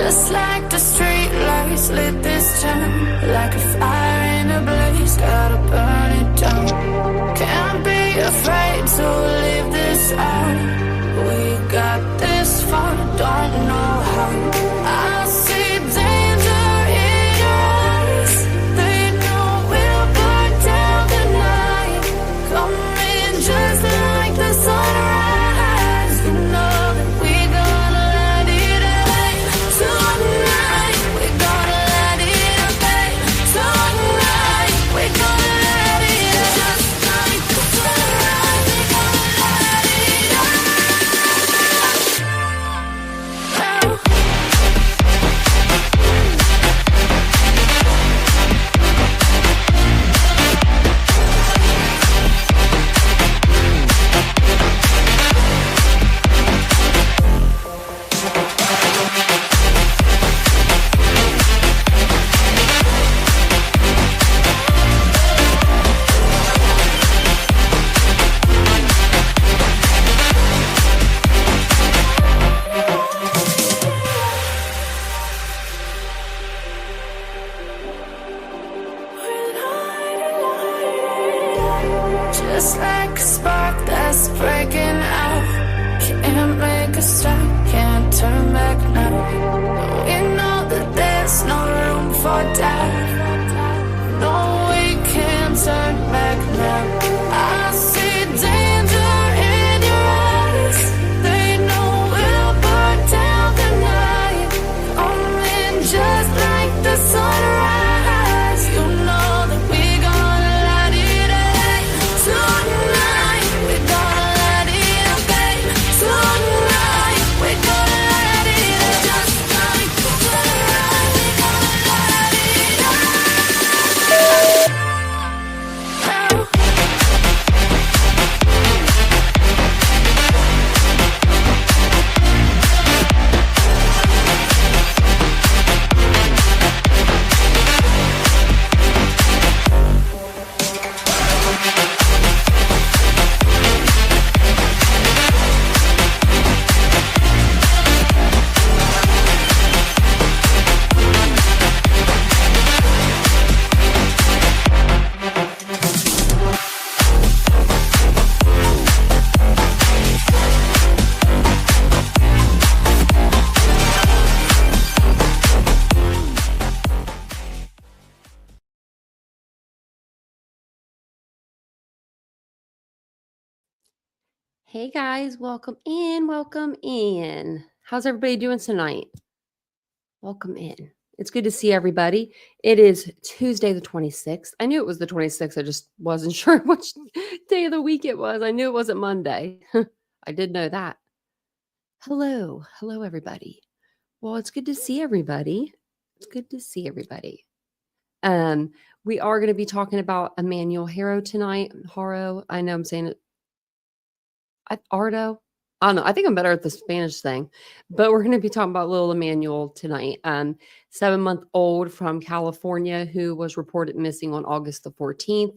Just like the street lights lit this town, like a fire in a blaze, gotta burn it down. Can't be afraid to leave this out. We got this far, don't know how. I see danger in your eyes. They know we'll burn down the night. Coming just like the sunrise. You know that we gonna let it rain. Tonight we gonna let it rain. Tonight we gonna let it rain. Just like the sunrise, we gonna let it rain. Just like a spark that's breaking out. Can't make a stop, can't turn back now. We know that there's no room for doubt. No, we can't turn back now. I see danger in your eyes. They know we'll burn down the night. Coming just like the sunrise. You know that we gonna let it rain. Tonight we gonna let it rain. Tonight we gonna let it rain. Just like the sunrise, we gonna let it rain. Hey guys, welcome in, welcome in. How's everybody doing tonight? Welcome in. It's good to see everybody. It is Tuesday the 26th. I knew it was the 26th. I just wasn't sure which day of the week it was. I knew it wasn't Monday. I did know that. Hello. Hello, everybody. Well, it's good to see everybody. It's good to see everybody. We are going to be talking about Emmanuel Haro tonight. Haro. I know I'm saying it. Ardo. I don't know. I think I'm better at the Spanish thing, but we're going to be talking about little Emmanuel tonight. 7-month-old from California who was reported missing on August the 14th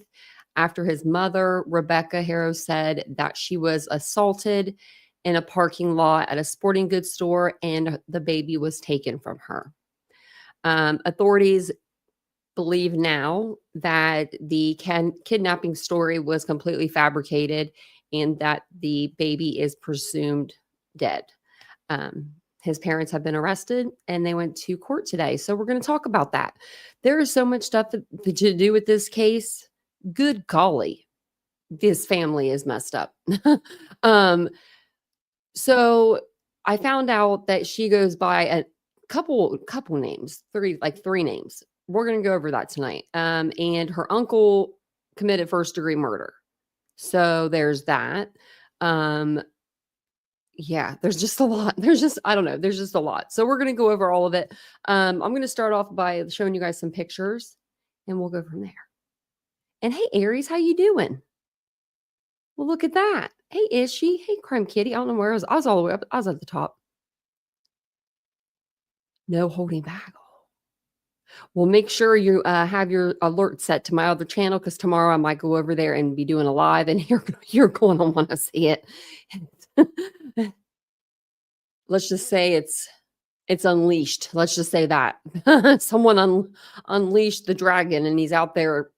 after his mother, Rebecca Haro, said that she was assaulted in a parking lot at a sporting goods store and the baby was taken from her. Authorities believe now that the kidnapping story was completely fabricated and that the baby is presumed dead. His parents have been arrested and they went to court today. So we're going to talk about that. There is so much stuff to do with this case. Good golly, this family is messed up. So I found out that she goes by a couple names, three names. We're going to go over that tonight. And her uncle committed first-degree murder. So there's that. Yeah, there's just a lot. I don't know. There's just a lot. So we're going to go over all of it. I'm going to start off by showing you guys some pictures and we'll go from there. And hey, Aries, how you doing? Well, look at that. Hey, Ishi. Hey, Crime Kitty. I don't know where I was. I was all the way up. I was at the top. No holding back. Well, make sure you have your alert set to my other channel because tomorrow I might go over there and be doing a live and you're going to want to see it. Let's just say it's It's unleashed. Let's just say that. Someone unleashed the dragon and he's out there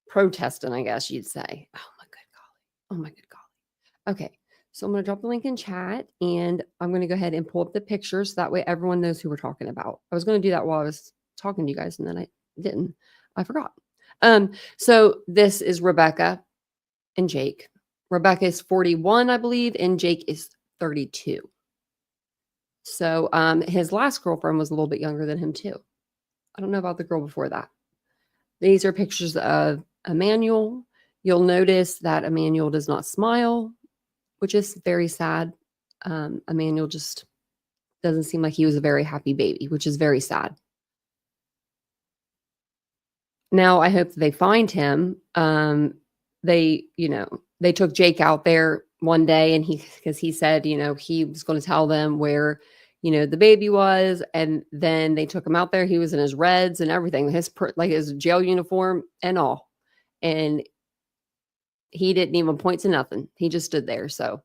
protesting, I guess you'd say. Oh my good golly. Oh my good golly. Okay. So I'm going to drop the link in chat and I'm going to go ahead and pull up the pictures. So that way everyone knows who we're talking about. I was going to do that while I was talking to you guys and then I didn't. I forgot. So this is Rebecca and Jake. Rebecca is 41, I believe, and Jake is 32. So his last girlfriend was a little bit younger than him too. I don't know about the girl before that. These are pictures of Emmanuel. You'll notice that Emmanuel does not smile, which is very sad. Emmanuel just doesn't seem like he was a very happy baby, which is very sad. Now I hope they find him. They took Jake out there one day and because he said, he was going to tell them where, the baby was. And then they took him out there. He was in his reds and everything, his jail uniform and all. And he didn't even point to nothing. He just stood there. So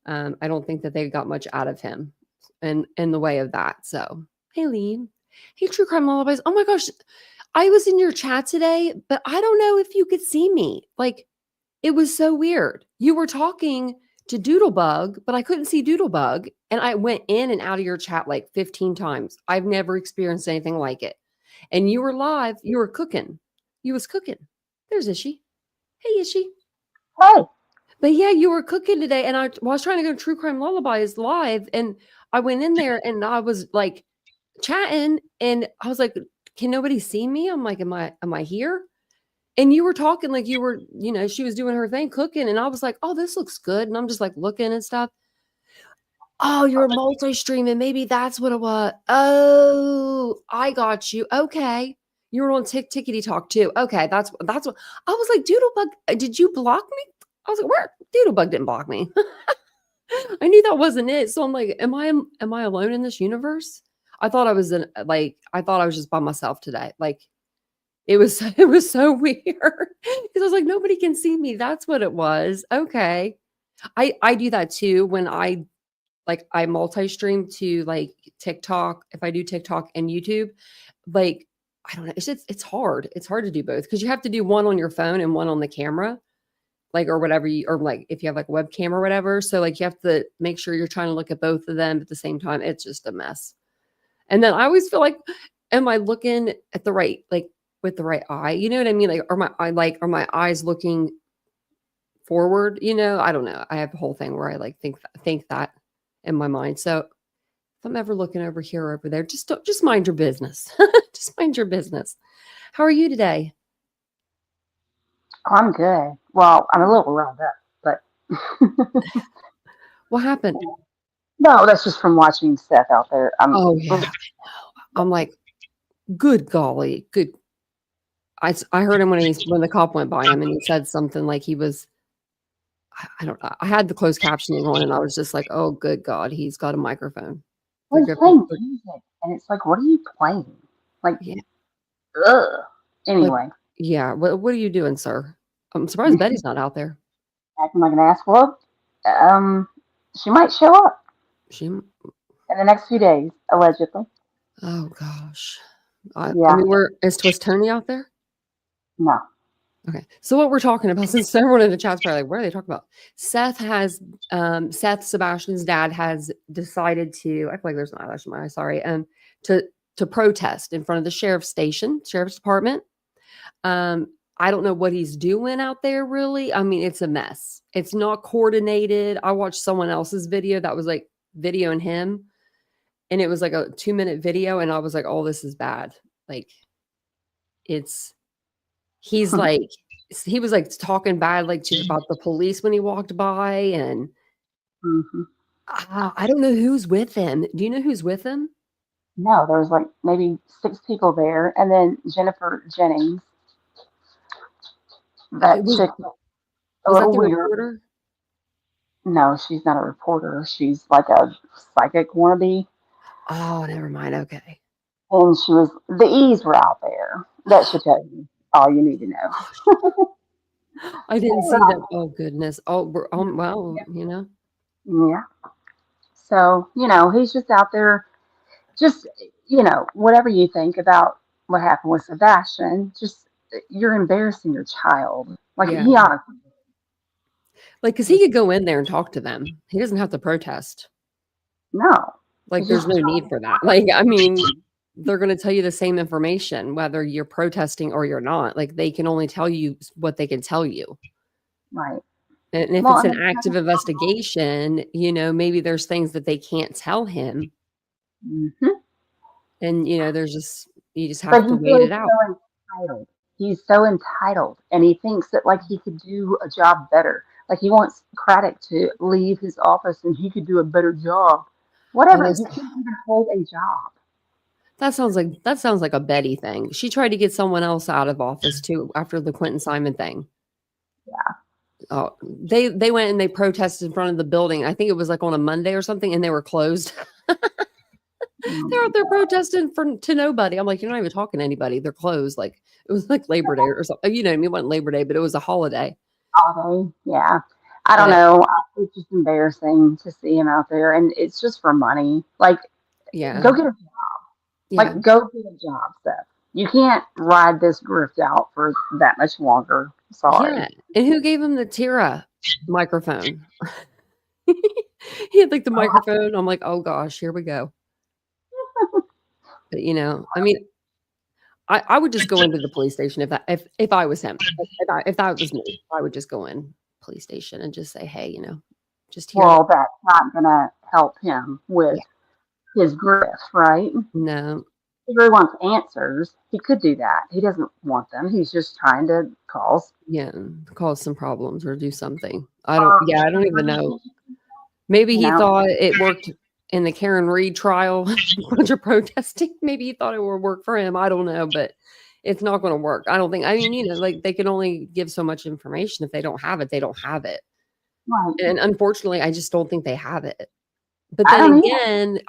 I don't think that they got much out of him in the way of that. So, hey, Lee. Hey, True Crime Lullabies. Oh my gosh. I was in your chat today, but I don't know if you could see me. Like, it was so weird. You were talking to Doodlebug, but I couldn't see Doodlebug. And I went in and out of your chat like 15 times. I've never experienced anything like it. And you were live. You were cooking. You was cooking. There's Ishi. Hey, Ishi. Hey. But yeah, you were cooking today. And I was trying to go to True Crime Lullabies live. And I went in there and I was like chatting. And I was like, can nobody see me? I'm like, am I here? And you were talking like you were, she was doing her thing, cooking. And I was like, oh, this looks good. And I'm just like looking and stuff. Oh, you're multi-streaming. Maybe that's what it was. Oh, I got you. Okay. You were on Tickety Talk too. Okay. That's what I was like, Doodlebug, did you block me? I was like, where? Doodlebug didn't block me. I knew that wasn't it. So I'm like, am I alone in this universe? I thought I was just by myself today. Like, it was so weird because I was like, nobody can see me. That's what it was. Okay. I do that too when I multi-stream to like TikTok. If I do TikTok and YouTube, like, I don't know. It's hard. It's hard to do both because you have to do one on your phone and one on the camera, like, or whatever or like if you have like a webcam or whatever. So like you have to make sure you're trying to look at both of them at the same time. It's just a mess. And then I always feel like, am I looking at the right, like, with the right eye? You know what I mean? Like, are my eyes looking forward? I don't know. I have a whole thing where I like think that in my mind. So if I'm ever looking over here or over there, just mind your business. Just mind your business. How are you today? I'm good. Well, I'm a little riled up, but What happened? No, that's just from watching Seth out there. Oh yeah. I'm like, good golly, good. I heard him when the cop went by him and he said something like he was, I don't know. I had the closed captioning on and I was just like, oh, good God, he's got a microphone. He's playing music, and it's like, what are you playing? Like, yeah. Ugh. Anyway. Like, yeah. What are you doing, sir? I'm surprised Betty's not out there. Acting like an ass. Well, she might show up. In the next few days, allegedly. Oh gosh. Yeah. I mean, is Twist Tony out there? No. Okay. So what we're talking about, since everyone in the chat's probably like, what are they talking about? Seth, Sebastian's dad has decided to, I feel like there's an eyelash in my eye, sorry, to protest in front of the sheriff's department. I don't know what he's doing out there really. I mean, it's a mess. It's not coordinated. I watched someone else's video that was like videoing him and it was like a 2-minute video. And I was like, oh, this is bad. Like he's like, he was like talking bad, like about the police when he walked by. And I don't know who's with him. Do you know who's with him? No, there was like maybe 6 people there. And then Jennifer Jennings. That chick. Was that the reporter? No, she's not a reporter. She's like a psychic wannabe. Oh, never mind. Okay. And the E's were out there. That should tell you all you need to know. I didn't see that. Oh, goodness. Oh, well, Yeah. So, he's just out there, just, whatever you think about what happened with Sebastian, just you're embarrassing your child. Like, Yeah. he honestly. Like, because he could go in there and talk to them. He doesn't have to protest. No. Like, there's no need for that. Like, I mean, they're going to tell you the same information, whether you're protesting or you're not. Like, they can only tell you what they can tell you. Right. And if it's an active investigation, maybe there's things that they can't tell him. Mm-hmm. And, you just have to wait it out. So entitled. He's so entitled. And he thinks that, like, he could do a job better. Like, he wants Craddock to leave his office and he could do a better job. Whatever. You can't even hold a job. That sounds like a Betty thing. She tried to get someone else out of office too after the Quentin Simon thing. Yeah. Oh, they went and they protested in front of the building. I think it was like on a Monday or something, and they were closed. They're out there protesting to nobody. I'm like, you're not even talking to anybody. They're closed. Like, it was like Labor Day or something. You know what I mean? It wasn't Labor Day, but it was a holiday. Holiday, yeah. I don't know. It's just embarrassing to see him out there, and it's just for money. Like, go get a job. Yeah. Like, go get a job, Steph. You can't ride this grift out for that much longer. Sorry. Yeah. And who gave him the Tira microphone? He had like the microphone. I'm like, oh gosh, here we go. But I mean, I would just go into the police station if I was him. If that was me, I would just go in police station and just say, hey, just here. Well, that's not gonna help him with his grift, right? No. If he really wants answers, he could do that. He doesn't want them. He's just trying to cause some problems or do something. I don't even know. Maybe he thought it worked in the Karen Reed trial, a bunch of protesting. Maybe he thought it would work for him. I don't know, but it's not going to work. I don't think. I mean, like they can only give so much information. If they don't have it, they don't have it. Right. And unfortunately, I just don't think they have it. But then again,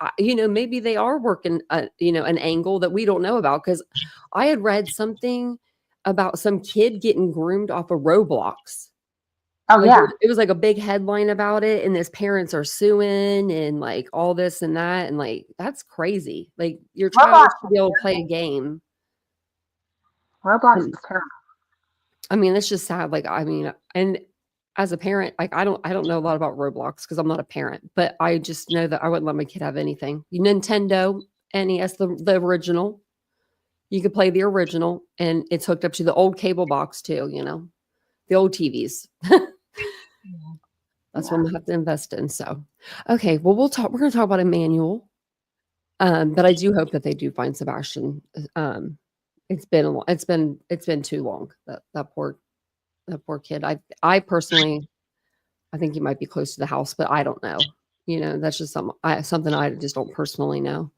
maybe they are working, an angle that we don't know about. Because I had read something about some kid getting groomed off of Roblox. Oh, yeah. It was like a big headline about it. And his parents are suing and like all this and that. And like, that's crazy. Like your child should be able to play a game. Roblox is terrible. I mean, it's just sad. Like, I mean, and as a parent, like I don't know a lot about Roblox because I'm not a parent, but I just know that I wouldn't let my kid have anything. Nintendo NES, the original. You could play the original, and it's hooked up to the old cable box too. The old TVs. That's what I'm gonna have to invest in. So, okay, well, we're gonna talk about Emmanuel, but I do hope that they do find Sebastian. It's been too long. That poor kid. I personally, I think he might be close to the house, but I don't know. That's just something I just don't personally know.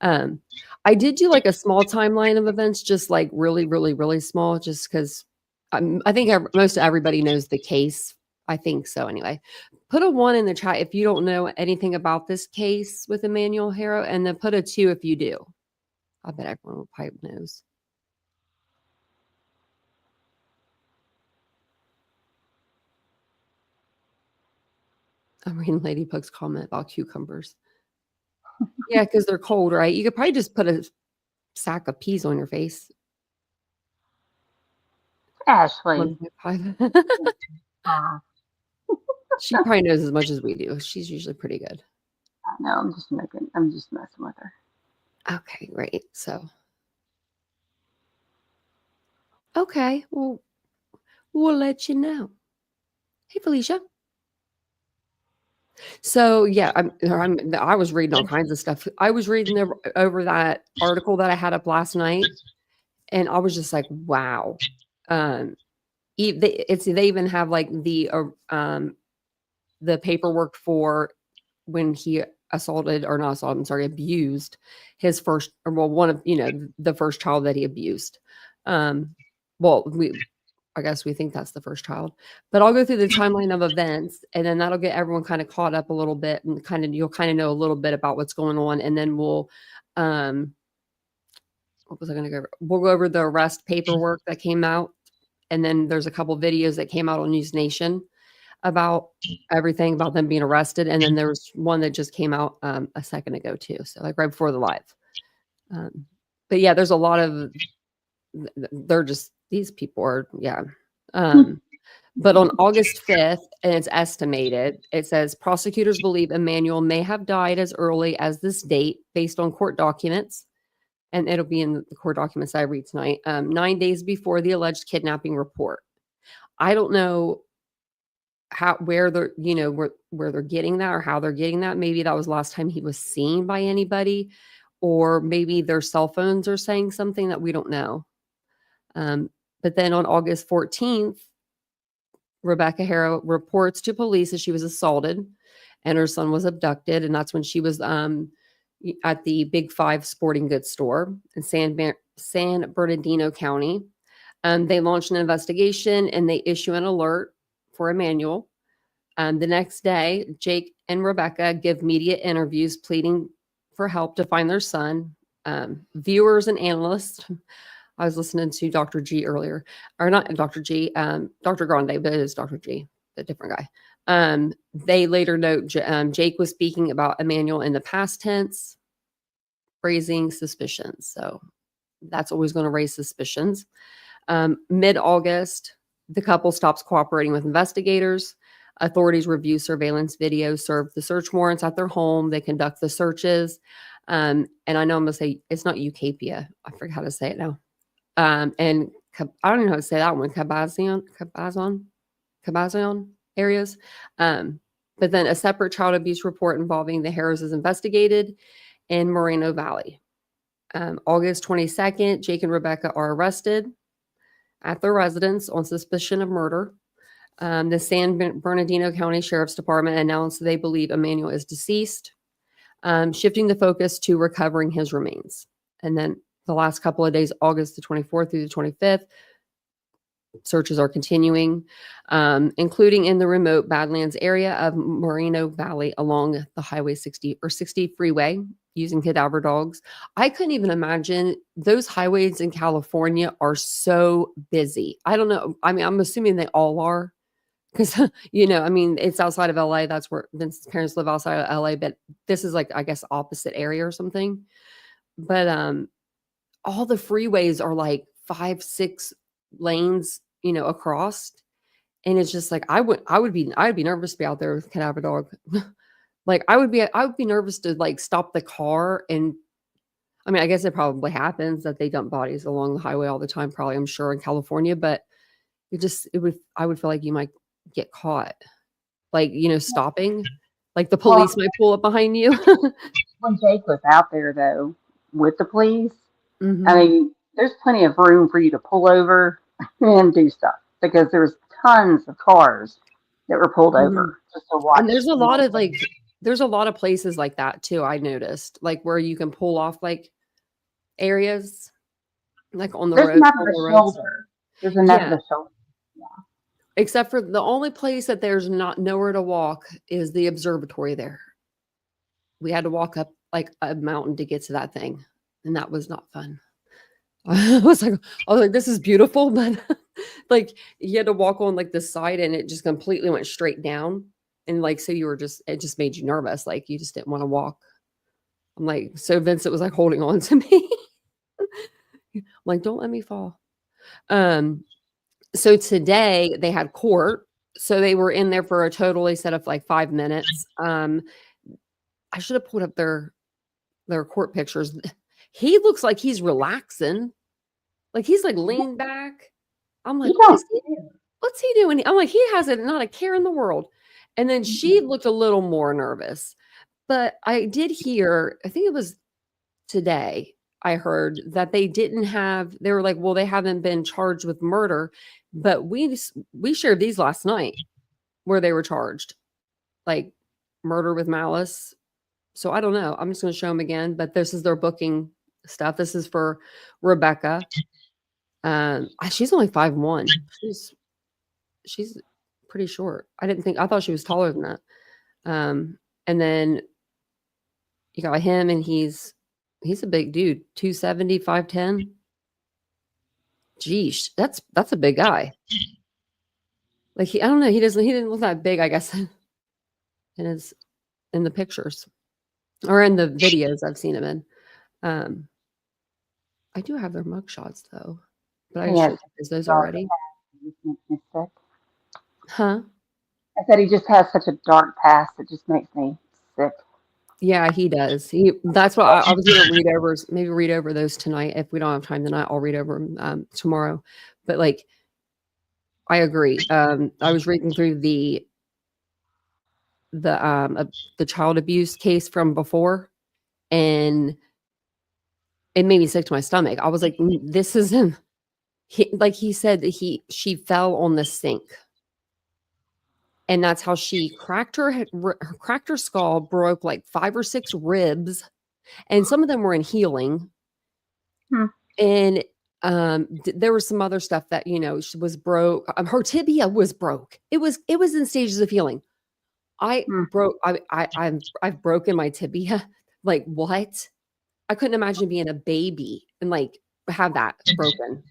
I did do like a small timeline of events, just like really, really, really small, just because I think most everybody knows the case. I think so. Anyway, put a 1 in the chat if you don't know anything about this case with Emmanuel Haro, and then put a 2 if you do. I bet everyone probably knows. I'm reading Lady Pug's comment about cucumbers. Yeah, because they're cold, right? You could probably just put a sack of peas on your face. Ashley. She probably knows as much as we do. She's usually pretty good. No, I'm just messing with her. Okay, great. So, okay, well, we'll let you know. Hey, Felicia. So yeah, I was reading all kinds of stuff. I was reading over that article that I had up last night, and I was just like, wow. They even have like the paperwork for when he abused his first, one of the first child that he abused. I guess we think that's the first child, but I'll go through the timeline of events, and then that'll get everyone kind of caught up a little bit, and you'll kind of know a little bit about what's going on. And then we'll, what was I going to go over? We'll go over the arrest paperwork that came out. And then there's a couple videos that came out on News Nation. about everything about them being arrested. And then there was one that just came out a second ago too. So like right before the live. But yeah, there's a lot of, they're just, these people are, yeah. But on August 5th, and it's estimated, it says prosecutors believe Emmanuel may have died as early as this date based on court documents. And it'll be in the court documents I read tonight, 9 days before the alleged kidnapping report. I don't know where they're, where they're getting that or how they're getting that. Maybe that was last time he was seen by anybody, or maybe their cell phones are saying something that we don't know. But then on August 14th, Rebecca Haro reports to police that she was assaulted and her son was abducted. And that's when she was at the Big Five sporting goods store in San Bernardino County. They launched an investigation and they issue an alert for Emmanuel. The next day, Jake and Rebecca give media interviews pleading for help to find their son. Viewers and analysts, I was listening to Dr. G earlier, or not Dr. G, Dr. Grande, but it is Dr. G, the different guy. They later note Jake was speaking about Emmanuel in the past tense, raising suspicions. So that's always going to raise suspicions. Mid-August, the couple stops cooperating with investigators. Authorities review surveillance video, serve the search warrants at their home. They conduct the searches. And I know I'm going to say it's not Yucaipa. I forgot how to say it now. And I don't know how to say that one. Cabazon areas. But then a separate child abuse report involving the Haros is investigated in Moreno Valley. August 22nd, Jake and Rebecca are arrested at their residence on suspicion of murder. The San Bernardino County Sheriff's Department announced they believe Emmanuel is deceased, shifting the focus to recovering his remains. And then the last couple of days, August the 24th through the 25th, searches are continuing, including in the remote Badlands area of Moreno Valley along the Highway 60 freeway using cadaver dogs. I couldn't even imagine, those highways in California are so busy. I don't know. I mean, I'm assuming they all are because, it's outside of LA. That's where Vince's parents live, outside of LA, but this is like, I guess, opposite area or something. But all the freeways are like 5-6 lanes, across. And it's just like, I'd be nervous to be out there with a cadaver dog. Like I would be nervous to like stop the car. And I mean, I guess it probably happens that they dump bodies along the highway all the time, probably, I'm sure, in California, but I would feel like you might get caught, like, stopping, like the police might pull up behind you. When Jake was out there though, with the police, Mm-hmm. I mean, there's plenty of room for you to pull over and do stuff because there's tons of cars that were pulled over just to watch. And there's a lot of places like that too. I noticed, like where you can pull off like areas, like on the road. There's enough of the shoulder. Yeah. Except for the only place that there's nowhere to walk is the observatory there. We had to walk up like a mountain to get to that thing. And that was not fun. I was like, this is beautiful, but like you had to walk on like the side and it just completely went straight down. And like, so it just made you nervous. Like you just didn't want to walk. I'm like, so Vincent was like holding on to me. I'm like, don't let me fall. So today they had court. So they were in there for a total, they said, of like 5 minutes. I should have pulled up their court pictures. He looks like he's relaxing. Like he's like leaned back. I'm like, what's he doing? I'm like, he has not a care in the world. And then she looked a little more nervous. But I did hear, I think it was today, I heard that they were like, well, they haven't been charged with murder. But we shared these last night where they were charged, like murder with malice. So I don't know. I'm just going to show them again. But this is their booking stuff. This is for Rebecca. She's only 5'1". She's pretty short. I thought she was taller than that. And then you got him, and he's a big dude, 270, 5'10". Geesh, that's a big guy. Like I don't know, he didn't look that big, I guess, in the pictures or in the videos I've seen him in. I do have their mugshots though, but I Yes, should use those dark already. past. It just makes me sick. Huh? I said he just has such a dark past. It just makes me sick. Yeah, he does. That's what I was gonna read over those tonight. If we don't have time tonight, I'll read over them tomorrow. But like, I agree. I was reading through the child abuse case from before, and it made me sick to my stomach. I was like, this isn't. Like he said that she fell on the sink, and that's how she cracked her skull, broke like 5 or 6 ribs, and some of them were in healing. Hmm. And there was some other stuff that she was broke. Her tibia was broke. It was in stages of healing. I've broken my tibia. Like what? I couldn't imagine being a baby and like have that broken.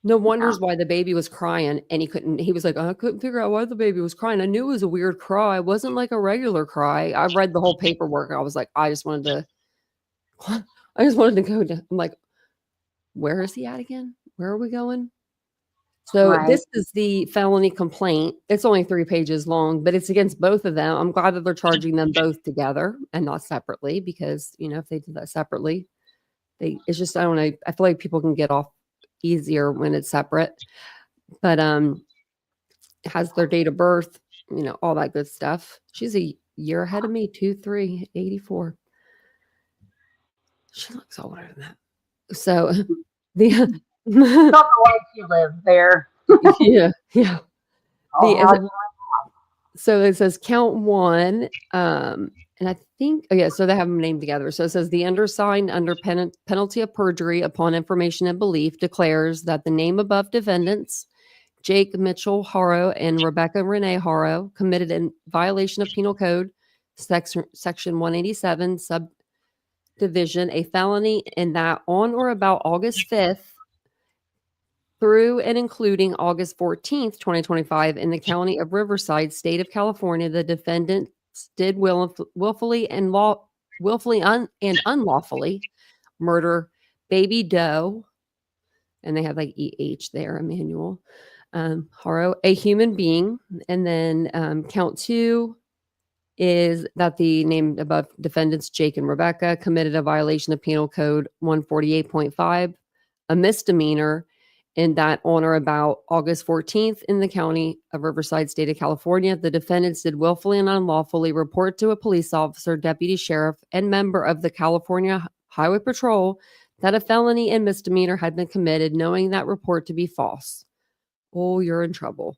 No wonders why the baby was crying, and he was like, I couldn't figure out why the baby was crying. I knew it was a weird cry. It wasn't like a regular cry. I read the whole paperwork. I was like, I just wanted to go to, I'm like, where is he at again? Where are we going? So Right. this is the felony complaint. It's only 3 pages long, but it's against both of them. I'm glad that they're charging them both together and not separately, because if they did that separately, it's just, I don't know. I feel like people can get off easier when it's separate. But it has their date of birth, all that good stuff. She's a year ahead of me, 2/3/84. She looks older than that. So the Not the life you live there. yeah. Oh, So it says count 1, and I think so they have them named together. So it says the undersigned, under penalty of perjury upon information and belief, declares that the name above defendants, Jake Mitchell Haro and Rebecca Renee Haro, committed in violation of Penal Code section 187 subdivision a felony, in that on or about August 5th through and including August 14th, 2025, in the county of Riverside, state of California, the defendants did willfully and unlawfully murder baby Doe, and they have like EH there, Emmanuel Haro, a human being. And then count 2 is that the named above defendants, Jake and Rebecca, committed a violation of Penal Code 148.5, a misdemeanor, in that on or about August 14th in the county of Riverside, state of California, the defendants did willfully and unlawfully report to a police officer, deputy sheriff, and member of the California Highway Patrol that a felony and misdemeanor had been committed, knowing that report to be false. Oh, you're in trouble.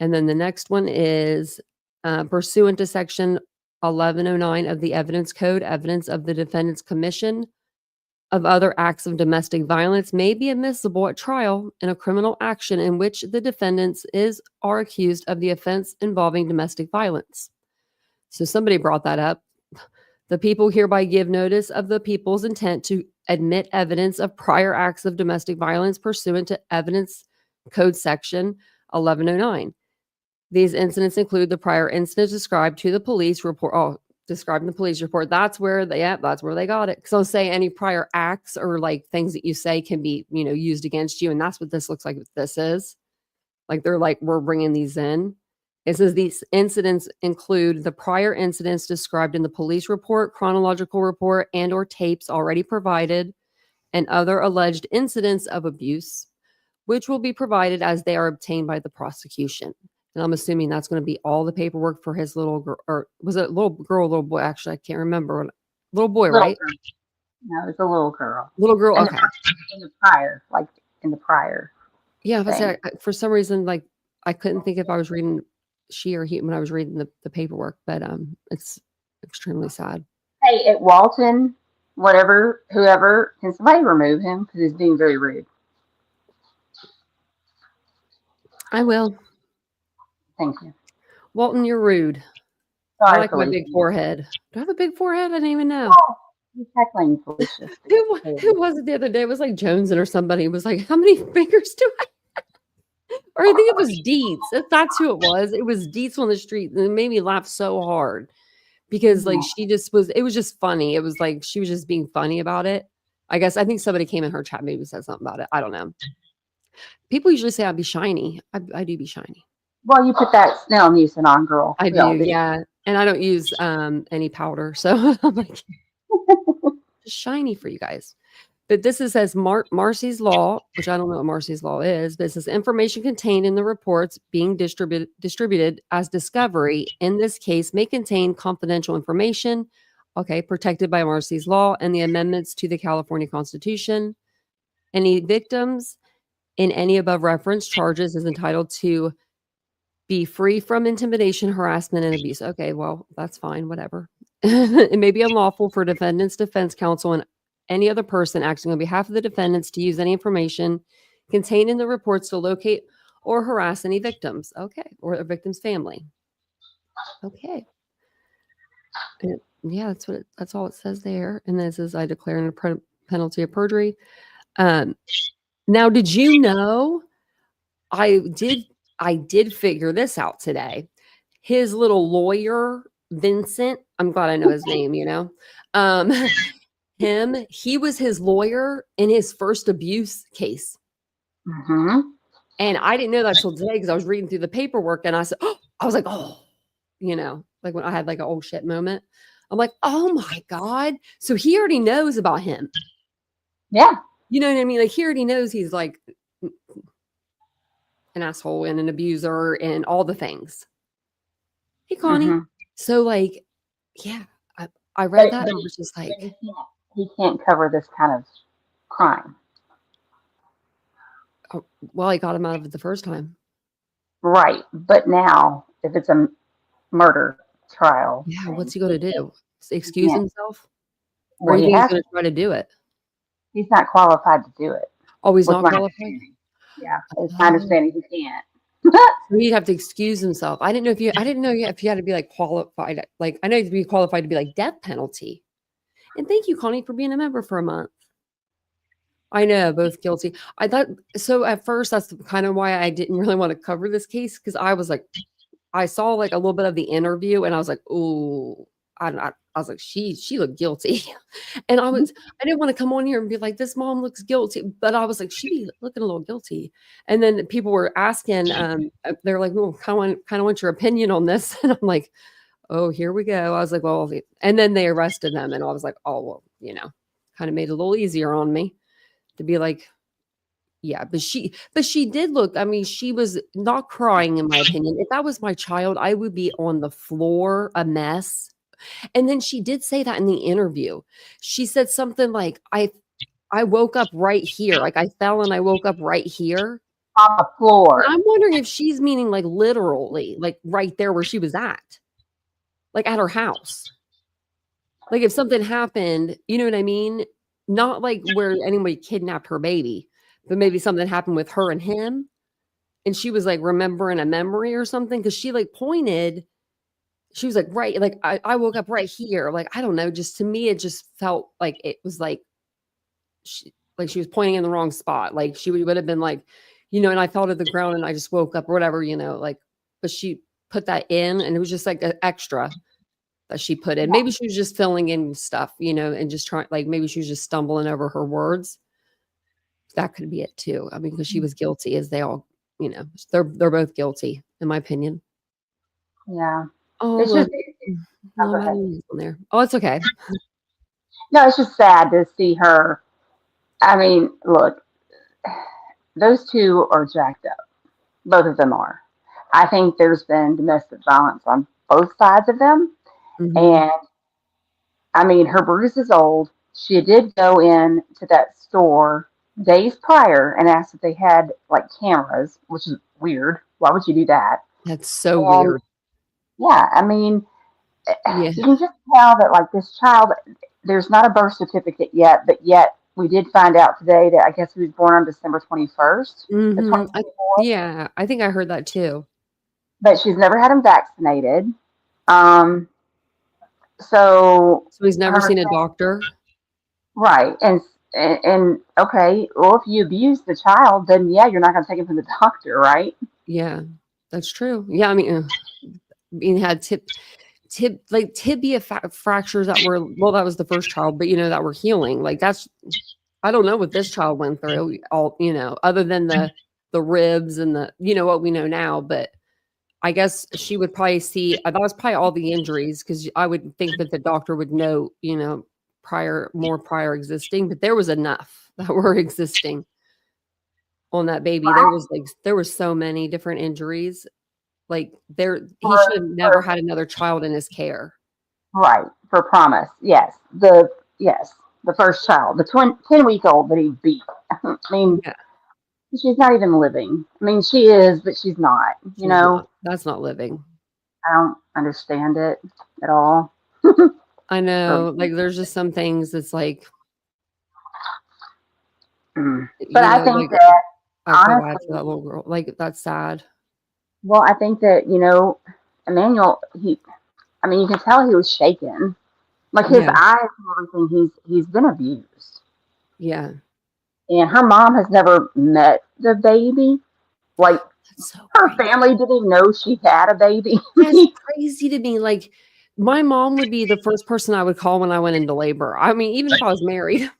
And then the next one is pursuant to section 1109 of the Evidence Code, evidence of the defendant's commission of other acts of domestic violence may be admissible at trial in a criminal action in which the defendants are accused of the offense involving domestic violence. So somebody brought that up. The people hereby give notice of the people's intent to admit evidence of prior acts of domestic violence pursuant to Evidence Code section 1109. These incidents include the prior incidents described to the police report. Described in the police report. That's where they got it. So say any prior acts or like things that you say can be, used against you. And that's what this looks like. This is like, they're like, we're bringing these in. It says these incidents include the prior incidents described in the police report, chronological report, and or tapes already provided, and other alleged incidents of abuse, which will be provided as they are obtained by the prosecution. And I'm assuming that's going to be all the paperwork for his little girl, or was it little girl, little boy? Actually, I can't remember. Little boy, right? girl. No, it's a little girl. Little girl. Okay. In the prior. Yeah, for some reason, like I couldn't think if I was reading she or he when I was reading the paperwork, but it's extremely sad. Hey, at Walton, whoever, can somebody remove him because he's being very rude? I will. Thank you. Walton, you're rude. Sorry, I like my big forehead. Do I have a big forehead? I didn't even know. Oh, he's heckling Felicia. Who was it the other day? It was like Jones or somebody was like, how many fingers do I have? Or I think it was Dietz. If that's who it was Dietz on the street. And it made me laugh so hard because like she just was, it was just funny. It was like she was just being funny about it. I guess I think somebody came in her chat, maybe said something about it. I don't know. People usually say I'd be shiny. I do be shiny. Well, you put that snail mucin on, girl. I do, yeah. And I don't use any powder. So I'm like just shiny for you guys. But this says Marcy's Law, which I don't know what Marcy's Law is, but it says information contained in the reports being distributed as discovery in this case may contain confidential information, okay, protected by Marcy's Law and the amendments to the California Constitution. Any victims in any above referenced charges is entitled to be free from intimidation, harassment, and abuse. Okay, well, that's fine, whatever. It may be unlawful for defendant's defense counsel and any other person acting on behalf of the defendants to use any information contained in the reports to locate or harass any victims. Okay. Or a victim's family. Okay. And yeah, that's all it says there. And this is, I declare a penalty of perjury. Now, did you know I did figure this out today. His little lawyer, Vincent, I'm glad I know his name, you know. He was his lawyer in his first abuse case. Mm-hmm. And I didn't know that till today because I was reading through the paperwork and I said, oh, I was like, oh, you know, like when I had like an old shit moment. I'm like, oh my God. So he already knows about him. Yeah. You know what I mean? Like he already knows he's like an asshole and an abuser and all the things. Hey, Connie. Mm-hmm. So like, yeah, I read that and I was just like, he can't cover this kind of crime. Oh, well, he got him out of it the first time. Right. But now, if it's a murder trial. Yeah, what's he going to do? Excuse himself? Or he's going to try to do it? He's not qualified to do it. Oh, he's not qualified? Yeah, it's my understanding he can't. So he'd have to excuse himself. I didn't know if you had to be like qualified. Like I know you'd be qualified to be like death penalty. And thank you, Connie, for being a member for a month. I know, both guilty. I thought so at first. That's kind of why I didn't really want to cover this case because I was like, I saw like a little bit of the interview and I was like, oh, I was like, she looked guilty, and I didn't want to come on here and be like, this mom looks guilty, but I was like, she be looking a little guilty. And then people were asking, they're like, well, kind of want your opinion on this, and I'm like, oh, here we go. I was like, well, and then they arrested them, and I was like, oh, well, you know, kind of made it a little easier on me to be like, yeah, but she did look, I mean, she was not crying, in my opinion. If that was my child, I would be on the floor, a mess. And then she did say that in the interview. She said something like, I woke up right here. Like I fell and I woke up right here. On the floor. I'm wondering if she's meaning like literally, like right there where she was at. Like at her house. Like if something happened, you know what I mean? Not like where anybody kidnapped her baby, but maybe something happened with her and him. And she was like remembering a memory or something. Cause she like pointed, she was like, right. Like I woke up right here. Like, I don't know. Just to me, it just felt like it was like she was pointing in the wrong spot. Like she would have been like, you know, and I fell to the ground and I just woke up or whatever, you know, like, but she put that in and it was just like an extra that she put in. Maybe she was just filling in stuff, you know, and just trying, like maybe she was just stumbling over her words. That could be it too. I mean, because she was guilty, as they all, you know, they're both guilty, in my opinion. Yeah. Oh, it's just there. Oh, it's okay. No, it's just sad to see her. I mean, look, those two are jacked up. Both of them are. I think there's been domestic violence on both sides of them. Mm-hmm. And I mean, her Bruce is old. She did go in to that store days prior and asked if they had like cameras, which is weird. Why would you do that? That's so weird. Yeah, I mean, you can just tell that like this child, there's not a birth certificate yet, but yet we did find out today that I guess he was born on December 21st. Mm-hmm. Yeah, I think I heard that too. But she's never had him vaccinated. So he's never seen a doctor? Right. And And okay, well, if you abuse the child, then yeah, you're not going to take him to the doctor, right? Yeah, that's true. Yeah, I mean, had like tibia fractures that were, well, that was the first child, but that were healing. Like I don't know what this child went through, all, other than the ribs and what we know now. But I guess she would probably see, that was probably all the injuries, because I would think that the doctor would know, prior existing, but there was enough that were existing on that baby. There was so many different injuries. Like he should have never For had another child in his care. right, for Promise, yes, the first child, the 10-week old that he beat. I mean, Yeah, she's not even living. I mean, she is, but she's not. she's not. That's not living. I don't understand it at all. I So, know. Like there's just some things that's like, but I think like that I feel bad for honestly, that little girl. Like that's sad. well, I think that Emmanuel, I mean, you can tell he was shaken, like his Yeah. eyes and everything. He's been abused, Yeah. and her mom has never met the baby. Like That's so her crazy. family didn't even know she had a baby. That's crazy to me. Like my mom would be the first person I would call when I went into labor. I mean, even if I was married,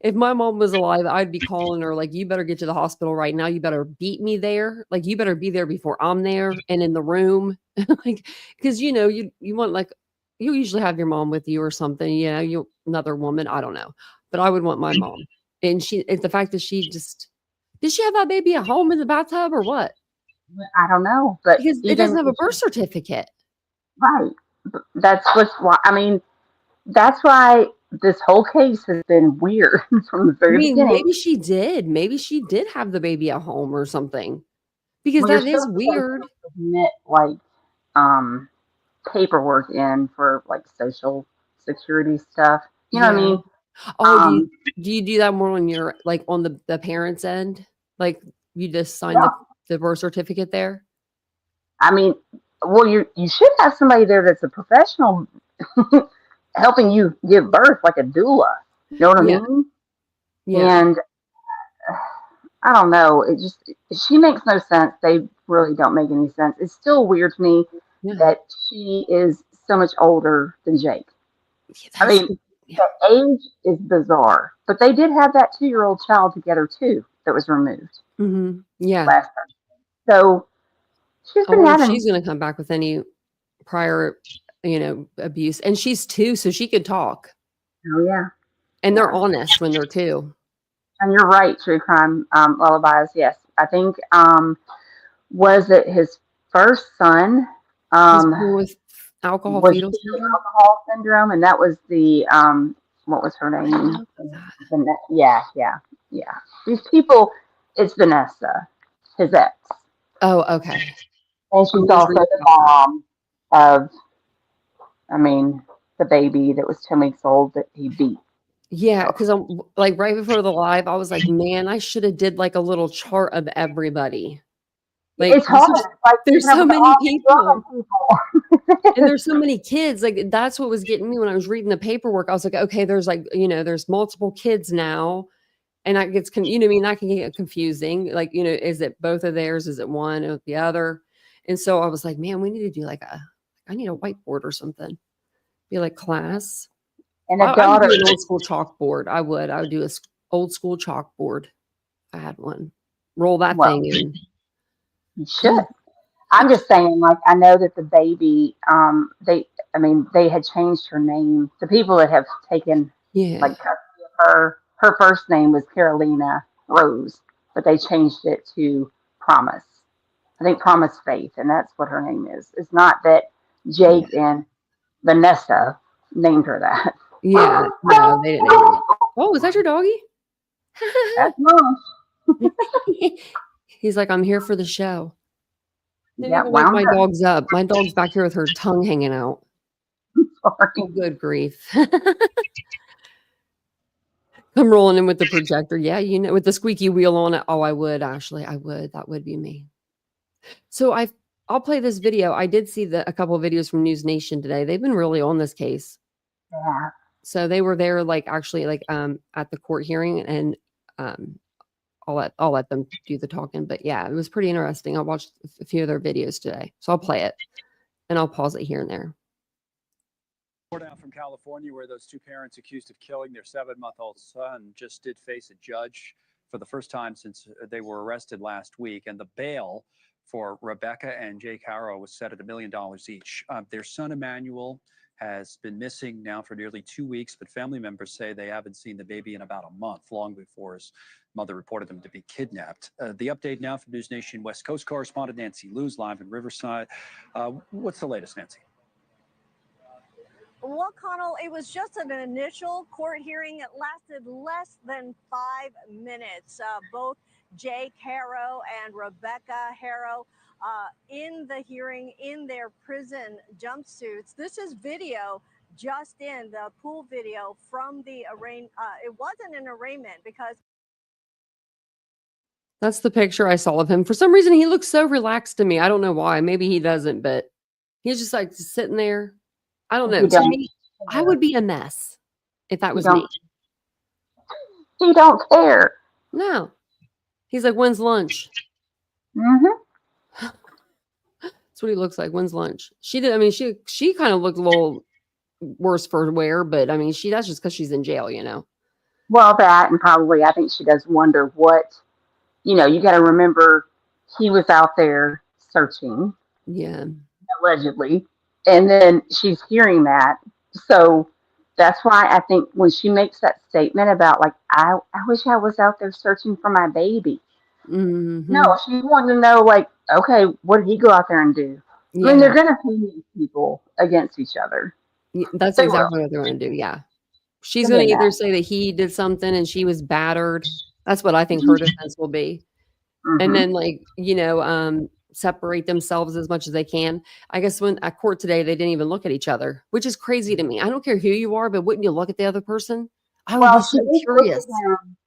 if my mom was alive, I'd be calling her like, you better get to the hospital right now. You better beat me there. Like you better be there before I'm there and in the room. Like, because you want, like, you usually have your mom with you or something, you another woman. I don't know. But I would want my mom. And it's the fact that did she have that baby at home in the bathtub or what? I don't know, but Because it doesn't even have a birth certificate. right, that's what's why. I mean, that's why this whole case has been weird from the I very mean, beginning. maybe she did. Maybe she did have the baby at home or something. Because Well, you're that still is supposed weird. to submit like um paperwork in for like social security stuff. You know what I Yeah. mean? Oh, Um, do you do that more when you're like on the parents' end? Like you just sign yeah. the birth certificate there? I mean, well, you should have somebody there that's a professional helping you give birth, like a doula. You know what I Yeah. mean? Yeah. And I don't know. She makes no sense. They really don't make any sense. It's still weird to me Yeah. that she is so much older than Jake. Yeah, I mean, yeah. the age is bizarre, but they did have that 2-year-old child together too that was removed Yeah. last time. So she's I been wonder if she's having, gonna come back with any prior, abuse. And she's 2, so she could talk. oh yeah, And they're yeah. honest when they're 2. And you're right, true crime lullabies. Yes, I think was it his first son He's um, born with alcohol was fetal fetal syndrome. alcohol syndrome, and that was the what was her I didn't name? know that. Yeah, yeah, yeah. These people, it's Vanessa, his ex, Oh, okay. and I she's was also reading the about that. mom of, I mean, the baby that was 10 weeks old that he beat. Yeah, So because I'm like right before the live, I was like, man, I should have did like a little chart of everybody. Like it's hard, like there's keeping up so with many all these people. And people. there's so many kids. Like that's what was getting me when I was reading the paperwork. I was like, okay, there's like, there's multiple kids now. And that gets what I mean, that can get confusing. Like, is it both of theirs? Is it one or the other? And so I was like, man, we need to do I need a whiteboard or something. Be like class. And a I would daughter. do an old school chalkboard. I would do old school chalkboard. I had one. Roll that Well, thing in. you should. I'm just saying, like, I know that the baby, I mean, they had changed her name. The people that have taken, Yeah. like, custody of her first name was Carolina Rose, but they changed it to Promise. I think Promise Faith, and that's what her name is. It's not that Yeah. Jake and Vanessa named her that. Yeah. No, they didn't name her that. Oh, is that your doggy? That's mom. He's like, I'm here for the show. Didn't Yeah, even wake wound my dogs up. My dog's back here with her tongue hanging out. up. Oh, good grief. I'm rolling in with the projector. Yeah, with the squeaky wheel on it. Oh, I would, Ashley. I would. That would be me. So I'll play this video. I did see a couple of videos from News Nation today. They've been really on this case. Yeah. So they were there, like, actually, like, at the court hearing, and I'll let them do the talking. But yeah, it was pretty interesting. I watched a few of their videos today, so I'll play it and I'll pause it here and there. Down from California, where those two parents accused of killing their 7-month-old son just did face a judge for the first time since they were arrested last week, and the bail for Rebecca and Jake Haro was set at $1 million each. Their son Emmanuel has been missing now for nearly 2 weeks, but family members say they haven't seen the baby in about a month, long before his mother reported him to be kidnapped. The update now from News Nation West Coast correspondent Nancy Lewis, live in Riverside. What's the latest, Nancy? Well, Connell, it was just an initial court hearing. It lasted less than 5 minutes. Both Jake Haro and Rebecca Haro in the hearing in their prison jumpsuits. This is video just in, the pool video from the arraignment. It wasn't an arraignment because... That's the picture I saw of him. For some reason, he looks so relaxed to me. I don't know why. Maybe he doesn't, but he's just like sitting there. I don't know. To me, I would be a mess if that was me. He don't care. No. He's like, when's lunch? Mm-hmm. That's what he looks like. When's lunch? She did. I mean, she kind of looked a little worse for wear, but I mean, that's just because she's in jail, you know. Well, that, and probably I think she does wonder what, you know, you got to remember he was out there searching. Yeah. Allegedly. And then she's hearing that. So that's why I think when she makes that statement about, like, I wish I was out there searching for my baby. Mm-hmm. No, she wanted to know, like, okay, what did he go out there and do? Yeah. I mean, they're going to pin these people against each other. Yeah, that's exactly what they're going to do. Yeah. She's going to either say that he did something and she was battered. That's what I think her defense will be. Mm-hmm. And then, like, you know, separate themselves as much as they can. I guess when at court today, they didn't even look at each other, which is crazy to me. I don't care who you are, but wouldn't you look at the other person? I would be so curious.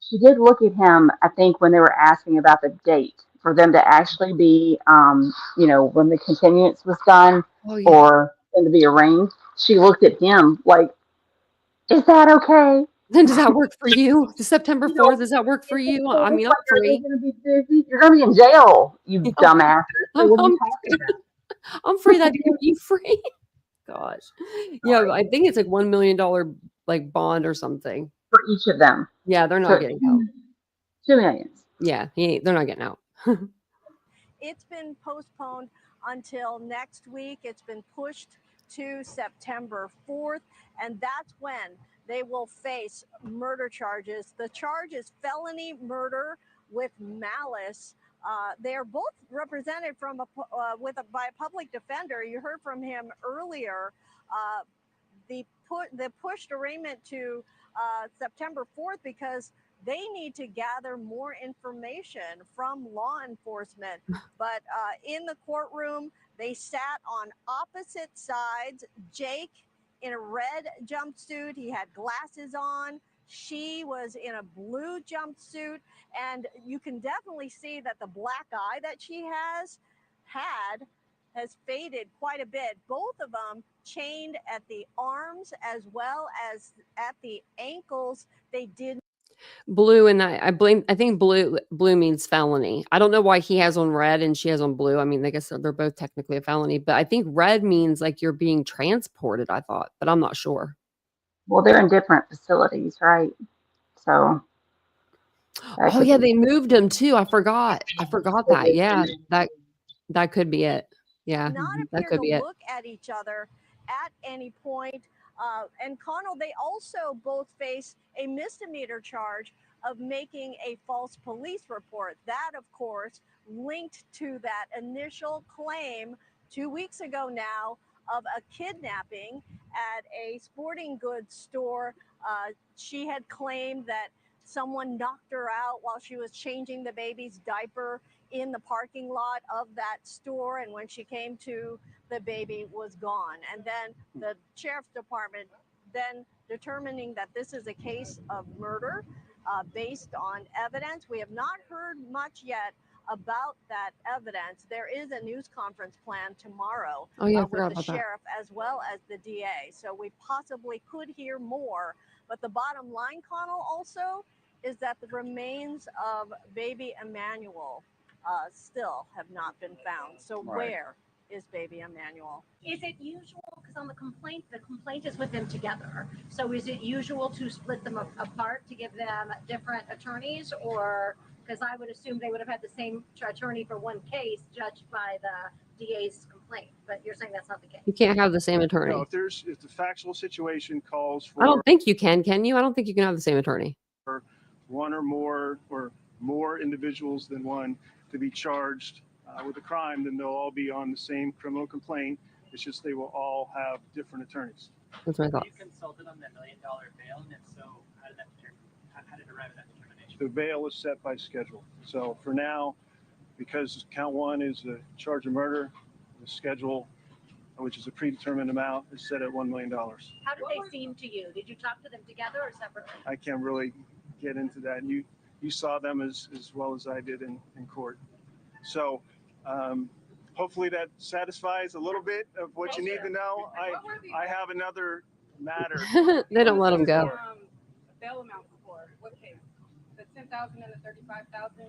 She did look at him, I think, when they were asking about the date for them to actually be, you know, when the continuance was done or them to be arraigned. She looked at him like, is that okay? Then does that work for you? The September 4th, does that work for you? I mean, I'm free. You're going to be busy. You're going to be in jail, you dumbass. I'm free. That you free? Gosh. Yeah, I think it's like $1 million like bond or something for each of them. Yeah, they're not getting out. $2 million. Yeah, they're not getting out. It's been postponed until next week. It's been pushed to September 4th, and that's when they will face murder charges. The charge is felony murder with malice. They are both represented from by a public defender. You heard from him earlier. The pushed arraignment to September 4th because they need to gather more information from law enforcement. But in the courtroom, they sat on opposite sides. Jake in a red jumpsuit. He had glasses on. She was in a blue jumpsuit. And you can definitely see that the black eye that she has faded quite a bit. Both of them chained at the arms as well as at the ankles. They did. Blue, and I think blue means felony. I don't know why he has on red and she has on blue. I mean, I guess they're both technically a felony, but I think red means like you're being transported, I thought, but I'm not sure. Well, they're in different facilities, right? So. Oh yeah, they moved him too. I forgot that. Yeah, that could be it. Yeah, that could be it. Look at each other at any point. And Connell, they also both face a misdemeanor charge of making a false police report. That, of course, linked to that initial claim 2 weeks ago now of a kidnapping at a sporting goods store. She had claimed that someone knocked her out while she was changing the baby's diaper in the parking lot of that store. And when she came to, the baby was gone. And then the sheriff's department then determining that this is a case of murder based on evidence. We have not heard much yet about that evidence. There is a news conference planned tomorrow Oh yeah, I with forgot the about that. sheriff as well as the DA. So we possibly could hear more. But the bottom line, Connell, also is that the remains of baby Emmanuel still have not been found. So where is baby Emmanuel? Is it usual, because on the complaint is with them together. So is it usual to split them apart to give them different attorneys, or because I would assume they would have had the same attorney for one case judged by the DA's complaint, but you're saying that's not the case. You can't have the same attorney. No, if the factual situation calls I don't for think you can you? I don't think you can have the same attorney. one or more individuals than one to be charged with a crime, then they'll all be on the same criminal complaint. It's just they will all have different attorneys. That's what I thought. You consulted on that $1 million bail, and if so, how did it arrive at that determination? The bail is set by schedule. So for now, because count one is a charge of murder, the schedule, which is a predetermined amount, is set at $1 million. How did they seem to you? Did you talk to them together or separately? I can't really get into that. You saw them as well as I did in court. So hopefully that satisfies a little bit of what you need to know. I have another matter. They don't let them go. Bail amount before what case? The 10,000 and the 35,000.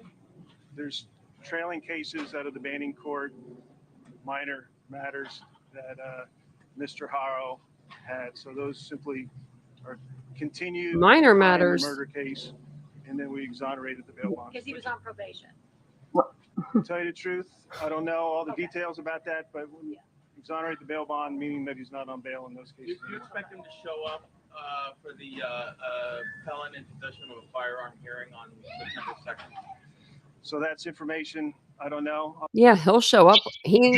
There's trailing cases out of the Banning Court, minor matters that Mr. Haro had. So those simply are continued Minor crime, matters. the murder case, and then we exonerated the bail bond. Because he was on probation. To tell you the truth, I don't know all the details about that, but we exonerate the bail bond, meaning that he's not on bail in those cases. You expect him to show up for the felon in possession of a firearm hearing on September 2nd? So that's information I don't know. Yeah, he'll show up. He ain't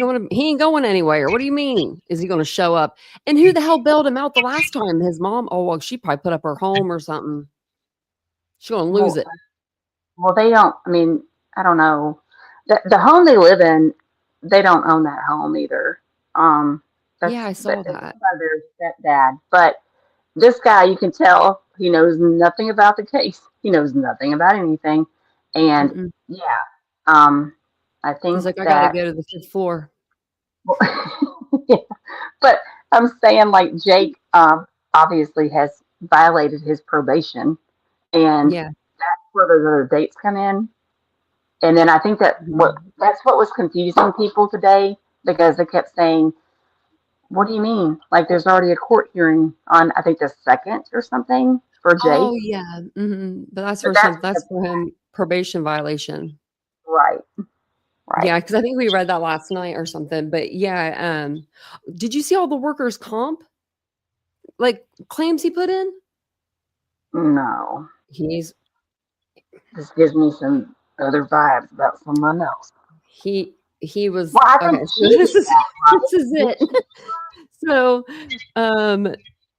going anywhere. What do you mean? Is he going to show up? And who the hell bailed him out the last time? His mom? Oh, well, she probably put up her home or something. She's going to lose it. Well, they don't. I mean, I don't know. The home they live in, they don't own that home either. Yeah, I saw that. By their stepdad. But this guy, you can tell he knows nothing about the case. He knows nothing about anything. And I think he's like, I got to go to the 5th floor. Yeah, but I'm saying, like, Jake obviously has violated his probation, and that's where those other dates come in. And then I think that's what was confusing people today, because they kept saying, "What do you mean? Like, there's already a court hearing on, I think, the 2nd or something for Jake." Oh yeah, but that's for that's for him probation violation. Right. Yeah, because I think we read that last night or something. But yeah, did you see all the workers' comp claims he put in? No. This gives me some other vibes about someone else. He was. Well, I okay, so this is it. So,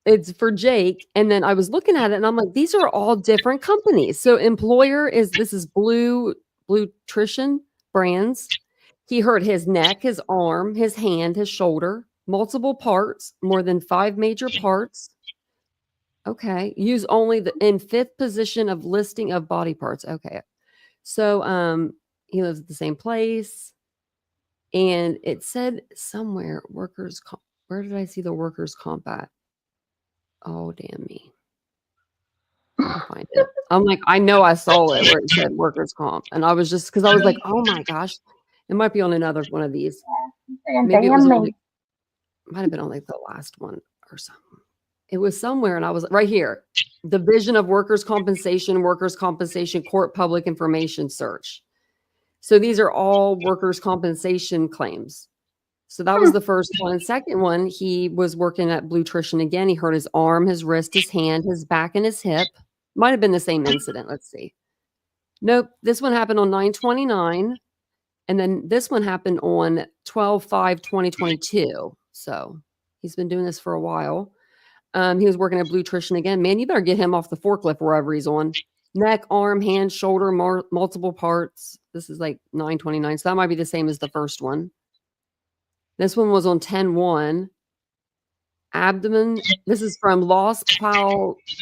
it's for Jake, and then I was looking at it, and I'm like, these are all different companies. So, employer this is Blue Nutrition Brands. He hurt his neck, his arm, his hand, his shoulder, multiple parts, more than 5 major parts. Okay. Use only in 5th position of listing of body parts. Okay. So he lives at the same place. And it said somewhere workers comp. Where did I see the workers comp at? Oh, damn me. I'll find it. I'm like, I know I saw it where it said workers comp. And I was just, because I was like, oh my gosh, it might be on another one of these. Maybe it was might have been on like the last one or something. It was somewhere, and I was right here. Division of Workers' Compensation Court Public Information Search. So these are all workers' compensation claims. So that was the first one. Second one, he was working at Blue Nutrition again. He hurt his arm, his wrist, his hand, his back, and his hip. Might have been the same incident. Let's see. Nope. This one happened on 9/29. And then this one happened on 12/5/2022. So he's been doing this for a while. He was working at Blue Nutrition again. Man, you better get him off the forklift wherever he's on. Neck, arm, hand, shoulder, multiple parts. This is like 9/29. So that might be the same as the first one. This one was on 10/1. Abdomen. This is from Los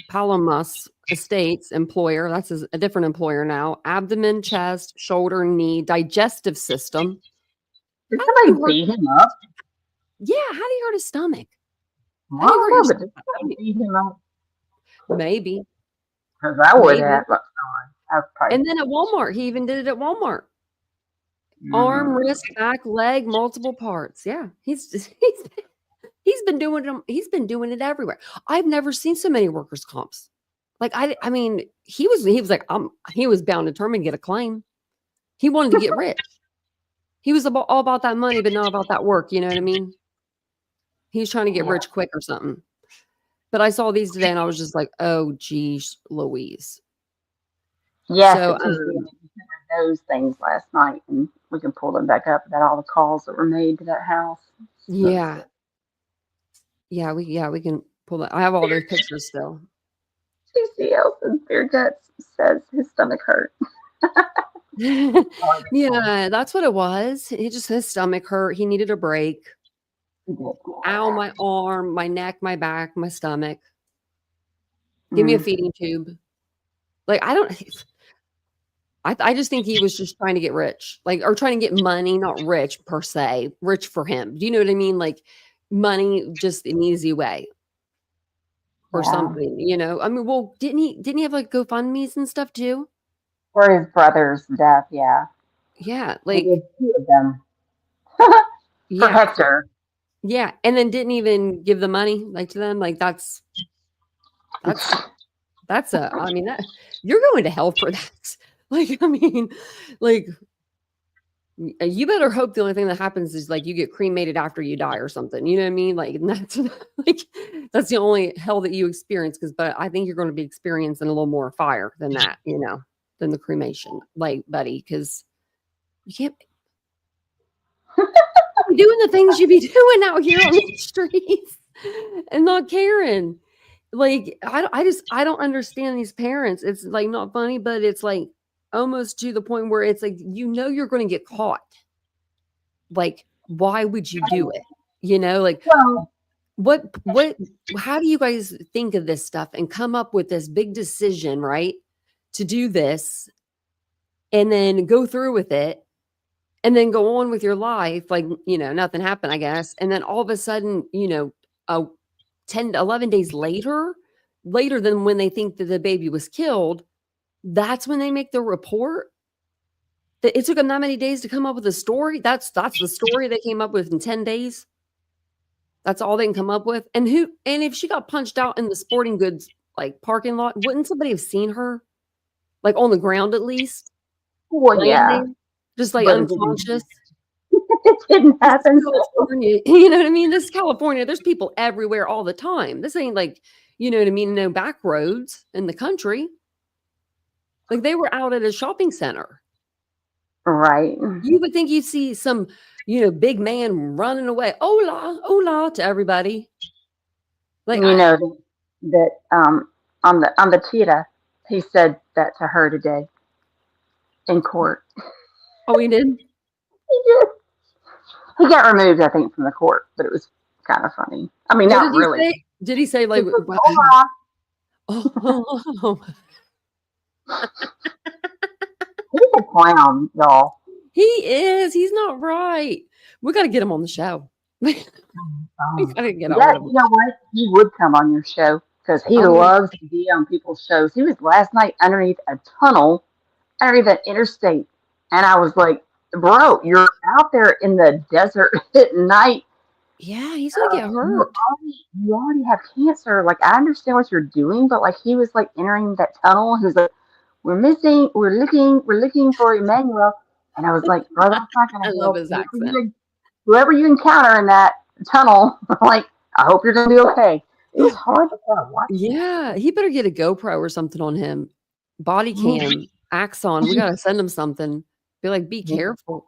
Palomas Estates employer. That's a different employer now. Abdomen, chest, shoulder, knee, digestive system. Did How do you somebody hurt? beat him up? Yeah, how do you hurt his stomach? I How do you hurt don't your know, but did stomach? somebody beat him up? Maybe, Because I would maybe. have. Like, I was probably. And then at Walmart, he even did it at Walmart. Arm, Mm, wrist, back, leg, multiple parts. Yeah, he's been doing them. He's been doing it everywhere. I've never seen so many workers' comps. Like I mean, he was like he was bound determined to get a claim. He wanted to get rich. He was all about that money, but not about that work. You know what I mean? He was trying to get yeah. rich quick or something. But I saw these today, and I was just like, "Oh, geez, Louise." Yes, So, it's those things last night, and we can pull them back up about all the calls that were made to that house. yeah, we can pull that. I have all those pictures still. Casey Elson, Beer Guts says his stomach hurt. Yeah, that's what it was. His stomach hurt. He needed a break. Ow, my arm, my neck, my back, my stomach. Give me a feeding tube. Like, I just think he was just trying to get rich, like, or trying to get money, not rich per se, rich for him. Do you know what I mean? Like money, just an easy way or something, you know? I mean, well, didn't he have like GoFundMe's and stuff too? For his brother's death, yeah. Yeah. He Like, did 2 of them. For yeah. Hector. Yeah. And then didn't even give the money like to them. Like that's I mean, you're going to hell for that. Like, I mean, like, you better hope the only thing that happens is like you get cremated after you die or something. You know what I mean? Like, that's like that's the only hell that you experience. But I think you're going to be experiencing a little more fire than that, you know, than the cremation, like, buddy, because you can't be doing the things you be doing out here on the streets and not caring. Like, I don't understand these parents. It's like not funny, but it's like almost to the point where it's like, you know, you're going to get caught. Like, why would you do it? You know, like how do you guys think of this stuff and come up with this big decision, right? To do this and then go through with it and then go on with your life. Like, you know, nothing happened, I guess. And then all of a sudden, you know, 10 to 11 days later than when they think that the baby was killed, that's when they make the report. That it took them that many days to come up with a story. That's the story they came up with in 10 days. That's all they can come up with. And if she got punched out in the sporting goods like parking lot, wouldn't somebody have seen her? Like on the ground at least? Well, yeah. Just like But unconscious. It didn't happen. California, you know what I mean? This is California. There's people everywhere all the time. This ain't like, you know what I mean, no back roads in the country. Like they were out at a shopping center. Right. You would think you'd see some, you know, big man running away. Hola, hola to everybody. Like, you know that on the cheetah, he said that to her today in court. Oh, he did? He did. He got removed, I think, from the court, but it was kind of funny. I mean, not really. Did he say like, he said, hola. Oh. He's a clown, y'all. He is. He's not right. We got to get him on the show. We gotta get on him. You know what? He would come on your show because he loves to be on people's shows. He was last night underneath a tunnel, underneath an interstate. And I was like, bro, you're out there in the desert at night. Yeah, he's going to get hurt. You already have cancer. Like, I understand what you're doing, but like, he was like entering that tunnel. He was like, we're looking for Emmanuel. And I was like, bro, that's not going to help. I love his accent. Whoever you encounter in that tunnel, like, I hope you're going to be okay. It was hard to watch. Yeah, he better get a GoPro or something on him. Body cam, Axon. We got to send him something. Be like, be careful.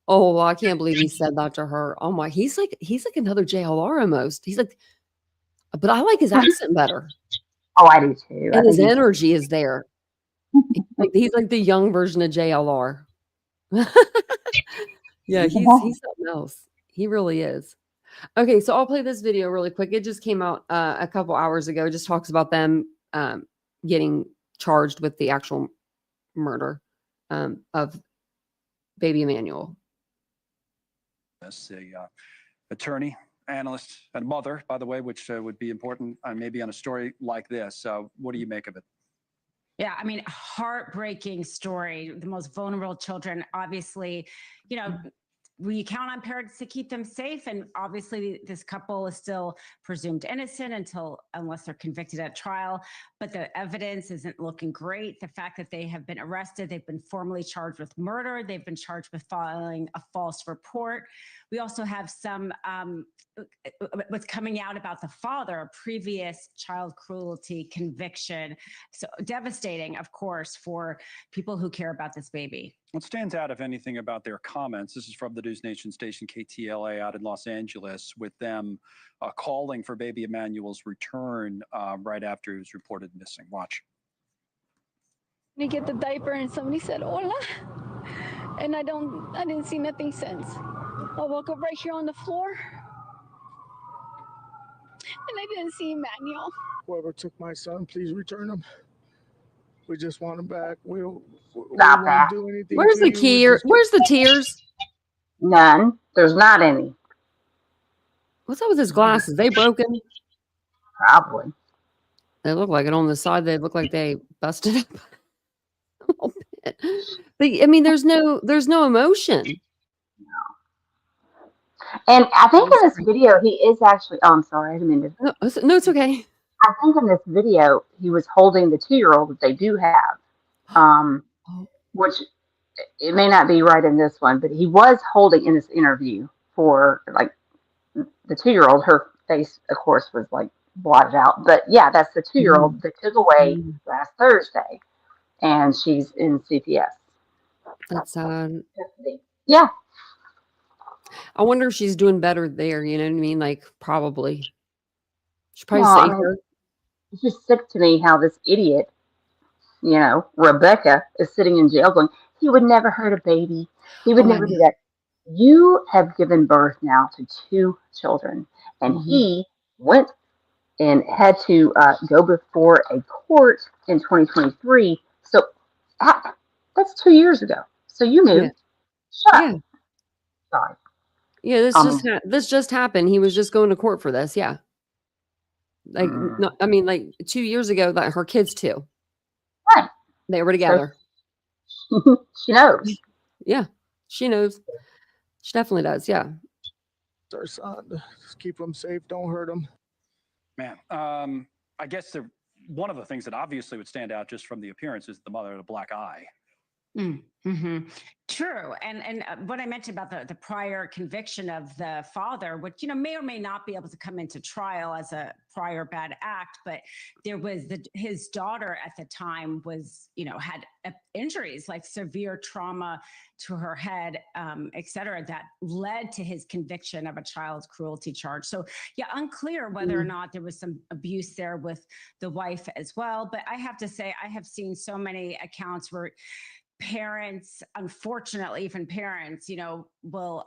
Oh, well, I can't believe he said that to her. Oh my, he's like another JLR almost. He's like, but I like his accent better. Oh, I do too. And his energy is there. He's like the young version of JLR. Yeah, he's something else. He really is. Okay, so I'll play this video really quick. It just came out a couple hours ago. It just talks about them getting charged with the actual murder of baby Emmanuel. As a attorney, analyst, and mother, by the way, which would be important maybe on a story like this. What do you make of it? Yeah, I mean, heartbreaking story. The most vulnerable children, obviously, you know, we count on parents to keep them safe. And obviously, this couple is still presumed innocent unless they're convicted at trial. But the evidence isn't looking great. The fact that they have been arrested, they've been formally charged with murder, they've been charged with filing a false report. We also have some what's coming out about the father, a previous child cruelty conviction. So devastating, of course, for people who care about this baby. What stands out, if anything, about their comments? This is from the News Nation station KTLA out in Los Angeles, with them calling for baby Emmanuel's return right after he was reported missing. Watch. I get the diaper and somebody said hola, and I didn't see nothing since. I woke up right here on the floor, and I didn't see Emmanuel. Whoever took my son, please return him. We just want him back. We won't do anything. Where's the key? Where's the tears? None. There's not any. What's up with his glasses? They broken? Probably. They look like it on the side. They look like they busted up a little bit. But I mean, there's no emotion. And I think in this video, he is actually. Oh, I'm sorry. I didn't mean to. No, it's okay. I think in this video, he was holding the 2-year-old that they do have, which it may not be right in this one, but he was holding in this interview for like the 2-year-old. Her face, of course, was like blotted out. But yeah, that's the 2-year-old that took away last Thursday, and she's in CPS. That's sad. Yeah. I wonder if she's doing better there. You know what I mean? Like, probably. She's probably safer. It's just sick to me how this idiot, Rebecca, is sitting in jail going, he would never hurt a baby. He would never do that. You have given birth now to 2 children, and he went and had to go before a court in 2023. So that's 2 years ago. So you knew. Yeah. Shut up. Sorry. Yeah, this just happened. He was just going to court for this. Yeah. Like, no, I mean, like 2 years ago, that her kids too. Right. They were together. She knows. Yeah, she knows. She definitely does. Yeah. Our son, just keep him safe. Don't hurt him. Man, I guess one of the things that obviously would stand out just from the appearance is the mother had a black eye. True. And what I mentioned about the prior conviction of the father, which, may or may not be able to come into trial as a prior bad act, but there was his daughter at the time was, had injuries like severe trauma to her head, et cetera, that led to his conviction of a child cruelty charge. So yeah, unclear whether or not there was some abuse there with the wife as well. But I have to say, I have seen so many accounts where parents, unfortunately, even parents, will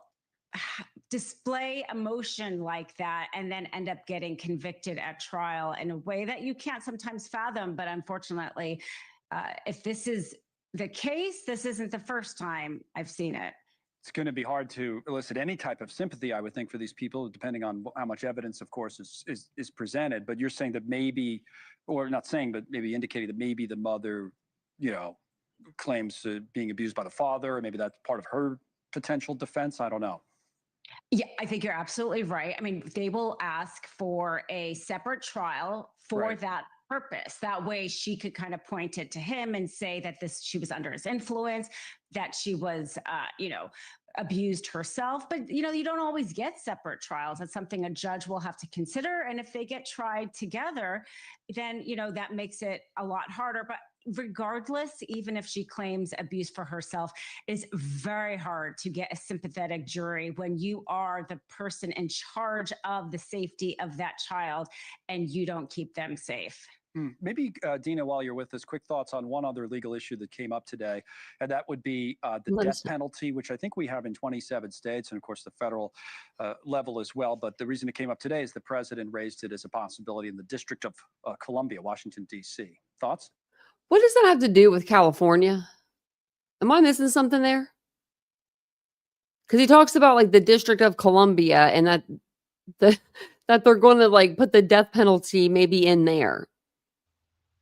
display emotion like that and then end up getting convicted at trial in a way that you can't sometimes fathom. But unfortunately, if this is the case, this isn't the first time I've seen it. It's going to be hard to elicit any type of sympathy, I would think, for these people, depending on how much evidence, of course, is presented. But you're saying that maybe, or not saying, but maybe indicating that maybe the mother, claims being abused by the father, or maybe that's part of her potential defense. I don't know. Yeah, I think you're absolutely right. I mean, they will ask for a separate trial for that purpose. That way she could kind of point it to him and say that she was under his influence, that she was, abused herself. But, you don't always get separate trials. That's something a judge will have to consider. And if they get tried together, then, that makes it a lot harder. But regardless, even if she claims abuse for herself, it's very hard to get a sympathetic jury when you are the person in charge of the safety of that child and you don't keep them safe. Maybe, Dina, while you're with us, quick thoughts on one other legal issue that came up today, and that would be the death penalty, which I think we have in 27 states, and of course the federal level as well. But the reason it came up today is the president raised it as a possibility in the District of Columbia, Washington, D.C. Thoughts? What does that have to do with California? Am I missing something there? Because he talks about like the District of Columbia and that they're going to like put the death penalty maybe in there.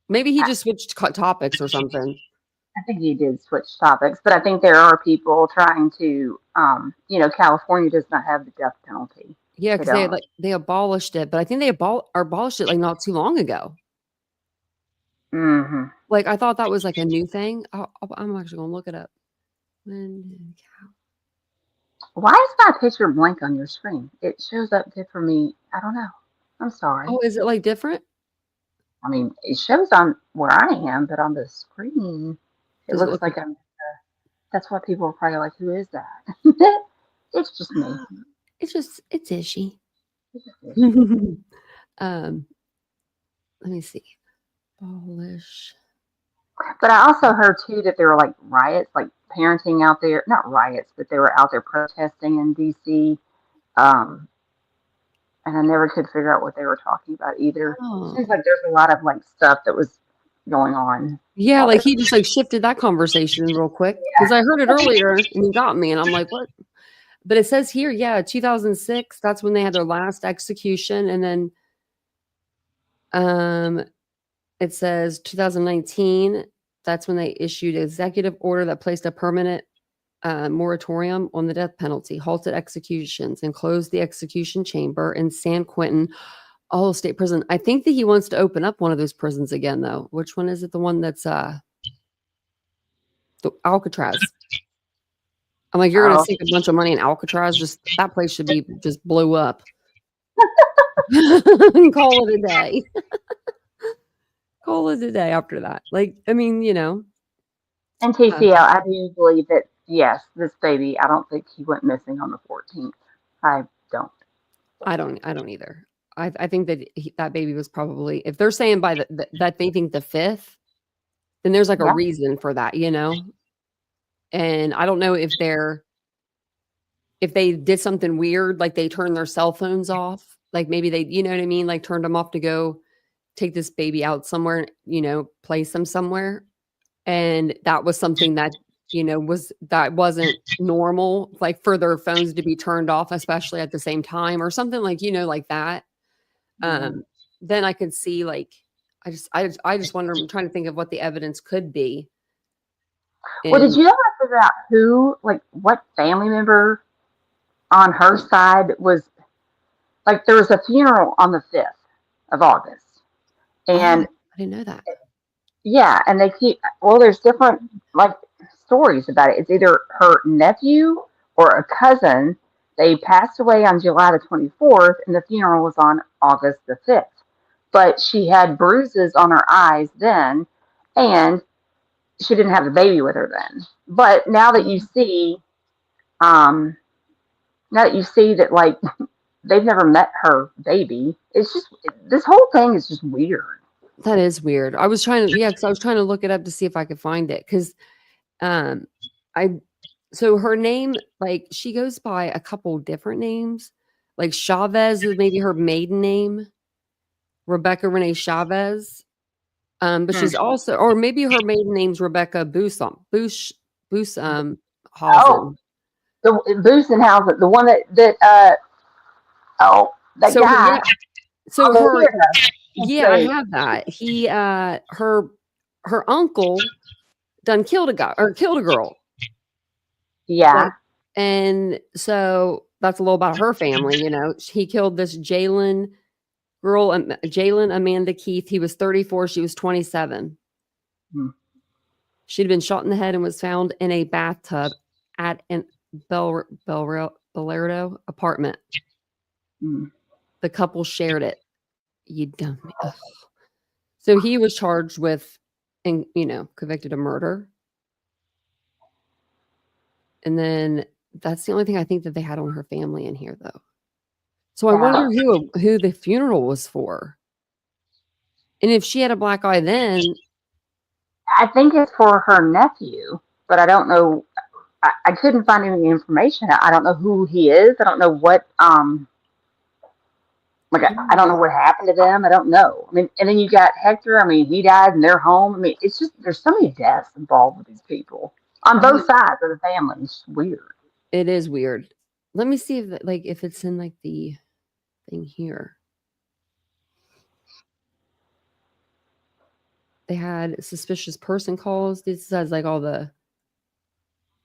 Maybe he just switched topics or something. I think he did switch topics, but I think there are people trying to, California does not have the death penalty. Yeah, because they abolished it, but I think they abolished it like not too long ago. Mm-hmm. Like I thought that was like a new thing. I'm actually going to look it up. Why is my picture blank on your screen? It shows up good for me. I don't know. I'm sorry. Oh, is it like different? I mean, it shows on where I am, but on the screen, it looks like I'm. That's why people are probably like, "Who is that?" It's just me. It's Ishy. Let me see. Abolish. But I also heard too that there were like riots, like parenting out there. Not riots, but they were out there protesting in D.C. And I never could figure out what they were talking about either. Oh. Seems like there's a lot of like stuff that was going on. Yeah, like he just like shifted that conversation real quick because I heard it earlier and he got me and I'm like, what? But it says here, 2006, that's when they had their last execution. And then it says 2019, that's when they issued an executive order that placed a permanent moratorium on the death penalty, halted executions, and closed the execution chamber in San Quentin State Prison. I think that he wants to open up one of those prisons again, though. Which one is it? The one that's the Alcatraz. I'm like, you're gonna sink a bunch of money in Alcatraz. Just that place should be just blow up. And call it a day. Call it a day after that. Like, I mean, And TCL, I do believe that yes, this baby. I don't think he went missing on the 14th. I don't. I don't either. I think that that baby was probably, if they're saying by that they think the 5th, then there's like a reason for that, And I don't know if they did something weird, like they turned their cell phones off, like maybe they, you know what I mean, like turned them off to go take this baby out somewhere, place them somewhere, and that was something that wasn't normal, like for their phones to be turned off, especially at the same time or something like, like that. Then I could see like, I just wonder, I'm trying to think of what the evidence could be. Well, did you ever figure out what family member on her side was, like there was a funeral on the 5th of August. And I didn't know that. Yeah. And there's different like stories about it. It's either her nephew or a cousin. They passed away on July the 24th and the funeral was on August the 5th. But she had bruises on her eyes then, and she didn't have the baby with her then. But now that you see, that like they've never met her baby, it's just, this whole thing is just weird. That is weird. I was trying to look it up to see if I could find it. Cause so her name, like she goes by a couple different names, like Chavez is maybe her maiden name, Rebecca Renee Chavez. But she's also, or maybe her maiden name's Rebecca Bushausen. The Busenhausen, the one that guy. So her, I have that. He, her uncle done killed a girl. Yeah. And so that's a little about her family, He killed this Jalen Amanda Keith. He was 34. She was 27. She'd been shot in the head and was found in a bathtub at an Belardo apartment. The couple shared it. You dummy. Ugh. So he was charged with, convicted of murder. And then that's the only thing I think that they had on her family in here, though. So I wonder who the funeral was for. And if she had a black eye then, I think it's for her nephew, but I don't know. I couldn't find any information. I don't know who he is. I don't know what like I don't know what happened to them. I don't know. I mean, and then you got Hector. I mean, he died in their home. I mean, it's just there's so many deaths involved with these people on both sides of the family. It's weird. it is weird. Let me see if like if it's in like the thing here. They had suspicious person calls. This has like all the.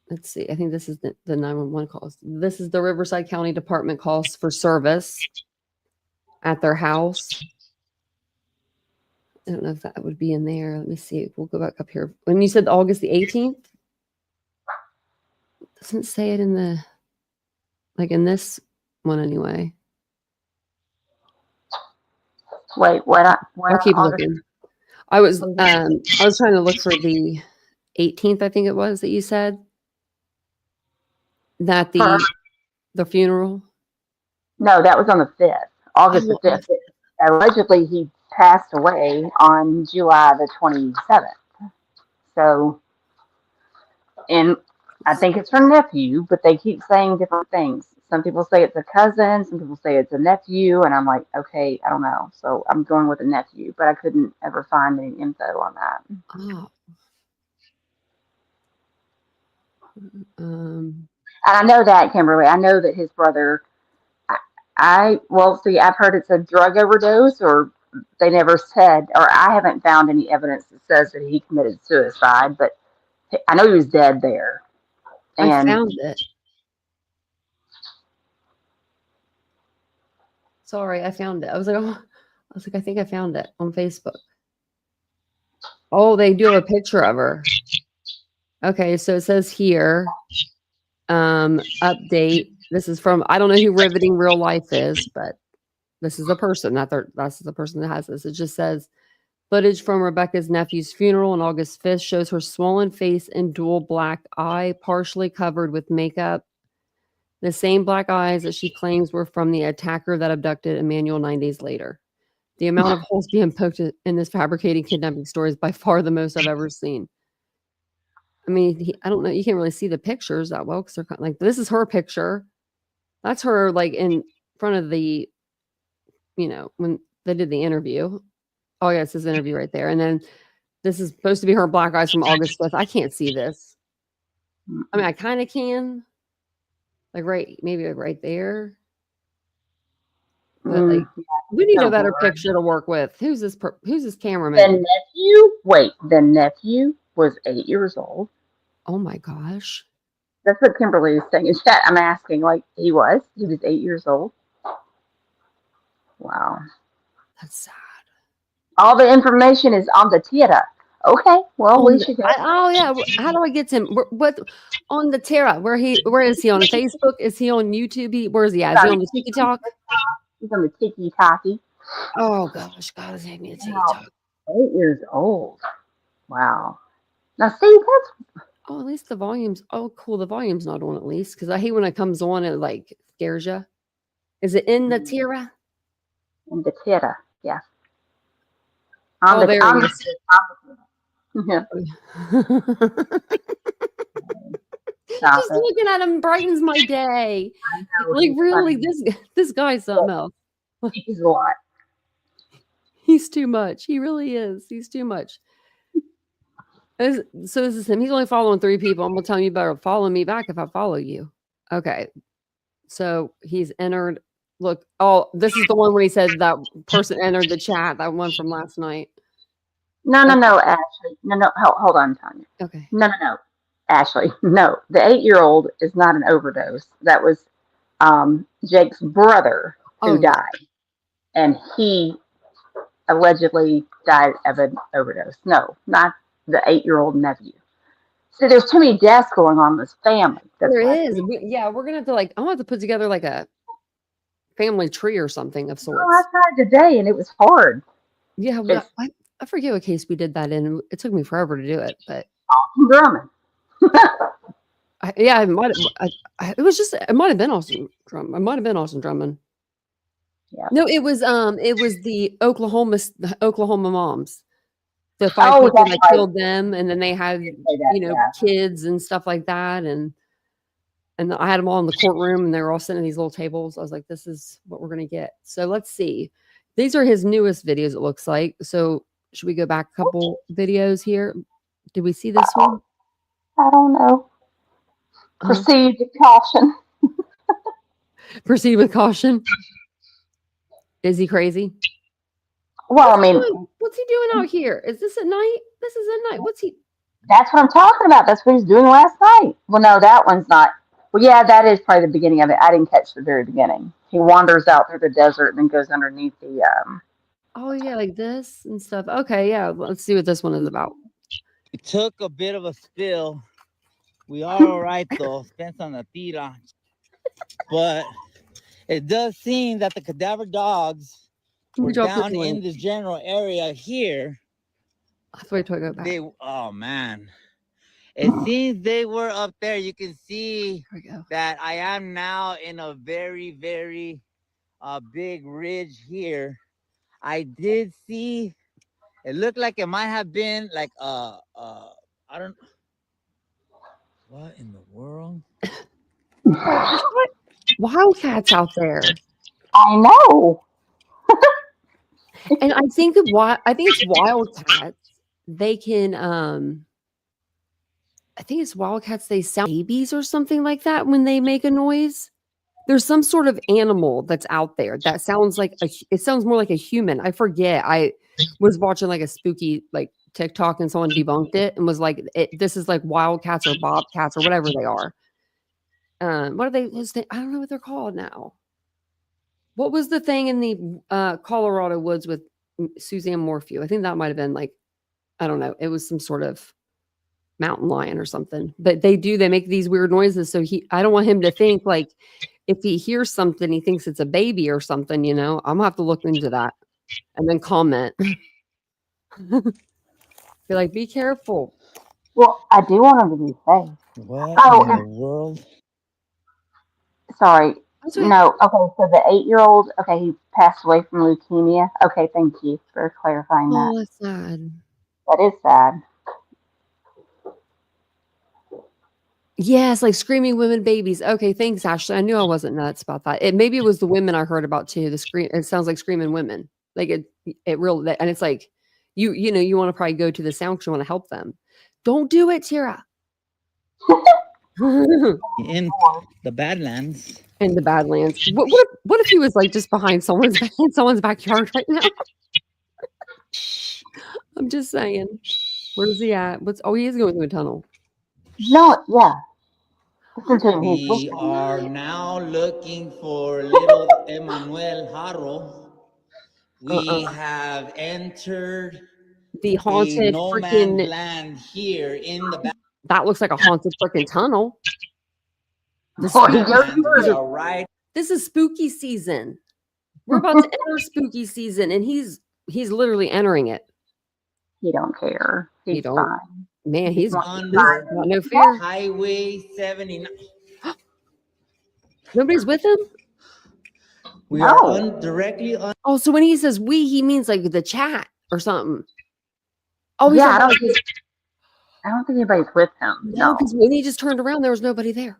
Let's see. I think this is the 911 calls. This is the Riverside County Department calls for service at their house. I don't know if that would be in there. Let me see. We'll go back up here. When you said August the 18th, doesn't say it in the like in this one anyway. Wait, what? I'll keep looking. I was trying to look for the 18th. I think it was that you said that the funeral. No, that was on the 5th, August the 5th. Allegedly, he passed away on July the 27th. So, and I think it's her nephew, but they keep saying different things. Some people say it's a cousin, some people say it's a nephew, and I'm like, okay, I don't know. So I'm going with a nephew, but I couldn't ever find any info on that. Oh. And I know that, Kimberly. I know that his brother. Well, see, I've heard it's a drug overdose, or they never said, or I haven't found any evidence that says that he committed suicide, but I know he was dead there. And I found it. Sorry, I found it. I was like, I think I found it on Facebook. Oh, they do have a picture of her. Okay, so it says here, update. This is from, I don't know who Riveting Real Life is, but this is the person that's the person that has this. It just says footage from Rebecca's nephew's funeral on August 5th shows her swollen face and dual black eye, partially covered with makeup. The same black eyes that she claims were from the attacker that abducted Emmanuel 9 days later. The amount of holes being poked in this fabricated kidnapping story is by far the most I've ever seen. I mean, I don't know. You can't really see the pictures that well because they're kind of like, this is her picture. That's her like in front of the, when they did the interview. Oh, yeah, it's this interview right there. And then this is supposed to be her black eyes from August 5th. I can't see this. I mean, I kind of can. Like maybe right there. But like, we need a better picture to work with. Who's this cameraman? The nephew? Wait, the nephew was 8 years old. Oh my gosh. That's what Kimberly is saying in chat. I'm asking, like, he was 8 years old. Wow. That's sad. All the information is on the Tierra. Okay, well, we should go. Yeah. How do I get to him? What on the Terra? Where is he on Facebook? Is he on YouTube? Where is he at? Is he on the TikTok? He's on the TikTok. Oh gosh, God is having me a TikTok. 8 years old. Wow. Now see, that's at least the volume's cool. The volume's not on at least because I hate when it comes on. It like scares you. Is it in the Tierra? In the Tierra, yeah. There it is. Yeah. Just looking at him brightens my day. I know, like really, this guy's something else. He's a lot. He's too much. He really is. He's too much. So this is him. He's only following 3 people. I'm gonna tell you better follow me back if I follow you. Okay. So he's entered. Look, this is the one where he said that person entered the chat. That one from last night. No, Ashley. No. Hold on, Tanya. Okay. No. Ashley, no. The 8-year-old is not an overdose. That was Jake's brother who died. And he allegedly died of an overdose. No, not the 8-year-old nephew. So there's too many deaths going on in this family. There is. We're going to have to I'm going to have to put together like a family tree or something of sorts. I tried today and it was hard. Yeah, I forget what case we did that in. It took me forever to do it, but Drummond. it might have been Austin Drummond. It might have been Austin Drummond. Yeah. No, it was the Oklahoma moms. The 5 people that's that right. killed them, and then they had, Say that, you know, yeah. kids and stuff like that, and I had them all in the courtroom, and they were all sitting at these little tables. I was like, "This is what we're gonna get." So let's see. These are his newest videos, it looks like. So should we go back a couple videos here? Did we see this one? I don't know. Proceed with caution. Proceed with caution. Is he crazy? Well, What's he doing out here? Is this at night? This is at night. What's he? That's what I'm talking about. That's what he's doing last night. Well, no, that one's not. Well, yeah, that is probably the beginning of it. I didn't catch the very beginning. He wanders out through the desert and then goes underneath the. Oh yeah, like this and stuff. Okay, yeah. Let's see what this one is about. It took a bit of a spill. We are all right though. Spent on the tira, but it does seem that the cadaver dogs were down in this general area here. That's why I go back. Oh man, it seems they were up there. You can see that I am now in a very, very big ridge here. I did see. It looked like it might have been like I don't. What in the world? Wildcats out there. I know. And I think it's wildcats. They can I think it's wildcats, they sound babies or something like that when they make a noise. There's some sort of animal that's out there that sounds like it sounds more like a human. I forget. I was watching like a spooky like TikTok and someone debunked it and was like, this is like wildcats or bobcats or whatever they are. What are they? I don't know what they're called now. What was the thing in the Colorado woods with Suzanne Morphew? I think that might have been like, I don't know. It was some sort of mountain lion or something. But they make these weird noises. So I don't want him to think like if he hears something, he thinks it's a baby or something, you know. I'm gonna have to look into that and then comment. Be like, be careful. Well, I do want him to be safe. What in the world? Sorry. No. Okay. So the 8-year-old. Okay, he passed away from leukemia. Okay, thank you for clarifying that. Oh, that's sad. That is sad. Yes, like screaming women babies. Okay, thanks, Ashley. I knew I wasn't nuts about that. Maybe it was the women I heard about too. The scream. It sounds like screaming women. Like and it's like you know you want to probably go to the sound because you want to help them. Don't do it, Tira. In the Badlands. In the Badlands. What if he was like just behind someone's backyard right now? I'm just saying. Where is he at? He is going through a tunnel. No, yeah. We are now looking for little Emmanuel Haro. We have entered the haunted no freaking man's land here in the that looks like a haunted freaking tunnel. This is spooky season. We're about to enter spooky season, and he's literally entering it. He don't care. He's fine. Man, he's under no fear. Highway 79. Nobody's with him? We are directly on. Oh, so when he says we, he means like the chat or something. Oh, yeah, I don't think anybody's with him. No, because when he just turned around, there was nobody there.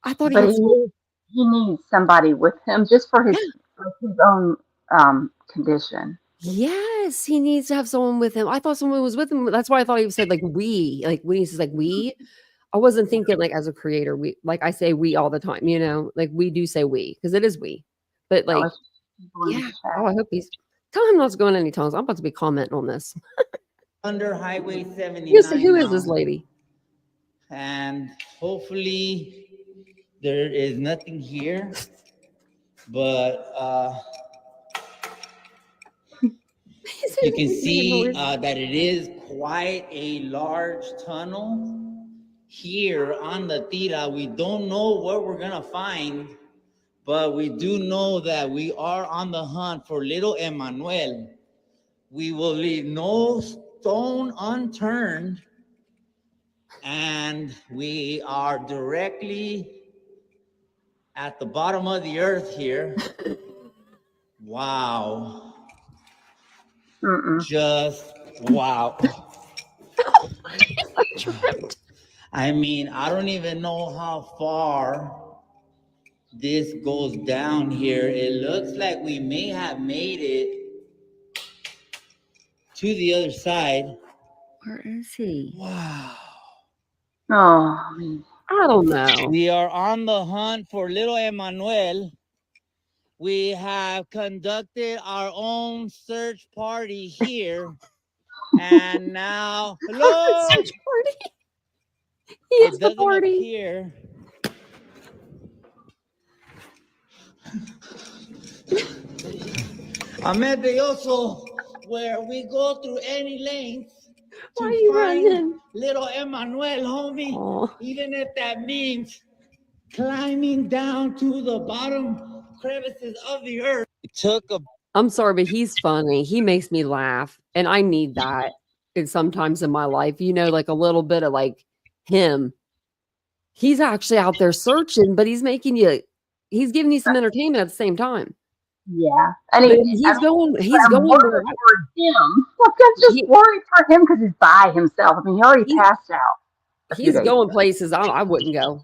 I thought he needs somebody with him just for his own condition. Yes, he needs to have someone with him. I thought someone was with him. That's why I thought he said like we, like when he says like we. I wasn't thinking like as a creator, we like I say we all the time, you know, like we do say we because it is we, but like yeah. Oh, I hope he's tell him not to go in any tunnels. I'm about to be commenting on this. Under Highway 79. Who is this lady? And hopefully there is nothing here, but you can see that it is quite a large tunnel here on the tira. We don't know what we're gonna find, but we do know that we are on the hunt for little Emmanuel. We will leave no stone unturned, and we are directly at the bottom of the earth here. Wow. Mm-mm. Just wow. I mean, I don't even know how far this goes down here. It looks like we may have made it to the other side. Where is he? Wow. Oh, I don't know. We are on the hunt for little Emmanuel. We have conducted our own search party here. And now, hello. Search party. He It is the doesn't party. appear. Ahmed de Oso, where we go through any lengths to find little Emmanuel, homie. Aww. Even if that means climbing down to the bottom crevices of the earth. It took a I'm sorry, but he's funny. He makes me laugh, and I need that. And sometimes in my life, you know, like a little bit of like him. He's actually out there searching, but he's making you. He's giving you some entertainment at the same time. yeah. And He's going. He's going worried where for him. Like, I'm just worried for him because he's by himself. I mean, he already passed out. he's going places I wouldn't go.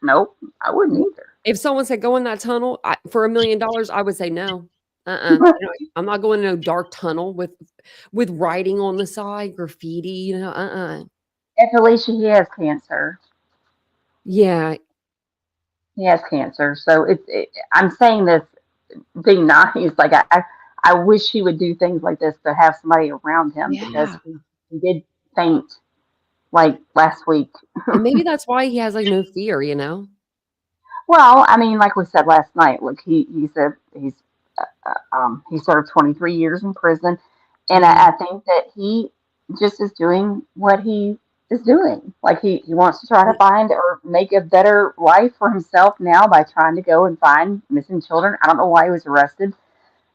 Nope, I wouldn't either. If someone said go in that tunnel for $1 million, I would say no. I'm not going to no dark tunnel with writing on the side, graffiti. You know, If Alicia, he has cancer. Yeah, he has cancer. So I'm saying this being nice. Like I wish he would do things like this to have somebody around him because he did faint like last week. And maybe that's why he has like no fear. You know. Well, I mean, like we said last night, look, he said he served 23 years in prison, and I think that he just is doing what he is doing. Like he wants to try to find or make a better life for himself now by trying to go and find missing children. I don't know why he was arrested.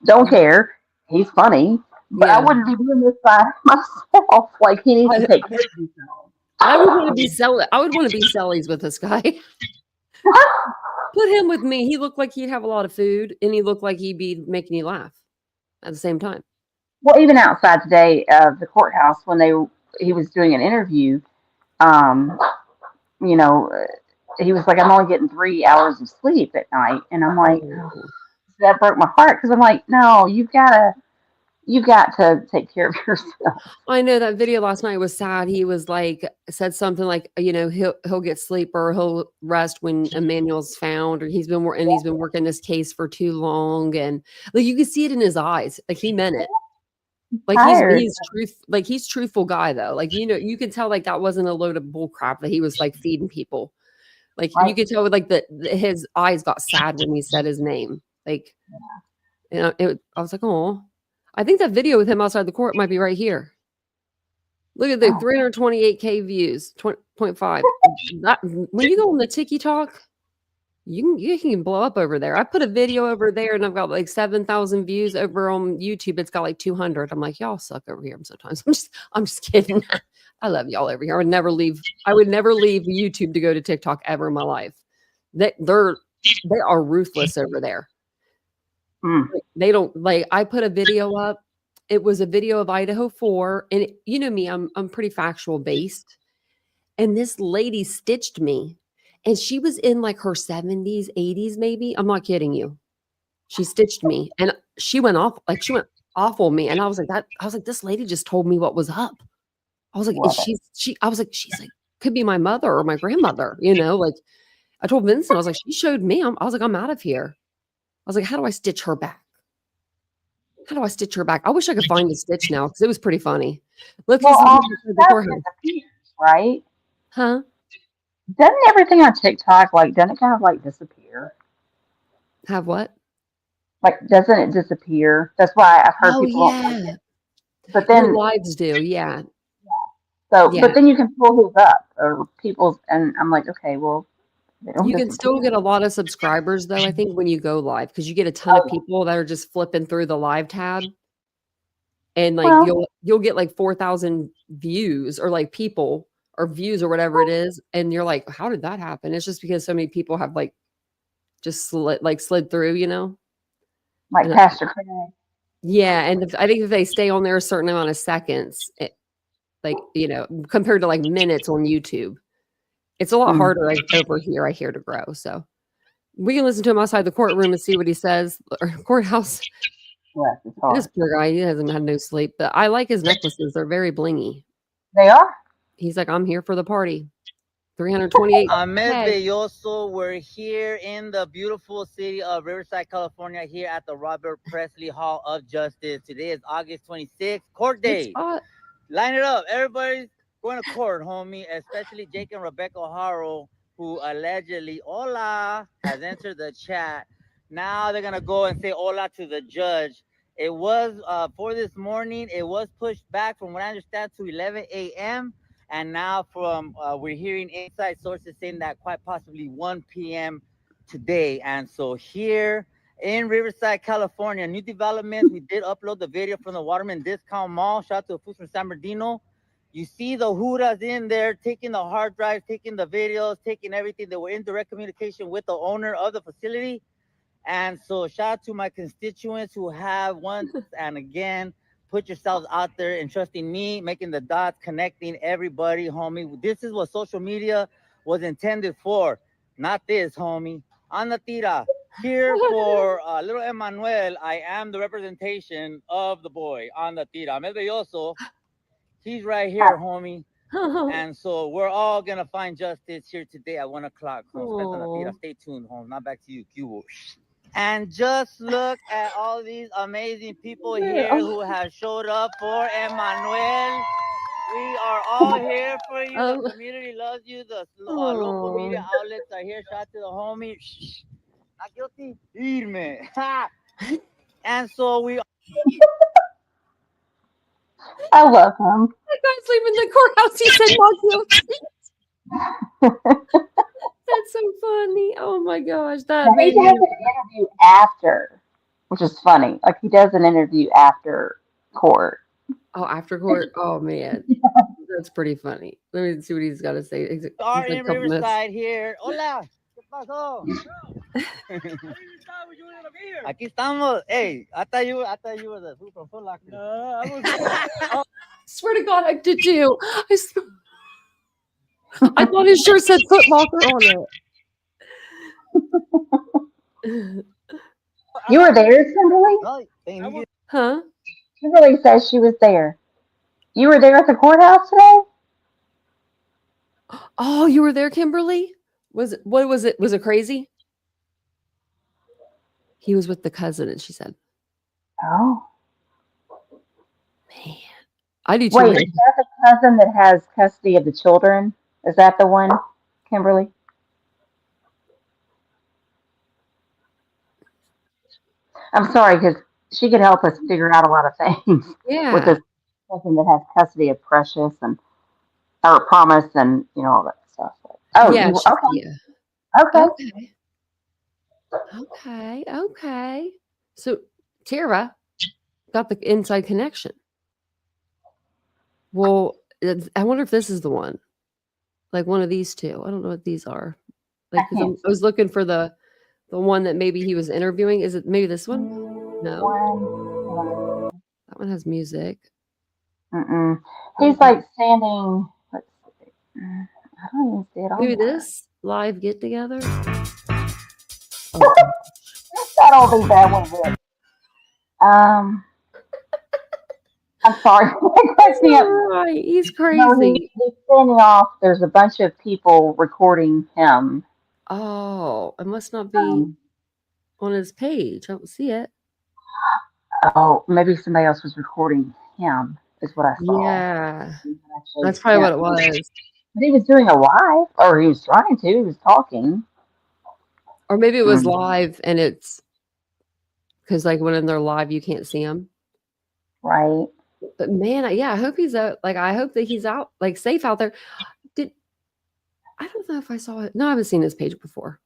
Don't care. He's funny, but I wouldn't be doing this by myself. Like he needs to take care of himself. I would want to be sellies with this guy. Put him with me. He looked like he'd have a lot of food, and he looked like he'd be making you laugh at the same time. Well, even outside today of the courthouse, when he was doing an interview, you know, he was like, "I'm only getting 3 hours of sleep at night," and I'm like, that broke my heart because I'm like, "No, you've got to take care of yourself." I know that video last night was sad. He was like, said something like, you know, he'll get sleep or he'll rest when Emmanuel's found, or he's been working this case for too long, and like you could see it in his eyes, like he meant it. Like he's truthful guy though. Like, you know, you could tell like that wasn't a load of bull crap that he was like feeding people. Like you could tell with like his eyes got sad when he said his name. Like, you know, I was like, oh. I think that video with him outside the court might be right here. Look at the 328K views, 20.5. When you go on the TikTok, you can blow up over there. I put a video over there and I've got like 7,000 views. Over on YouTube, it's got like 200. I'm like, y'all suck over here sometimes. I'm just kidding. I love y'all over here. I would never leave YouTube to go to TikTok ever in my life. They are ruthless over there. They don't like. I put a video up. It was a video of Idaho 4, and you know me, I'm pretty factual based. And this lady stitched me, and she was in like her 70s, 80s, maybe. I'm not kidding you. She stitched me, and she went off on me, and I was like, this lady just told me what was up. I was like, she's like, could be my mother or my grandmother, you know. Like, I told Vincent, I was like, she showed me. I was like, I'm out of here. I was like, how do I stitch her back? I wish I could find the stitch now because it was pretty funny. Let's right? Huh? Doesn't everything on TikTok doesn't it kind of like disappear? Have what? Like, doesn't it disappear? That's why I've heard people. Yeah. But then the lives do, yeah. So, but then you can pull his up or people's, and I'm like, okay, well. You can still get a lot of subscribers though, I think, when you go live, because you get a ton of people that are just flipping through the live tab, and like you'll get like 4,000 views or like people or views or whatever it is, and you're like, how did that happen? It's just because so many people have like just slid through, you know. Like And Pastor Craig. yeah, and I think if they stay on there a certain amount of seconds, compared to like minutes on YouTube, it's a lot harder over here, I hear, to grow. So we can listen to him outside the courtroom and see what he says, or courthouse. Yes, it's hard. This poor guy, he hasn't had no sleep, but I like his necklaces. They're very blingy. They are? He's like, I'm here for the party. 328. Ahmed Belloso, we're here in the beautiful city of Riverside, California, here at the Robert Presley Hall of Justice. Today is August 26th, court day. Line it up. Everybody's going to court, homie, especially Jake and Rebecca Haro, who allegedly, hola, has entered the chat. Now they're going to go and say hola to the judge. It was, for this morning, it was pushed back, from what I understand, to 11 a.m., and now we're hearing inside sources saying that quite possibly 1 p.m. today. And so here in Riverside, California, new developments. We did upload the video from the Waterman Discount Mall. Shout out to the foods from San Bernardino. You see the Hudas in there taking the hard drive, taking the videos, taking everything. They were in direct communication with the owner of the facility. And so shout out to my constituents who have once and again put yourselves out there and trusting me, making the dots, connecting everybody, homie. This is what social media was intended for, not this, homie. On the tira, here for little Emmanuel, I am the representation of the boy on the tira. Ahmed Belloso, he's right here, homie. And so we're all going to find justice here today at 1 o'clock. Stay tuned, home. Not back to you, Cubo. And just look at all these amazing people here who have showed up for Emmanuel. We are all here for you. The community loves you. The local media outlets are here. Shout out to the homie. Not guilty? Irme. And so we... I love him. That guy's leaving the courthouse. He said not guilty. That's so funny. Oh my gosh. That he does an interview after, which is funny. Like, he does an interview after court. Oh, after court? Oh, man. That's pretty funny. Let me see what he's got to say. Are in Riverside here. Hola. ¿Qué pasó? Aquí estamos. Hey, I thought you were the food from Foot Locker. I swear to God, I did too. I thought his shirt said Foot Locker on it. You were there, Kimberly? Huh? Kimberly says she was there. You were there at the courthouse today? Oh, you were there, Kimberly? What was it? Was it crazy? He was with the cousin, and she said, "Oh, man, I do too." Wait, is that the cousin that has custody of the children? Is that the one, Kimberly? I'm sorry, because she could help us figure out a lot of things. Yeah. With this cousin that has custody of Precious and or Promise and all that stuff. Oh, yeah. Okay. Okay. So Tara got the inside connection. Well, I wonder if this is the one. Like one of these two. I don't know what these are. Like I was looking for the one that maybe he was interviewing. Is it maybe this one? No. That one has music. He's like standing. Let's see. I don't even see it on maybe there. This live get together. I don't think that one will. I'm sorry. Right. He's crazy. No, he's standing off. There's a bunch of people recording him. Oh, it must not be on his page. I don't see it. Oh, maybe somebody else was recording him, is what I saw. Yeah. That's probably what it was. But he was doing a live, or he was trying to. He was talking. Or maybe it was live, and it's because, like, when they're live, you can't see him. Right. But man, I hope he's out. Like, I hope that he's out, like, safe out there. I don't know if I saw it. No, I haven't seen his page before.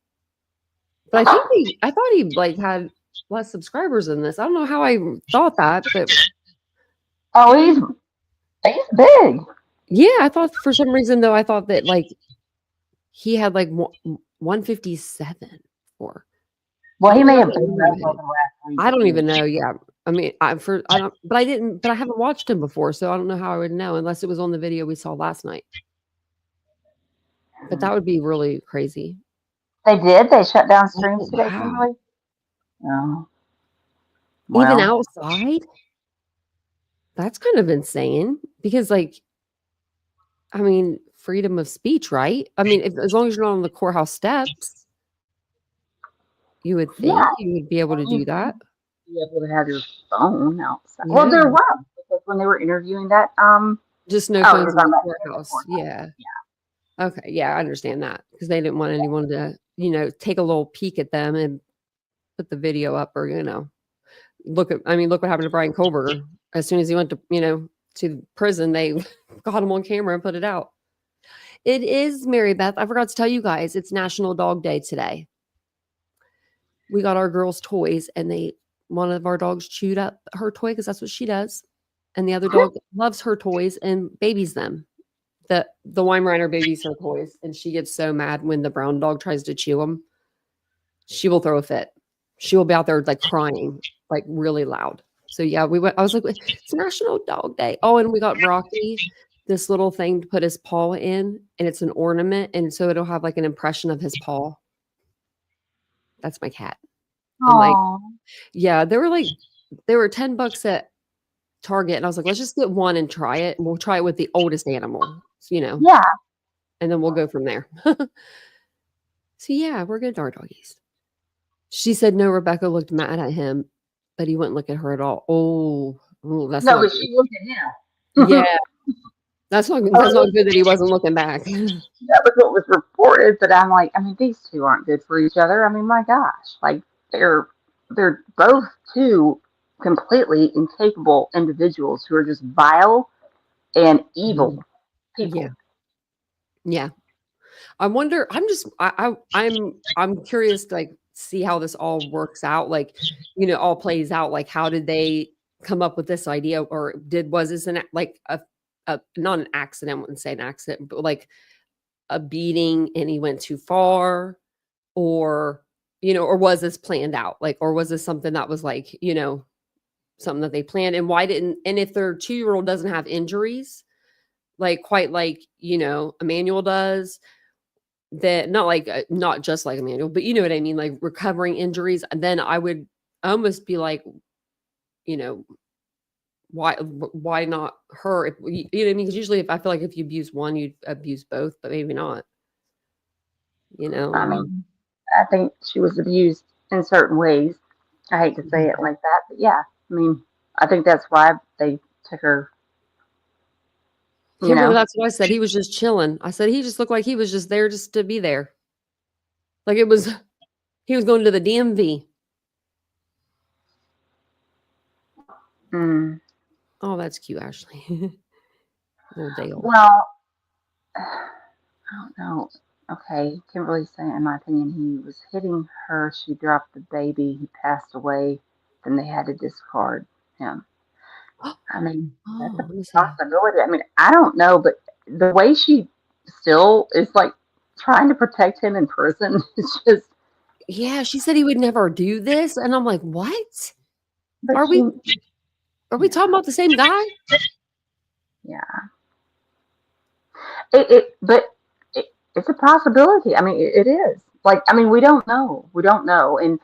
But I thought he like had less subscribers than this. I don't know how I thought that, but he's big. Yeah, I thought for some reason though, I thought that like he had like 157 or Well, he may have I been don't up over the last week. I don't even know. Yeah. I mean, I don't, but I haven't watched him before. So I don't know how I would know unless it was on the video we saw last night. But that would be really crazy. They did? They shut down streams today, Wow. Kimberly? No. Even Well, outside? That's kind of insane because, like, I mean, freedom of speech, right? I mean, as long as you're not on the courthouse steps, you would think yeah, you would be able to do that. be able to have your phone outside. Yeah. Well, there was, because when they were interviewing that, Just no oh, phones you're in talking the about courthouse. Yeah. Okay. Yeah, I understand that because they didn't want anyone to, take a little peek at them and put the video up or, look what happened to Brian Kohlberger. As soon as he went to, to prison, they got him on camera and put it out. It is, Mary Beth. I forgot to tell you guys, it's National Dog Day today. We got our girls' toys and one of our dogs chewed up her toy because that's what she does. And the other dog loves her toys and babies them. The Weimaraner babies her toys. And she gets so mad when the brown dog tries to chew them. She will throw a fit. She will be out there like crying, like really loud. So yeah, I was like, it's National Dog Day. Oh, and we got Rocky this little thing to put his paw in, and it's an ornament. And so it'll have like an impression of his paw. That's my cat. I'm like, yeah, they were $10 at Target. And I was like, let's just get one and try it. And we'll try it with the oldest animal, Yeah. And then we'll go from there. So yeah, we're good to our doggies. She said, no, Rebecca looked mad at him, but he wouldn't look at her at all. Oh, that's no, not but good. she looked at him. Yeah. That's not good that he wasn't looking back. That was what was reported, but I'm like, I mean, these two aren't good for each other. I mean, my gosh, like they're both two completely incapable individuals who are just vile and evil people. Yeah. I wonder. I'm curious to like see how this all works out. Like, all plays out. Like, how did they come up with this idea, or was this not an accident? I wouldn't say an accident, but like a beating, and he went too far, or or was this planned out? Like, or was this something that was like something that they planned? And why didn't? And if their 2-year-old doesn't have injuries, like quite like Emmanuel does. That not just like Emmanuel, but you know what I mean, like recovering injuries. And then I would almost be like, why not her? If, you know what I mean? Because usually, if I feel like if you abuse one, you abuse both, but maybe not. I mean, I think she was abused in certain ways. I hate to say it like that, but yeah, I mean, I think that's why they took her. Kimberly, that's what I said. He was just chilling. I said he just looked like he was just there just to be there. Like he was going to the DMV. Oh, that's cute, Ashley. Little Dale. Well, I don't know. Okay, Kimberly's saying, in my opinion, he was hitting her. She dropped the baby. He passed away. Then they had to discard him. I mean, that's a possibility. I mean, I don't know, but the way she still is like trying to protect him in prison is just. Yeah, she said he would never do this, and I'm like, what? Are we talking about the same guy? Yeah. It's a possibility. I mean, it is. Like, I mean, we don't know. We don't know, and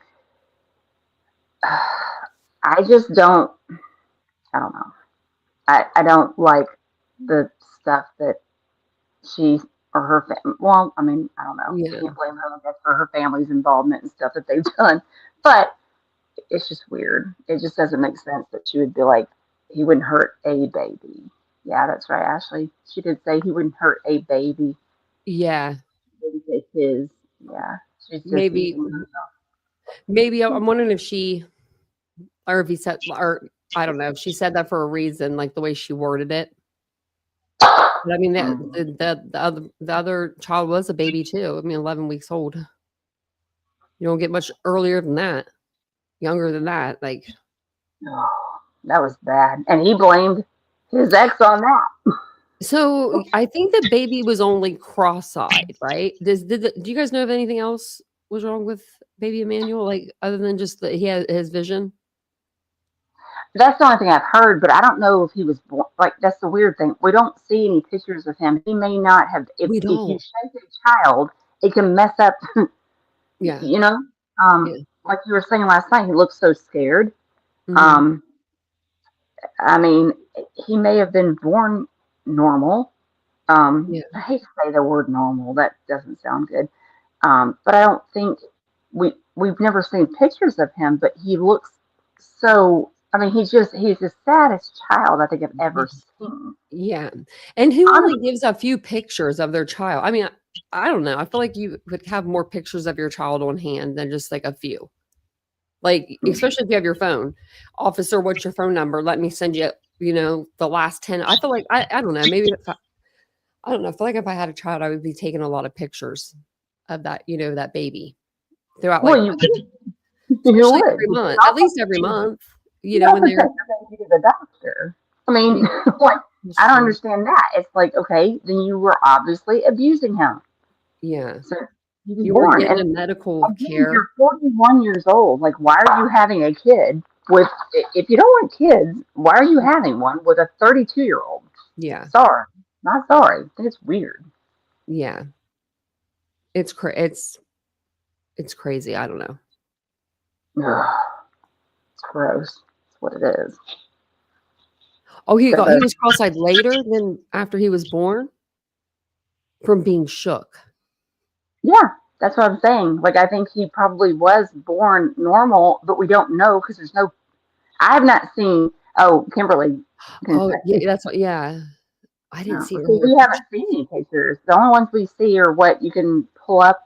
I just don't. I don't know. I don't like the stuff that she or her family. Well, I mean, I don't know. Yeah. Can't blame her, I guess, for her family's involvement and stuff that they've done. But it's just weird. It just doesn't make sense that she would be like, he wouldn't hurt a baby. Yeah, that's right, Ashley. She did say he wouldn't hurt a baby. Yeah. Maybe say his. Yeah. She's just maybe I'm wondering if she, or if he said, or I don't know, if she said that for a reason, like the way she worded it. But I mean, the other child was a baby too. I mean, 11 weeks old. You don't get much earlier than that, younger than that. Like, that was bad, and he blamed his ex on that. So I think the baby was only cross-eyed, right? Do you guys know if anything else was wrong with baby Emmanuel? Like other than just that he had his vision? That's the only thing I've heard, but I don't know if he was born. Like, that's the weird thing. We don't see any pictures of him. He may not have. If We you don't. shake a child, it can mess up. Yeah. You know, Yeah. like you were saying last night, he looked so scared. Mhm. I mean, he may have been born normal. Yeah. I hate to say the word normal. That doesn't sound good. But I don't think we've never seen pictures of him, but he looks so. I mean, he's the saddest child I think I've ever seen. Yeah. And who only Honestly, gives a few pictures of their child? I mean, I don't know. I feel like you would have more pictures of your child on hand than just like a few. Like, especially if you have your phone. Officer, what's your phone number? Let me send you, the last 10. I feel like, I don't know. Maybe if I don't know. I feel like if I had a child, I would be taking a lot of pictures of that, that baby throughout, like, well, you especially would. every You month, at also least every month, when also take they're, the baby to the doctor. I mean, yeah, like, that's I don't true. understand that. It's like, okay, then you were obviously abusing him. Yeah. So he was You weren't born. getting And a medical again, care. you're 41 years old. Like, why are you having a kid with, if you don't want kids, why are you having one with a 32-year-old? Yeah. Sorry. Not sorry. I think it's weird. Yeah. It's crazy. I don't know. Ugh, it's gross. That's what it is. Oh, he So was cross-eyed later than after he was born from being shook. yeah, that's what I'm saying. Like, I think he probably was born normal, but we don't know because I have not seen, oh, Kimberly can Oh, say. yeah, yeah. I didn't No, see see, earlier we haven't pictures. seen any pictures. The only ones we see are what you can pull up,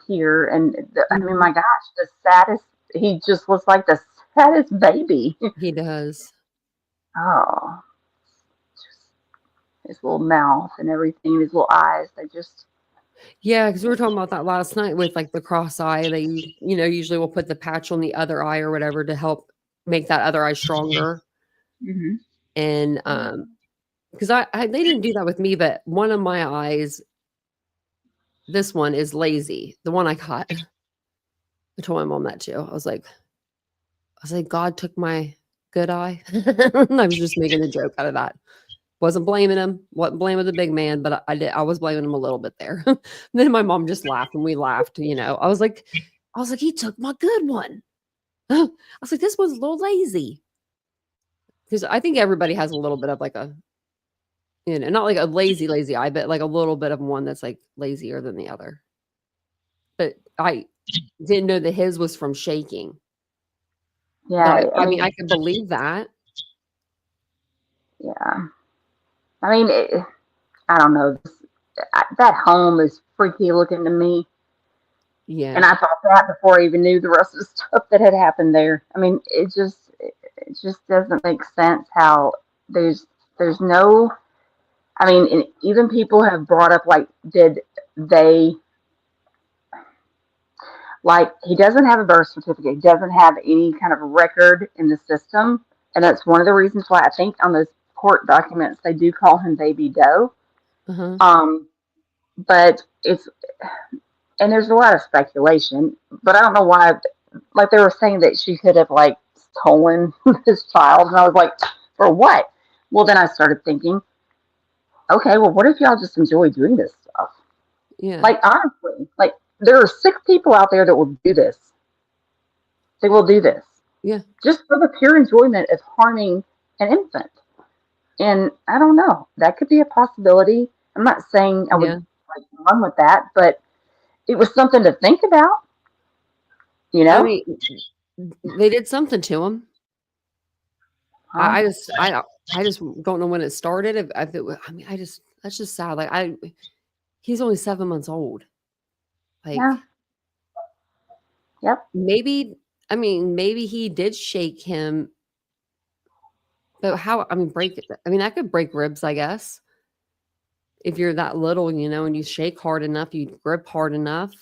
here. And I mean, my Mhm. gosh, the saddest. He just looks like the saddest baby. He does. Oh, just his little mouth and everything, his little eyes. They just. Yeah, because we were talking about that last night with like the cross eye. They, usually will put the patch on the other eye or whatever to help make that other eye stronger. Mhm. And because they didn't do that with me, but one of my eyes, this one is lazy. The one I got. I told my mom that too. I was like, God took my good eye. And I was just making a joke out of that. Wasn't blaming him. Wasn't blaming the big man, but I was blaming him a little bit there. Then my mom just laughed and we laughed, I was like, he took my good one. I was like, this one's a little lazy. Because I think everybody has a little bit of like a, not like a lazy eye, but like a little bit of one that's like lazier than the other. But I didn't know that his was from shaking. Yeah, But I mean, I could believe that. yeah. I mean, I don't know. That home is freaky looking to me. Yeah. And I thought that before I even knew the rest of the stuff that had happened there. I mean, it just doesn't make sense how there's no. I mean, and even people have brought up like, did they like he doesn't have a birth certificate, he doesn't have any kind of record in the system, and that's one of the reasons why I think on those court documents they do call him Baby Doe. Uh-huh. But and there's a lot of speculation, but I don't know why. Like they were saying that she could have like stolen this child, and I was like, for what? Well, then I started thinking, okay, well, what if y'all just enjoy doing this stuff? Yeah. Like honestly, like there are 6 people out there that will do this. They will do this. Yeah. Just for the pure enjoyment of harming an infant. And I don't know. That could be a possibility. I'm not saying I would like run with that, but it was something to think about. I mean, they did something to him. I just don't know when it started. That's just sad. Like he's only 7 months old. Like, yeah. Yep. Maybe he did shake him. But how? I mean, break it. I mean, that could break ribs, I guess. If you're that little, and you shake hard enough, you grip hard enough.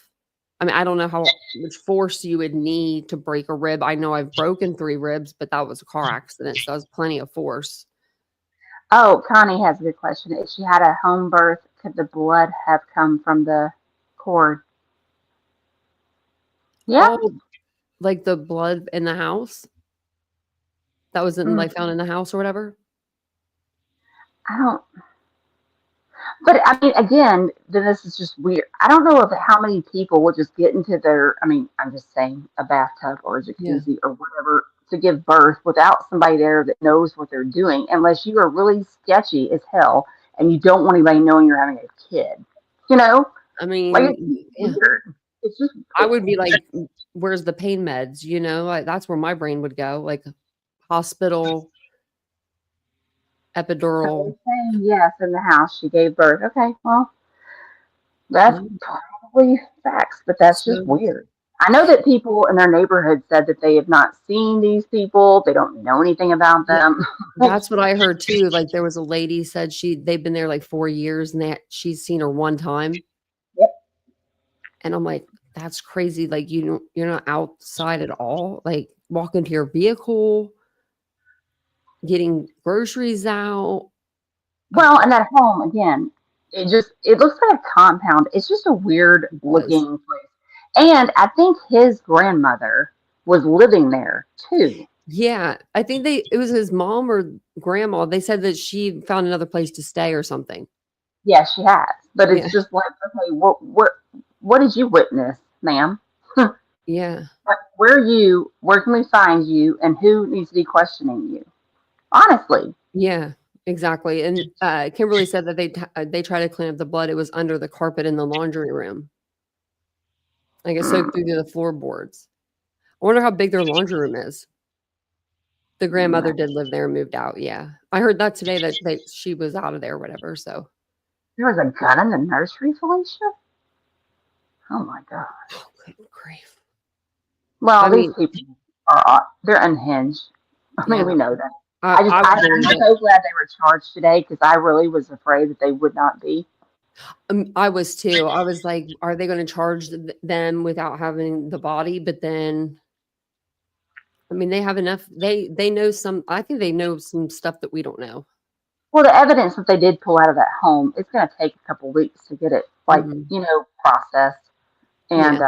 I mean, I don't know how much force you would need to break a rib. I know I've broken 3 ribs, but that was a car accident, so that was plenty of force. Oh, Connie has a good question. If she had a home birth, could the blood have come from the cord? Yeah. all like the blood in the house that was in, like found in the house or whatever. I don't. But I mean, again, then this is just weird. I don't know how many people will just get into their. I mean, I'm just saying a bathtub or a jacuzzi or whatever to give birth without somebody there that knows what they're doing, unless you are really sketchy as hell and you don't want anybody knowing you're having a kid. You know, I mean, like it's weird. It's just. I would be like, where's the pain meds? You know, like that's where my brain would go. Like hospital, epidural. So saying yes in the house she gave birth. Okay, well, that's probably facts, but that's just weird. I know that people in their neighborhood said that they have not seen these people. They don't know anything about them. That's what I heard too. Like there was a lady said they've been there like 4 years and she's seen her one time. Yep. And I'm like, that's crazy. Like you're not outside at all. Like walking to your vehicle, getting groceries out. Well, and that home again, it looks like a compound. It's just a weird looking place. And I think his grandmother was living there too. Yeah, I think it was his mom or grandma. They said that she found another place to stay or something. Yeah, she has. But it's just like, okay, what did you witness, ma'am? Yeah. Where can we find you, and who needs to be questioning you? Honestly. Yeah, exactly. And Kimberly said that they tried to clean up the blood. It was under the carpet in the laundry room. Like it soaked through the floorboards. I wonder how big their laundry room is. The grandmother did live there and moved out. Yeah. I heard that today that she was out of there or whatever. So there was a gun in the nursery, Felicia? Oh my God. Oh, good grief. Well, these people they're unhinged. I mean, we know that. I'm so glad they were charged today because I really was afraid that they would not be. I was too. I was like, are they going to charge them without having the body? But then, I mean, they have enough. They know some. I think they know some stuff that we don't know. Well, the evidence that they did pull out of that home, it's going to take a couple weeks to get it, processed. And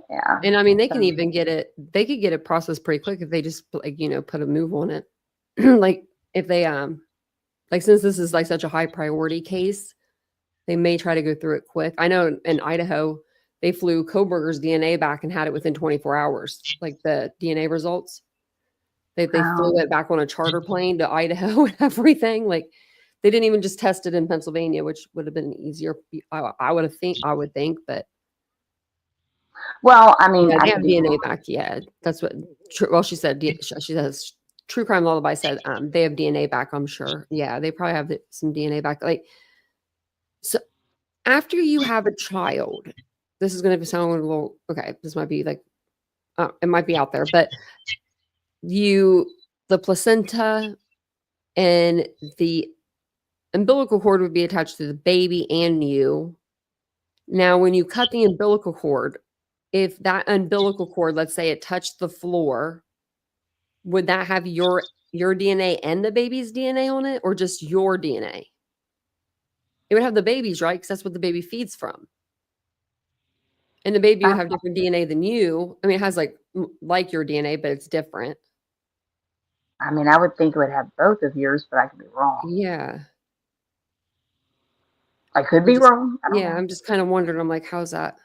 yeah. And I mean, they can even get it. They could get it processed pretty quick if they just put a move on it. Like if they since this is like such a high priority case, they may try to go through it quick. I know in Idaho, they flew Koberger's DNA back and had it within 24 hours, like the DNA results. They flew it back on a charter plane to Idaho and everything. Like they didn't even just test it in Pennsylvania, which would have been easier. I would think, but. Well, I mean, yeah, they have DNA back. Yeah, that's what. Well, she said. She says True Crime Lullaby said they have DNA back. I'm sure. Yeah, they probably have some DNA back. Like, so after you have a child, this is going to sound a little okay. This might be like, it might be out there, but the placenta and the umbilical cord would be attached to the baby and you. Now, when you cut the umbilical cord, if that umbilical cord, let's say it touched the floor, would that have your DNA and the baby's DNA on it, or just your DNA? It would have the baby's, right? Because that's what the baby feeds from. And the baby would have different DNA than you. I mean, it has like your DNA, but it's different. I mean, I would think it would have both of yours, but I could be wrong. Yeah. I could be wrong. I'm just kind of wondering. I'm like, how's that?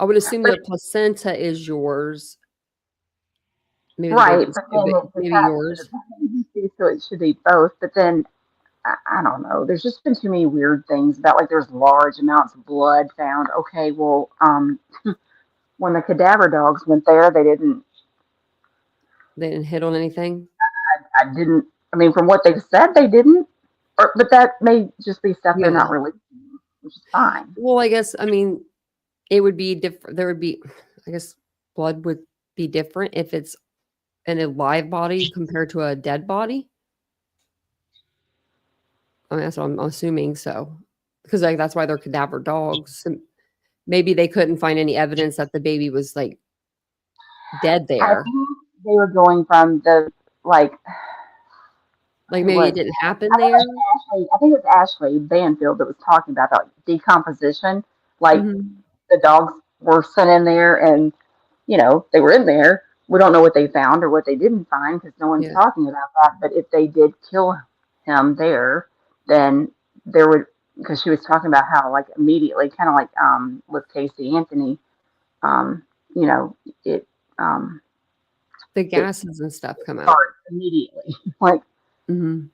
I would assume the placenta is yours. Maybe right. Maybe yours. So it should be both. But then, I don't know. There's just been too many weird things about like there's large amounts of blood found. Okay, well, when the cadaver dogs went there, they didn't hit on anything. I didn't. I mean, from what they've said, they didn't. But that may just be stuff they're not releasing, which is fine. Well, I guess, I mean, it would be different. There would be, I guess, blood would be different if it's in a live body compared to a dead body. I mean, that's what I'm assuming. So, because like that's why they're cadaver dogs. And maybe they couldn't find any evidence that the baby was like dead there. I think they were going from the like maybe it didn't happen there. I think it was Ashley Banfield that was talking about that decomposition. Like the dogs were sent in there, and they were in there. We don't know what they found or what they didn't find because no one's Yeah. talking about that. But if they did kill him there, then there would, because she was talking about how like immediately, kind of like with Casey Anthony, um, you know, it The it gases and stuff come out. starts immediately. Like Hmm.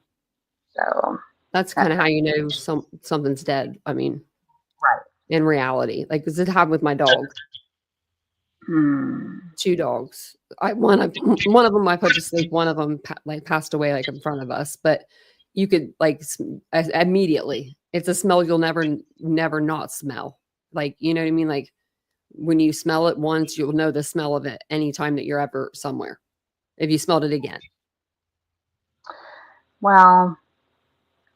so. That's kind of how you know something's dead. I mean, Right. in reality, like, because it happened with my dog. Hmm. 2 dogs. One of them I put to sleep. One of them passed away like in front of us. But you could like immediately. It's a smell you'll never not smell. Like, you know what I mean? Like when you smell it once, you'll know the smell of it anytime that you're ever somewhere. If you smelled it again. Well,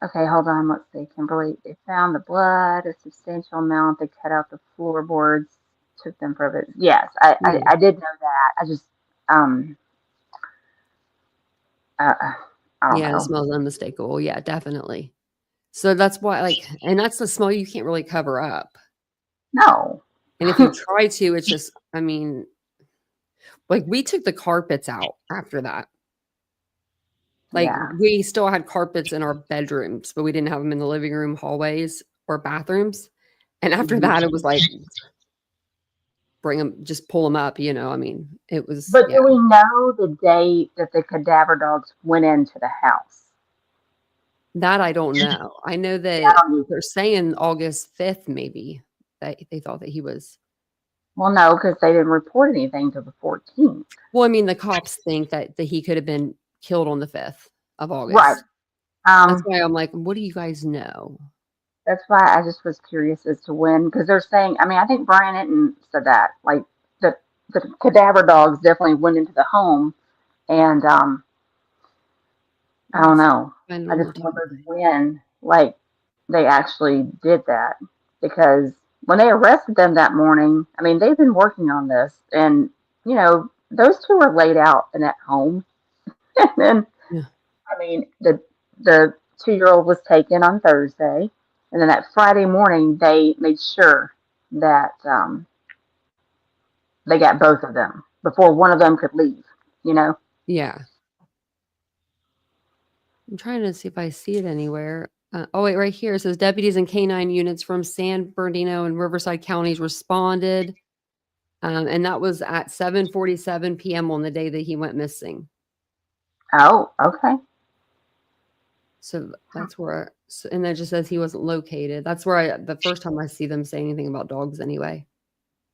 okay, hold on. Let's see, Kimberly. They found the blood, a substantial amount. They cut out the floorboards, took them for a bit. Yes, I did know that. I just I don't Yeah, it know. smells unmistakable. Yeah, definitely. So that's why, like, and that's the smell you can't really cover up. No. And if you try to, it's just, I mean, like we took the carpets out after that. Like Yeah. we still had carpets in our bedrooms, but we didn't have them in the living room, hallways, or bathrooms. And after that, it was like, bring them, just pull them up. I mean, it was. But Yeah. do we know the date that the cadaver dogs went into the house? That I don't know. I know that they're saying August 5th, maybe, that they thought that he was. Well, no, because they didn't report anything till the 14th. Well, I mean, the cops think that he could have been killed on the 5th of August. Right. That's why I'm like, what do you guys know? That's why I just was curious as to when, because they're saying, I mean, I think Brian Hinton said that, like, the cadaver dogs definitely went into the home, and I don't know. I just wondered when, like, they actually did that, because when they arrested them that morning, I mean, they've been working on this, and, those two were laid out in that home, and then, I mean, the 2-year-old was taken on Thursday. And then that Friday morning, they made sure that they got both of them before one of them could leave, Yeah. I'm trying to see if I see it anywhere. Oh, wait, right here. It says deputies and canine units from San Bernardino and Riverside counties responded. And that was at 7:47 p.m. on the day that he went missing. Oh, okay. So that's where, and then it just says he wasn't located. That's where the first time I see them say anything about dogs anyway.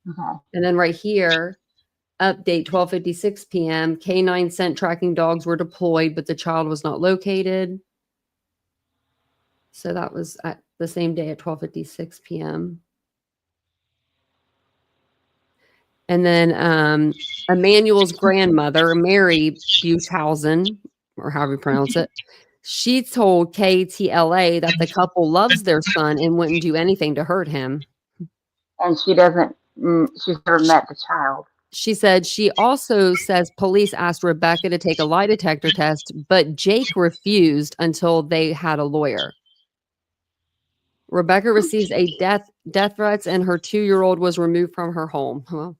Okay. And then right here, update 12:56 p.m. K9 scent tracking dogs were deployed, but the child was not located. So that was at the same day at 12:56 p.m. And then Emmanuel's grandmother, Mary Buchhausen, or however you pronounce it, she told KTLA that the couple loves their son and wouldn't do anything to hurt him. And she's never met the child. She said she also says police asked Rebecca to take a lie detector test, but Jake refused until they had a lawyer. Rebecca receives a death threats, and her 2-year-old was removed from her home. Well,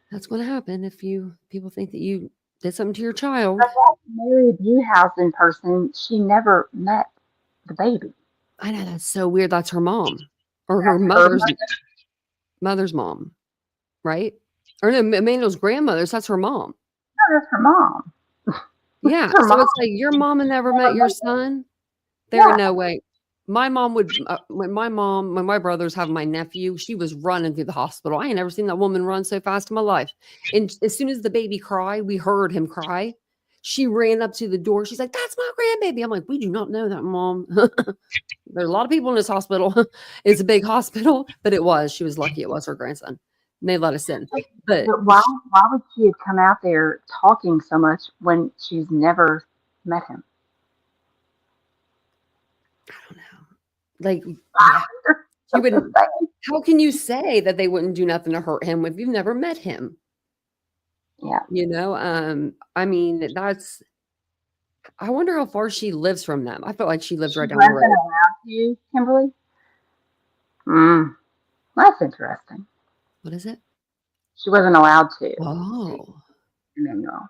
that's going to happen if people think that you did something to your child. But that Mary Buchhausen person, she never met the baby. I know, that's so weird. That's her mom, or her mother's mom, right? Or no, Emmanuel's grandmother's. That's her mom. No, that's her mom. Yeah, her so mom. it's like your mama never met your son. There ain't no way. My mom would, when my brothers have my nephew, she was running through the hospital. I ain't never seen that woman run so fast in my life. And as soon as the baby cried, we heard him cry. She ran up to the door. She's like, "That's my grandbaby." I'm like, "We do not know that, Mom." There's a lot of people in this hospital. It's a big hospital, but she was lucky it was her grandson. And they let us in. But why would she have come out there talking so much when she's never met him? I don't know. Like, you wouldn't. How can you say that they wouldn't do nothing to hurt him if you've never met him? Yeah. I mean, I wonder how far she lives from them. I feel like she lives right down the road. Around you, Kimberly? That's interesting. What is it? She wasn't allowed to. Oh. Emmanuel.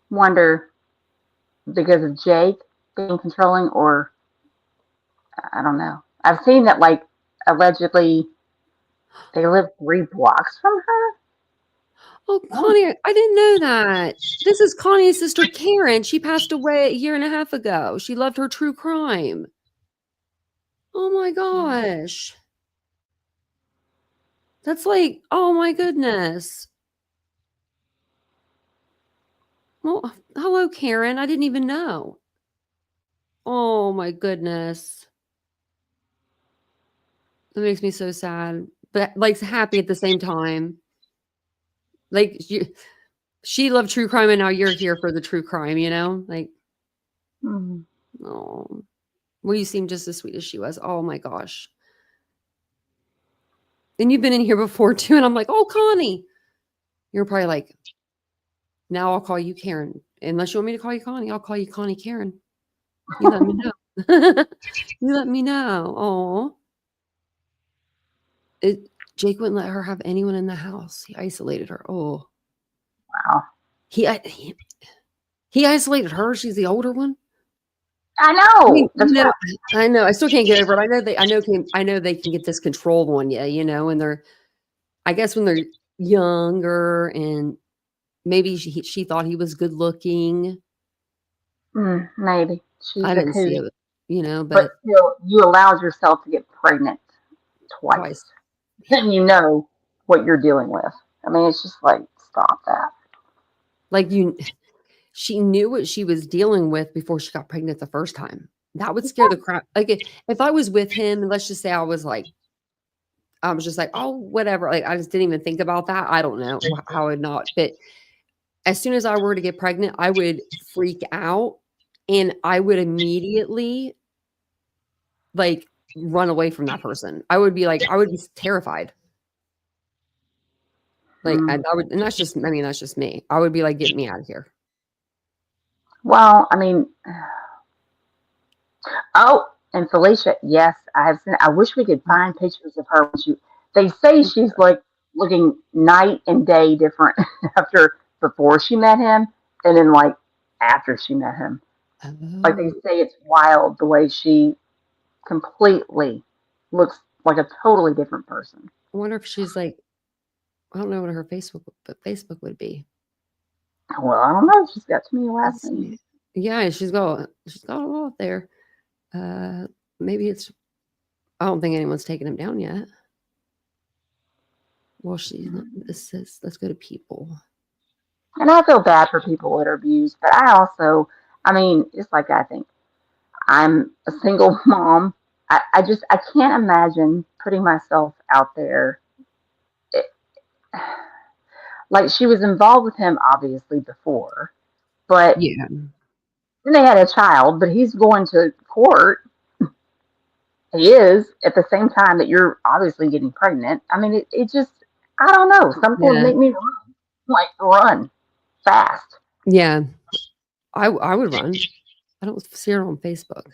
Wonder because of Jake being controlling, or I don't know. I've seen that, like, allegedly they live 3 blocks from her. Oh, Connie, I didn't know that. This is Connie's sister, Karen. She passed away a year and a half ago. She loved her true crime. Oh my gosh. That's like, oh my goodness. Well, hello, Karen. I didn't even know. Oh my goodness. That makes me so sad, but like happy at the same time. Like she loved true crime, and now you're here for the true crime, you know? Like, oh, well, you seem just as sweet as she was. Oh my gosh. And you've been in here before too, and I'm like, oh, Connie. You're probably like, now I'll call you Karen. Unless you want me to call you Connie, I'll call you Connie Karen. You let me know. You let me know. Oh. Jake wouldn't let her have anyone in the house. He isolated her. Oh. Wow. He isolated her. She's the older one. I know. I know. I still can't get over it. I know they can get this control on you, you know, and they're, I guess when they're younger, and maybe she thought he was good looking. Maybe. I didn't see it, you know, but still, you allowed yourself to get pregnant twice. And you know what you're dealing with. I mean, it's just like, stop that. Like, she knew what she was dealing with before she got pregnant the first time. That would scare the crap. Like, if I was with him, and let's just say I was just like, oh, whatever. Like, I just didn't even think about that. I don't know how I would not. But as soon as I were to get pregnant, I would freak out, and I would immediately like run away from that person. I would be terrified. Like, and that's just me. I would be like, get me out of here. Well, I mean, and Felicia, yes, I wish we could find pictures of her. They say she's like looking night and day different before she met him, and then like after she met him. Like, they say it's wild the way she completely looks like a totally different person. I wonder if she's like, I don't know what her Facebook would be. Well, I don't know. She's got too many last names. Yeah, she's got a lot there. Maybe it's, I don't think anyone's taken him down yet. Well, let's go to people. And I feel bad for people that are abused, but I mean, it's like, I think I'm a single mom. I can't imagine putting myself out there. Like, she was involved with him obviously before, but yeah, then they had a child, but he's going to court. He is at the same time that you're obviously getting pregnant. I mean, it just, I don't know. Something make me run fast. Yeah, I would run. I don't see her on Facebook.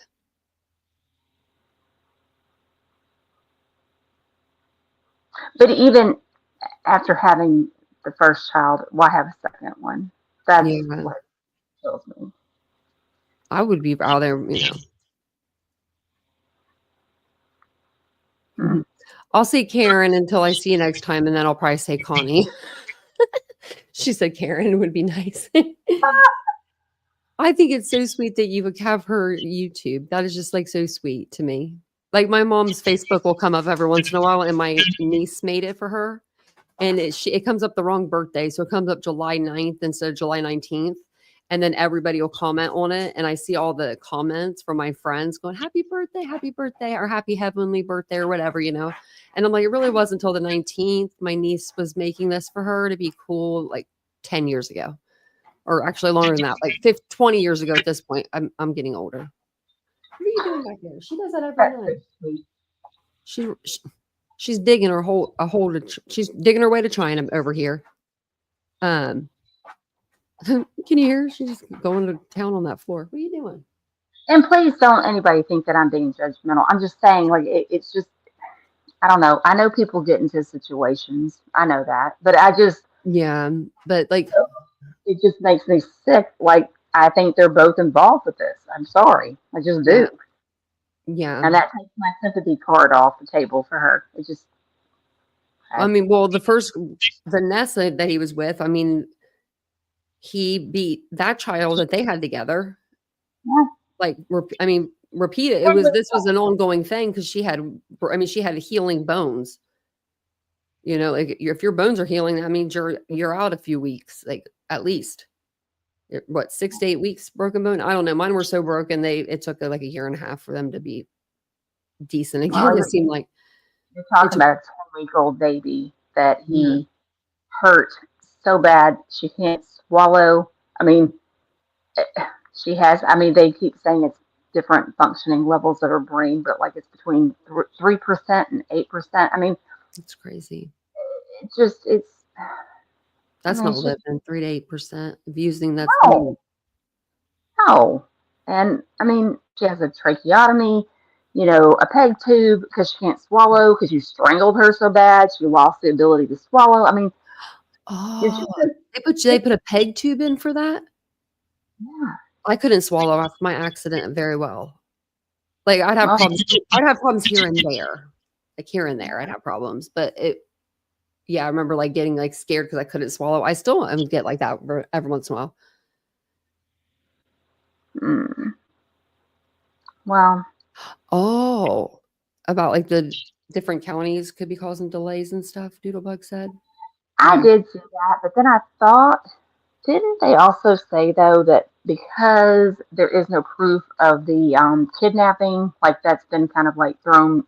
But even after having the first child, why have a second one? That's what kills me. I would be out there, you know. I'll say Karen until I see you next time, and then I'll probably say Connie. She said Karen would be nice. I think it's so sweet that you would have her YouTube. That is just like so sweet to me. Like, my mom's Facebook will come up every once in a while, and my niece made it for her. And it comes up the wrong birthday. So it comes up July 9th instead of July 19th. And then everybody will comment on it. And I see all the comments from my friends going, happy birthday, or happy heavenly birthday, or whatever, you know. And I'm like, it really wasn't until the 19th. My niece was making this for her to be cool, like 10 years ago. Or actually longer than that, like 20 years ago at this point. I'm getting older. What are you doing back there? She does that every night. She's digging her she's digging her way to China over here. Can you hear her? She's going to town on that floor. What are you doing? And please don't anybody think that I'm being judgmental. I'm just saying, like, it's just, I don't know. I know people get into situations. I know that, but I just Yeah, but like, it just makes me sick. Like I think they're both involved with this. I'm sorry. I just yeah, do. yeah. And that takes my sympathy card off the table for her. It just, I mean, well, Vanessa that he was with, I mean, he beat that child that they had together. yeah. Like, I mean, repeat it. This was an ongoing thing because she had healing bones. You know, like if your bones are healing, that means you're out a few weeks, like at least. What, 6 to 8 weeks broken bone? I don't know. Mine were so broken it took like a year and a half for them to be decent again. Well, It seemed like you're it talking took. about a 10-week-old baby that Yeah. he hurt so bad she can't swallow. I mean, she has. I mean, they keep saying it's different functioning levels of her brain, but like it's between 3% and 8%. I mean, It's crazy. it's. I That's mean, not living 3 to 8% of using that. I no, mean, no. And I mean, she has a tracheotomy, a peg tube because she can't swallow because you strangled her so bad she lost the ability to swallow. I mean, oh, they put a peg tube in for that? Yeah. I couldn't swallow after my accident very well. Like I'd have problems. I'd have problems here and there. Like here and there, I'd have problems. But yeah, I remember like getting like scared because I couldn't swallow. I still get like that every once in a while. Mm. Well. Oh, about like the different counties could be causing delays and stuff. Doodlebug said. I did see that, but then I thought, didn't they also say though that because there is no proof of the kidnapping, like that's been kind of like thrown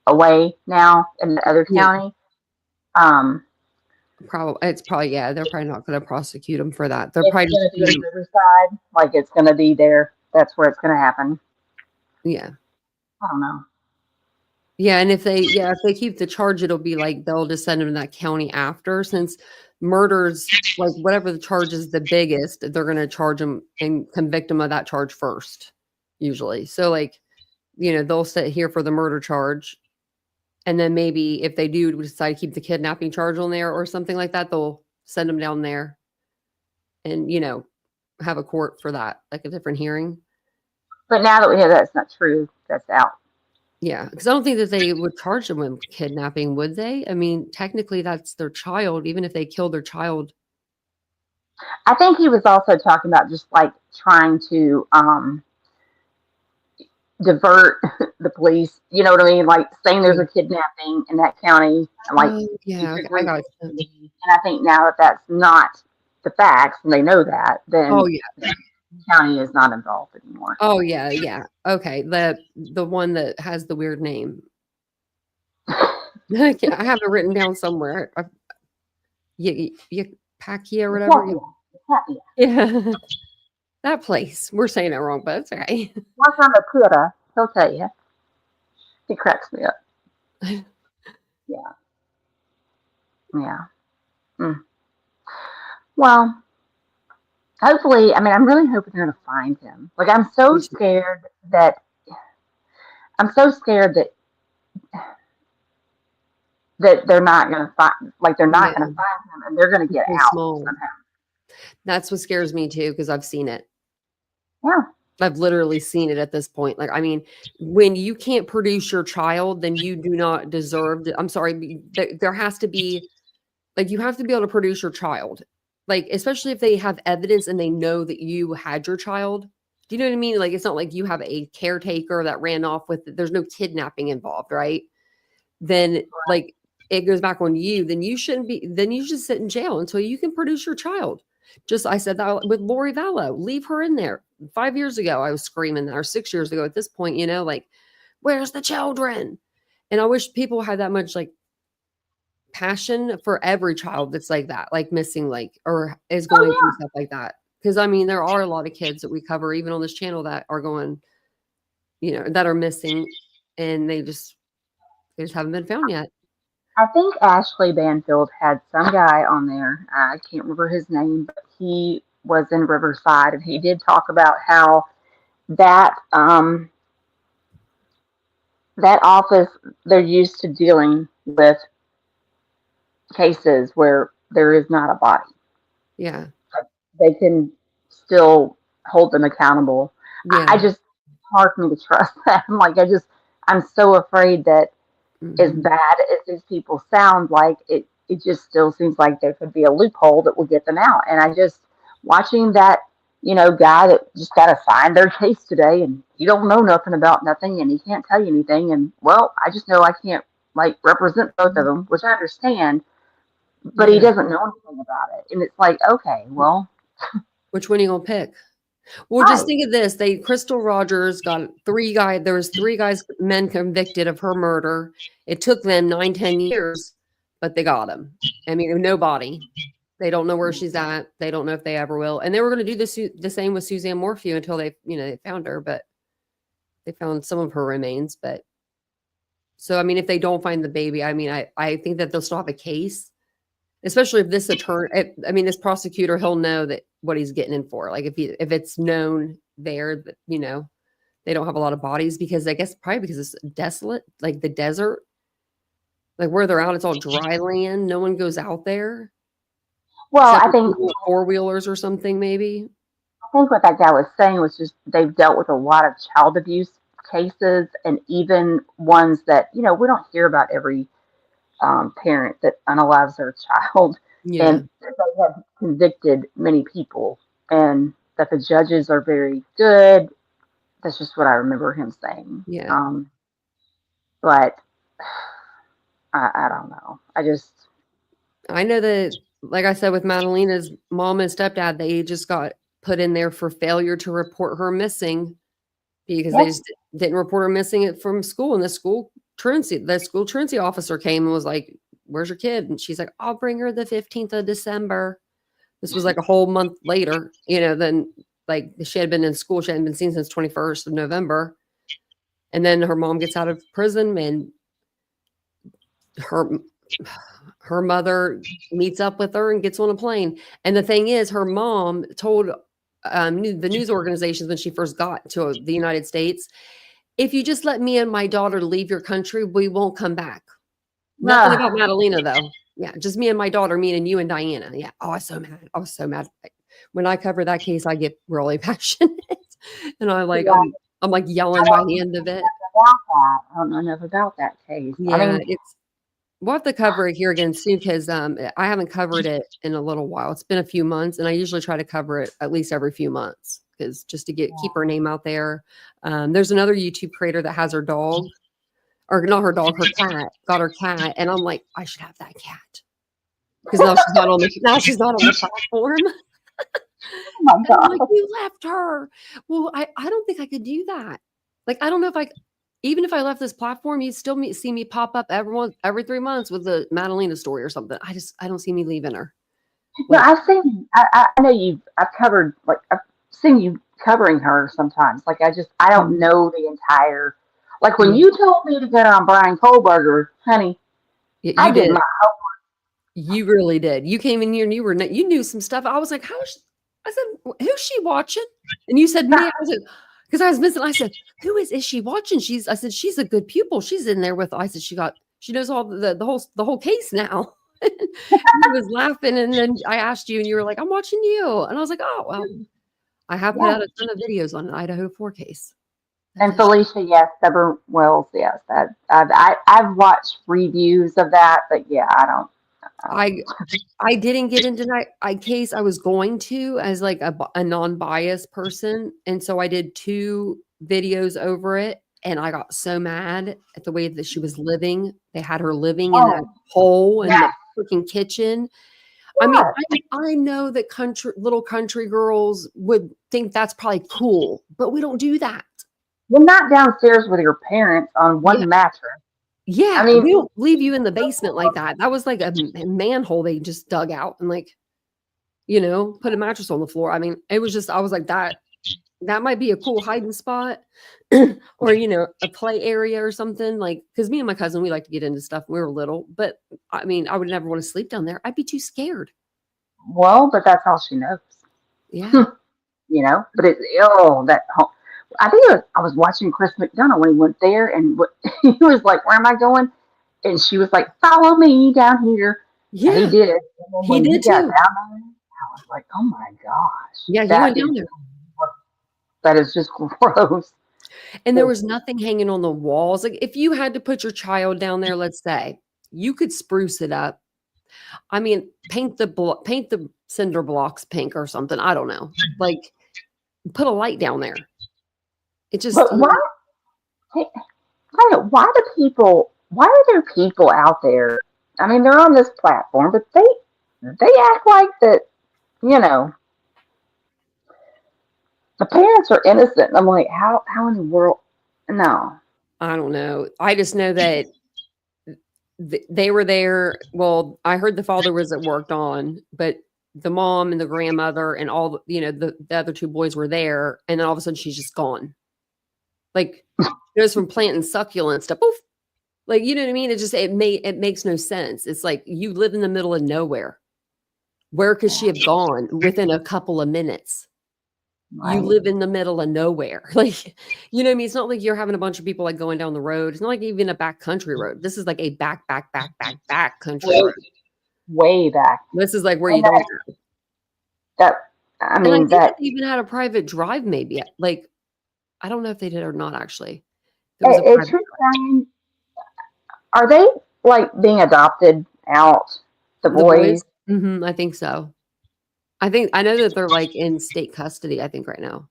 away now in the other county? It's probably they're probably not going to prosecute them for that. They're It's probably going to be in Riverside, like it's going to be there. That's where it's going to happen. Yeah. I don't know. Yeah, and if they keep the charge, it'll be like they'll just send them to that county after, since murders, like whatever the charge is the biggest, they're going to charge them and convict them of that charge first, usually. So like, they'll sit here for the murder charge, and then maybe if they do decide to keep the kidnapping charge on there or something like that, they'll send them down there and, have a court for that, like a different hearing. But now that we have that's not true, that's out. Yeah, because I don't think that they would charge them with kidnapping, would they? I mean, technically, that's their child, even if they killed their child. I think he was also talking about just like trying to divert the police. You know what I mean? Like saying there's a kidnapping in that county, and like I got you. And I think now that that's not the facts, and they know that, then the county is not involved anymore. Oh yeah. Okay, the one that has the weird name. I have it written down somewhere. Yucaipa or whatever. Yeah, that place. We're saying it wrong, but it's okay. Once on the Twitter, he'll tell you. He cracks me up. Yeah. Well, hopefully, I mean, I'm really hoping they're going to find him. Like, I'm so scared that they're not going to find, like, they're not going to find him, and they're going to get out somehow. That's what scares me too, because I've seen it. Yeah. I've literally seen it at this point. Like, I mean, when you can't produce your child, then you do not deserve to, I'm sorry, there has to be, like, you have to be able to produce your child. Like, especially if they have evidence and they know that you had your child. Do you know what I mean? Like, it's not like you have a caretaker that ran off with it. There's no kidnapping involved, right? Then, like, it goes back on you. Then you shouldn't be, then you should sit in jail until you can produce your child. I said that with Lori Vallow. Leave her in there. 5 years ago, I was screaming that, or 6 years ago at this point, like, where's the children? And I wish people had that much, like, passion for every child that's like that, like missing, like, or is going through stuff like that. Because I mean, there are a lot of kids that we cover even on this channel that are going, that are missing, and they just haven't been found yet. I think Ashley Banfield had some guy on there. I can't remember his name, but he was in Riverside, and he did talk about how that that office, they're used to dealing with cases where there is not a body. Yeah. They can still hold them accountable. Yeah. I just, it's hard for me to trust that. I'm so afraid that as bad as these people sound, like it just still seems like there could be a loophole that will get them out. And I just, watching that, guy that just got assigned their case today, and he don't know nothing about nothing, and he can't tell you anything. And well, I just know I can't like represent both of them, which I understand, but he doesn't know anything about it. And it's like, okay, well, which one are you gonna pick? Well, just think of this. Crystal Rogers got there was 3 guys, men convicted of her murder. It took them 9-10 years, but they got him. I mean, no body. They don't know where she's at. They don't know if they ever will. And they were going to do the same with Suzanne Morphew until they found her, but they found some of her remains. But so, I mean, if they don't find the baby, I mean, I think that they'll still have a case, especially if this attorney, I mean, this prosecutor, he'll know that what he's getting in for. Like if it's known there that, they don't have a lot of bodies, because I guess probably because it's desolate, like the desert, like where they're out, it's all dry land. No one goes out there. Well, I think 4-wheelers or something, maybe. I think what that guy was saying was just they've dealt with a lot of child abuse cases, and even ones that, we don't hear about every parent that unalives their child. Yeah. And they have convicted many people, and that the judges are very good. That's just what I remember him saying. Yeah. But I don't know. I know that, like I said, with Madalena's mom and stepdad, they just got put in there for failure to report her missing, because they just didn't report her missing from school. And the school truancy officer came and was like, "Where's your kid?" And she's like, "I'll bring her the 15th of December. This was like a whole month later, then like she had been in school. She hadn't been seen since 21st of November. And then her mom gets out of prison, and her mother meets up with her and gets on a plane. And the thing is, her mom told the news organizations when she first got to the United States, "If you just let me and my daughter leave your country, we won't come back." Nothing about Madalena, though. Yeah, just me and my daughter, meaning you and Diana. Yeah. Oh, I was so mad. I was so mad. When I cover that case, I get really passionate, and I'm like yelling by the end of it. I don't know enough about that case. Yeah, I mean, we'll have to cover it here again soon, because I haven't covered it in a little while. It's been a few months, and I usually try to cover it at least every few months, because just to keep her name out there. There's another YouTube creator that has her dog, or not her dog, her cat, got her cat, and I'm like, I should have that cat, because now she's not on the platform. Oh my God. I'm like, you left her. Well, I don't think I could do that. Like, I don't know if even if I left this platform, you'd still see me pop up every 3 months with the Madalena story or something. I don't see me leaving her. No, I've seen. I know I've covered. Like, I've seen you covering her sometimes. Like, I don't know the entire. Like, when you told me to get on Brian Kohlberger, honey, I did my homework. You really did. You came in here and you knew some stuff. I was like, I said, who's she watching? And you said me. I was like, because I was missing. I said, who is she watching? I said, she's a good pupil. She's in there with. I said, she knows all the whole case now. He was laughing, and then I asked you, and you were like, I'm watching you, and I was like, oh well. I have put out a ton of videos on an Idaho 4 case. And Felicia, yes, Deborah Wells, yes. I've watched reviews of that, but yeah, I don't. I didn't get into that case. I was going to, as like a non-biased person, and so I did 2 videos over it, and I got so mad at the way that she was living. They had her living in a hole in the freaking kitchen. I mean, I know that little country girls would think that's probably cool, but we don't do that. You're not downstairs with your parents on one mattress. Yeah, I mean, we don't leave you in the basement like that. That was like a manhole they just dug out and put a mattress on the floor. I mean, it was just, I was like, that might be a cool hiding spot or, a play area or something, like, because me and my cousin, we like to get into stuff when we were little, but I mean, I would never want to sleep down there. I'd be too scared. Well, but that's all she knows. Yeah. But it's, I think I was watching Chris McDonough when he went there, and he was like, "Where am I going?" And she was like, "Follow me down here." Yeah, and he did. And then he when did he got too. down there, I was like, "Oh my gosh, Yeah, he that went is down there. that is just gross." And there was nothing hanging on the walls. Like if you had to put your child down there, let's say, you could spruce it up. I mean, paint the cinder blocks pink or something. I don't know. Like put a light down there. It just But why? Why do people? Why are there people out there? I mean, they're on this platform, but they act like that. You know, the parents are innocent. I'm like, how in the world? No. I don't know. I just know that they were there. Well, I heard the father was at work on, but the mom and the grandmother and all the other two boys were there, and then all of a sudden she's just gone. Like goes from planting succulents to poof. Like, you know what I mean? It makes no sense. It's like you live in the middle of nowhere. Where could she have gone within a couple of minutes? Right. You live in the middle of nowhere. Like, you know what I mean? It's not like you're having a bunch of people like going down the road. It's not like even a back country road. This is like a back country road. Way back. This is like where you don't. I mean, and I think they even had a private drive, maybe. Like, I don't know if they did or not, actually. There was a private drive. Are they like being adopted out? The boys? Mm-hmm, I think so. I know that they're like in state custody, I think, right now.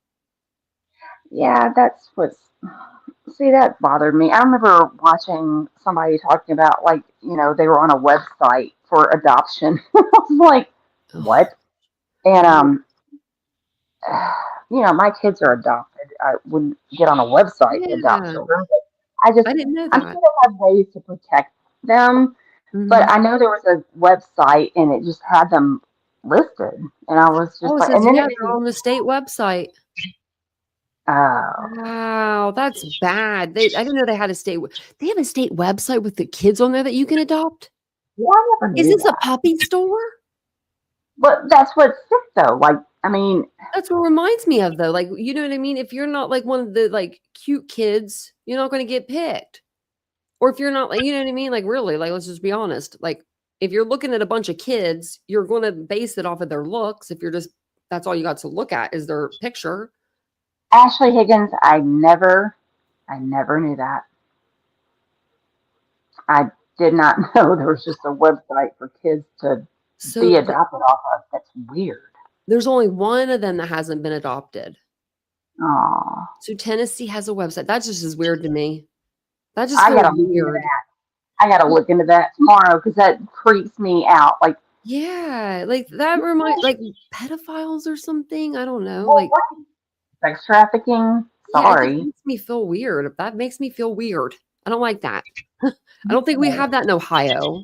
Yeah, that's that bothered me. I remember watching somebody talking about like, they were on a website for adoption. I was like, what? And my kids are adopted. I wouldn't get on a website to adopt children. But I didn't know I'm that. sure they have ways to protect them. Mm-hmm. But I know there was a website and it just had them listed, and I was just like, and then they're on the state website. Oh, wow, that's bad. I didn't know they had a state. They have a state website with the kids on there that you can adopt. Yeah, I never knew. Is this that. a puppy store? But that's what's sick, though. Like, I mean, that's what reminds me of, though. Like, you know what I mean? If you're not like one of the like cute kids, you're not going to get picked. Or if you're not like, you know what I mean? Like, really, like, let's just be honest. Like, if you're looking at a bunch of kids, you're going to base it off of their looks. If that's all you got to look at is their picture. Ashley Higgins, I never knew that. I did not know there was just a website for kids to be adopted off of. That's weird. There's only one of them that hasn't been adopted. Oh. So Tennessee has a website. That just is weird to me. That just I gotta weird. I gotta look into that tomorrow because that creeps me out. Like, yeah, like that reminds like pedophiles or something. I don't know. Well, like sex trafficking. Sorry. Yeah, it makes me feel weird. That makes me feel weird. I don't like that. I don't think we have that in Ohio.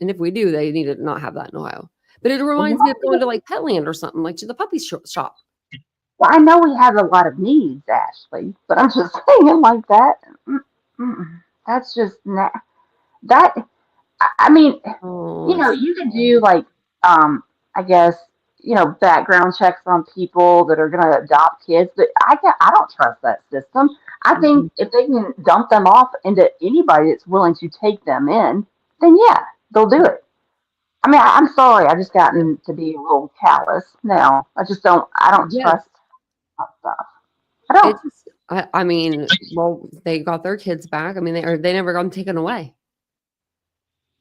And if we do, they need to not have that in Ohio. But it reminds me of going to like Petland or something, like to the puppy shop. Well, I know we have a lot of needs, Ashley, but I'm just saying like that. That's just not that. I mean, you can do like, I guess, background checks on people that are going to adopt kids, but I don't trust that system. I think if they can dump them off into anybody that's willing to take them in, then yeah, they'll do it. I mean, I'm sorry, I just gotten to be a little callous now. I don't trust that stuff. I don't. I mean, well, they got their kids back. I mean, they never got them taken away.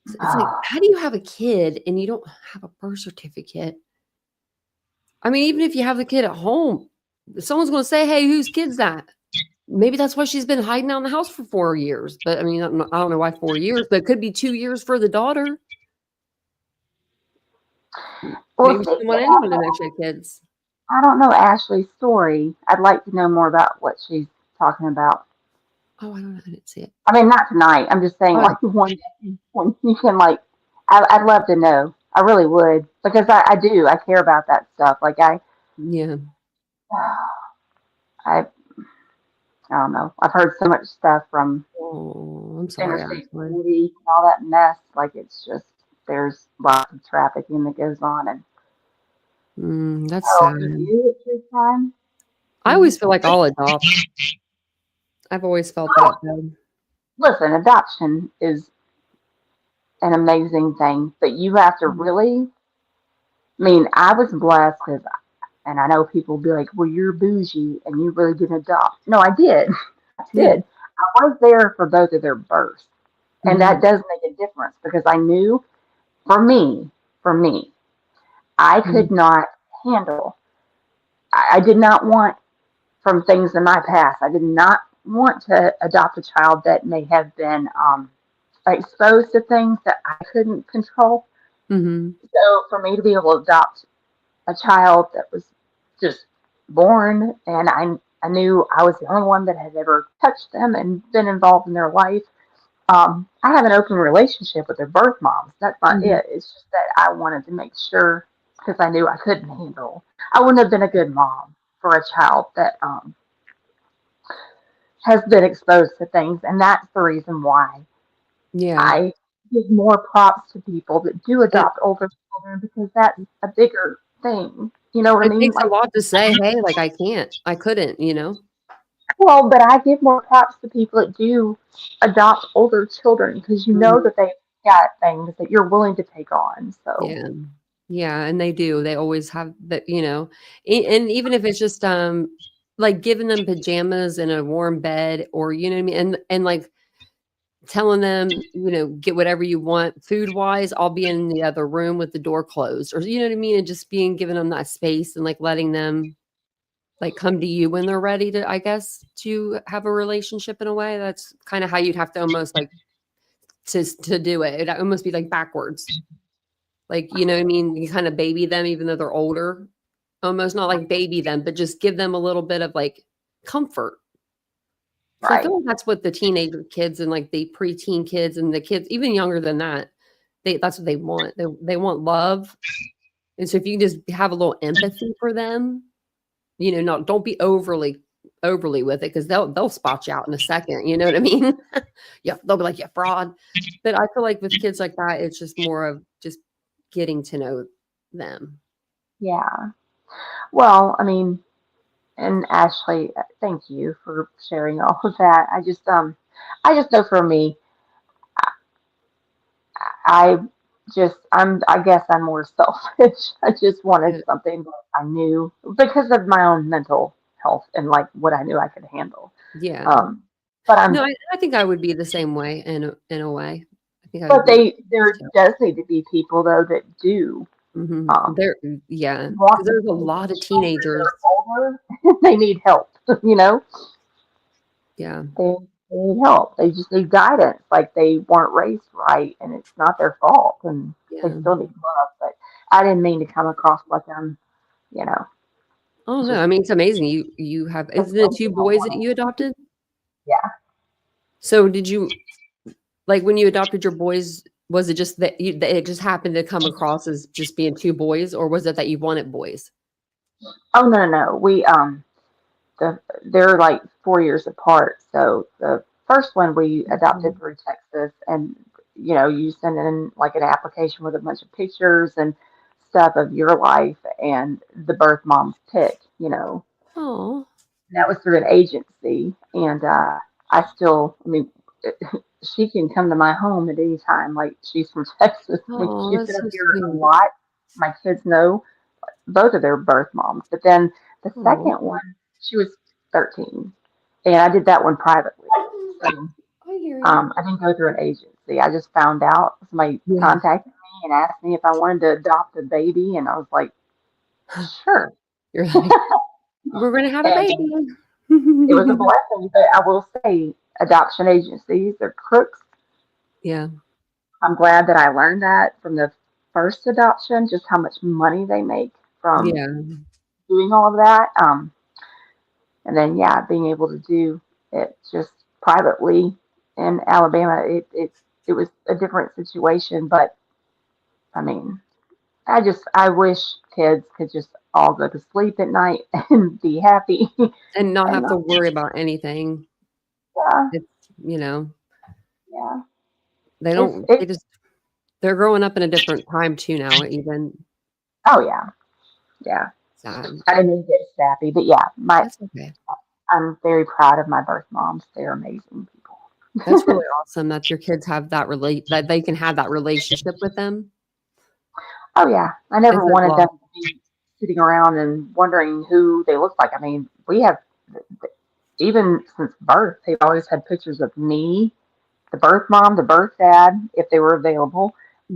It's like, how do you have a kid and you don't have a birth certificate? I mean, even if you have the kid at home, someone's going to say, hey, whose kid's that? Maybe that's why she's been hiding out in the house for 4 years. But I mean, I don't know why 4 years, but it could be 2 years for the daughter. Well, maybe she didn't want anyone to know she had kids. I don't know Ashley's story. I'd like to know more about what she's talking about. Oh, I don't know. I didn't see it. I mean, not tonight. I'm just saying, like, when you can, like, I'd love to know. I really would, because I do. I care about that stuff. Like, I don't know. I've heard so much stuff from I'm sorry, Interstate 40 and all that mess. Like, it's just, there's lots of trafficking that goes on. And that's sad. You at your time? I always feel like I'll adopt. I've always felt that. Though. Listen, adoption is an amazing thing, but you have to really, I mean, I was blessed because, and I know people will be like, well, you're bougie and you really didn't adopt. No, I did. I did. I was there for both of their births. And that does make a difference because I knew for me, I could not handle, I did not want from things in my past. I did not want to adopt a child that may have been exposed to things that I couldn't control. So for me to be able to adopt a child that was just born, and I knew I was the only one that had ever touched them and been involved in their life. I have an open relationship with their birth moms. That's not it. It's just that I wanted to make sure because I knew I couldn't handle. I wouldn't have been a good mom for a child that has been exposed to things, and that's the reason why I give more props to people that do adopt older children because that's a bigger thing. You know what I mean? It takes like, a lot to say, hey, like I couldn't, you know? Well, but I give more props to people that do adopt older children because you know that they've got things that you're willing to take on. So Yeah, and they do. They always have that, you know. And even if it's just like giving them pajamas and a warm bed, or you know what I mean, and like telling them, you know, get whatever you want food wise, I'll be in the other room with the door closed, or you know what I mean, and just giving them that space and like letting them like come to you when they're ready to, I guess, to have a relationship in a way. That's kind of how you'd have to almost like to do it. It'd almost be like backwards. Like, you know what I mean? You kind of baby them even though they're older. Almost not like baby them, but just give them a little bit of like comfort. So I feel like that's what the teenager kids and like the preteen kids and the kids even younger than that, that's what they want. They want love. And so if you can just have a little empathy for them, you know, don't be overly with it because they'll spot you out in a second. You know what I mean? Yeah, they'll be like, yeah, fraud. But I feel like with kids like that, it's just more of just getting to know them. Yeah. Well, I mean, and Ashley, thank you for sharing all of that. I just know for me, I I guess I'm more selfish. I just wanted something that I knew because of my own mental health and like what I knew I could handle. Yeah. But I think I would be the same way in a way. I think but there does need to be people though that do. Because there's a lot of teenagers. Older, they need help, you know? Yeah. They need help. They just need guidance. Like they weren't raised right and it's not their fault and they still need love. But I didn't mean to come across like I'm, you know. Oh no, I mean it's amazing. You have isn't it 2 boys that you adopted? Yeah. So did you like when you adopted your boys, was it just that it just happened to come across as just being 2 boys, or was it that you wanted boys? Oh no. We they're like 4 years apart. So the first one we adopted through Texas, and you know, you send in like an application with a bunch of pictures and stuff of your life, and the birth moms pick. You know. Oh. That was through an agency, and I mean, she can come to my home at any time. Like she's from Texas. Oh, She's that's been so up here a sweet. lot. My kids know both of their birth moms, but then the second one, she was 13, and I did that one privately. So, I hear you. I didn't go through an agency. I just found out somebody contacted me and asked me if I wanted to adopt a baby, and I was like, sure. You're like, we're gonna have a baby. It was a blessing, but I will say, adoption agencies are crooks. Yeah. I'm glad that I learned that from the first adoption, just how much money they make from doing all of that. And then, being able to do it just privately in Alabama, it was a different situation. But I mean, I wish kids could just all go to sleep at night and be happy and not have to worry about anything. Yeah. It's, you know. Yeah. They don't, they're growing up in a different time too now, even. Oh, yeah. Yeah. Sad. I didn't mean to get sappy, but yeah, That's okay. I'm very proud of my birth moms. They're amazing people. That's really awesome that your kids have that that they can have that relationship with them. Oh yeah, I never It's wanted love. them to be sitting around and wondering who they look like. I mean, we have, even since birth, they've always had pictures of me, the birth mom, the birth dad, if they were available,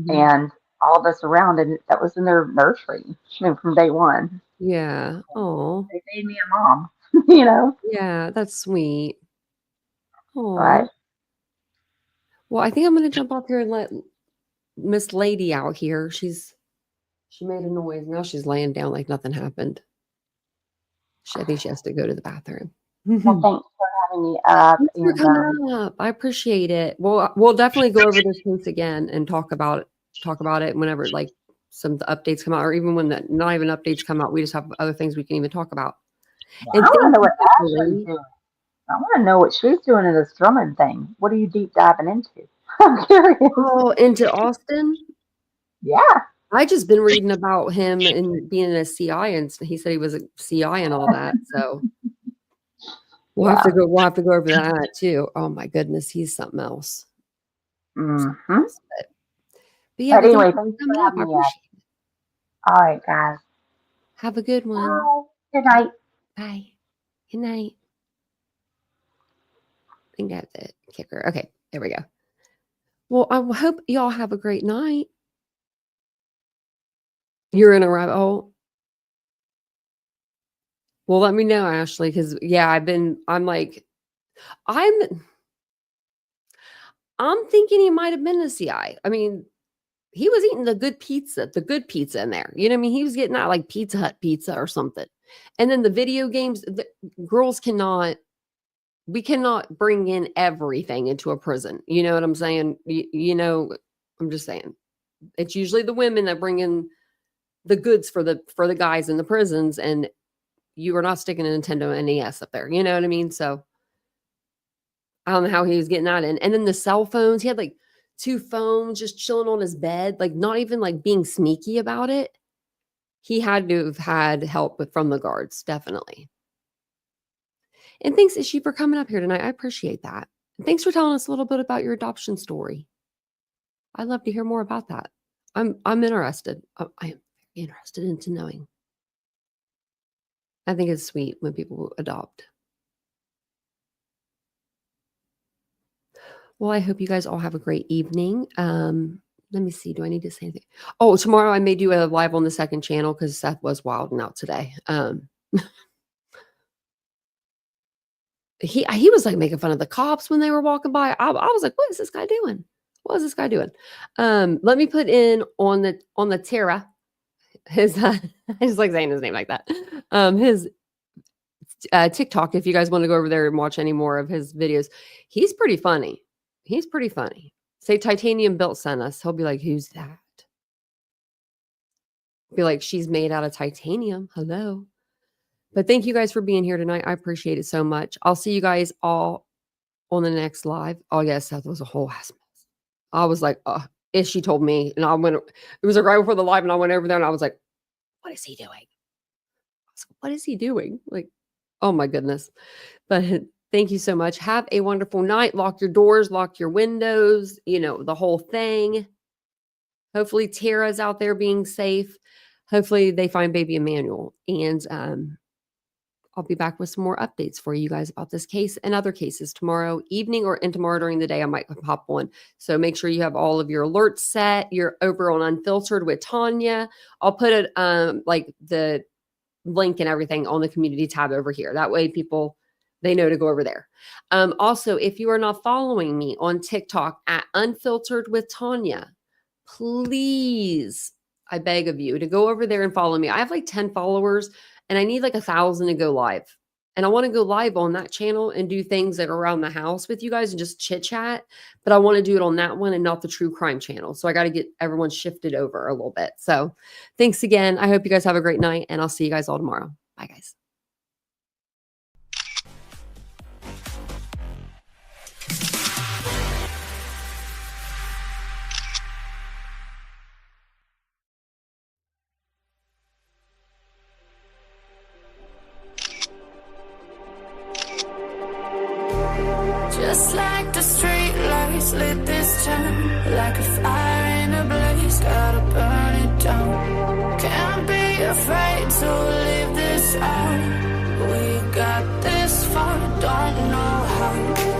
and all of us around, and that was in their nursery, from day one. Yeah. Oh. They made me a mom, you know. Yeah, that's sweet. Oh. Right. Well, I think I'm going to jump off here and let Miss Lady out here. She made a noise. Now she's laying down like nothing happened. I think she has to go to the bathroom. Well, thanks for having me up. Thanks for coming up. I appreciate it. Well, we'll definitely go over this case again and talk about it whenever like some updates come out, or even when not even updates come out. We just have other things we can even talk about. I want to know what Ashley's doing. I want to know what she's doing in this Drummond thing. What are you deep diving into? I'm curious. Oh, into Austin? Yeah. I just been reading about him and being a CI, and he said he was a CI and all that. So we'll have to go over that too. Oh my goodness, he's something else. Mm-hmm. But yeah, but anyway, thanks for having me. All right, guys. Have a good one. Bye. Good night. Bye. Good night. I think that's it. Kicker. Okay, there we go. Well, I hope y'all have a great night. You're in a rabbit hole. Well, let me know, Ashley, because yeah, I'm thinking he might have been a CI. I mean, he was eating the good pizza in there. You know what I mean? He was getting that like Pizza Hut pizza or something. And then the video games, we cannot bring in everything into a prison. You know what I'm saying? I'm just saying. It's usually the women that bring in the goods for the guys in the prisons, and you are not sticking a Nintendo NES up there. You know what I mean? So I don't know how he was getting that in. And then the cell phones, he had like 2 phones just chilling on his bed, like not even like being sneaky about it. He had to have had help from the guards, definitely. And thanks, Ishi, for coming up here tonight. I appreciate that. And thanks for telling us a little bit about your adoption story. I'd love to hear more about that. I'm interested. I am very interested into knowing. I think it's sweet when people adopt. Well, I hope you guys all have a great evening. Let me see. Do I need to say anything? Oh, tomorrow I may do a live on the second channel because Seth was wilding out today. He was like making fun of the cops when they were walking by. I was like, what is this guy doing? What is this guy doing? Let me put in on the Terra his I just like saying his name like that. His TikTok, if you guys want to go over there and watch any more of his videos. He's pretty funny. Say Titanium Built sent us. He'll be like, who's that? Be like, she's made out of titanium. Hello. But thank you guys for being here tonight. I appreciate it so much. I'll see you guys all on the next live. Oh, yes, Seth was a whole ass mess. I was like, she told me, and I went, it was like right before the live, and I went over there and I was like, what is he doing? I was like, what is he doing? Like, oh my goodness. But thank you so much. Have a wonderful night. Lock your doors, lock your windows, the whole thing. Hopefully Tara's out there being safe. Hopefully they find baby Emmanuel. And I'll be back with some more updates for you guys about this case and other cases tomorrow evening and tomorrow during the day. I might pop one. So make sure you have all of your alerts set. You're over on Unfiltered with Tanya. I'll put it like the link and everything on the community tab over here. That way people, they know to go over there. Also, if you are not following me on TikTok at Unfiltered with Tanya, please, I beg of you to go over there and follow me. I have like 10 followers and I need like 1,000 to go live. And I want to go live on that channel and do things that are around the house with you guys and just chit chat. But I want to do it on that one and not the true crime channel. So I got to get everyone shifted over a little bit. So thanks again. I hope you guys have a great night and I'll see you guys all tomorrow. Bye guys. Just like the street lights lit this town, like a fire in a blaze, gotta burn it down. Can't be afraid to leave this out. We got this far, don't know how.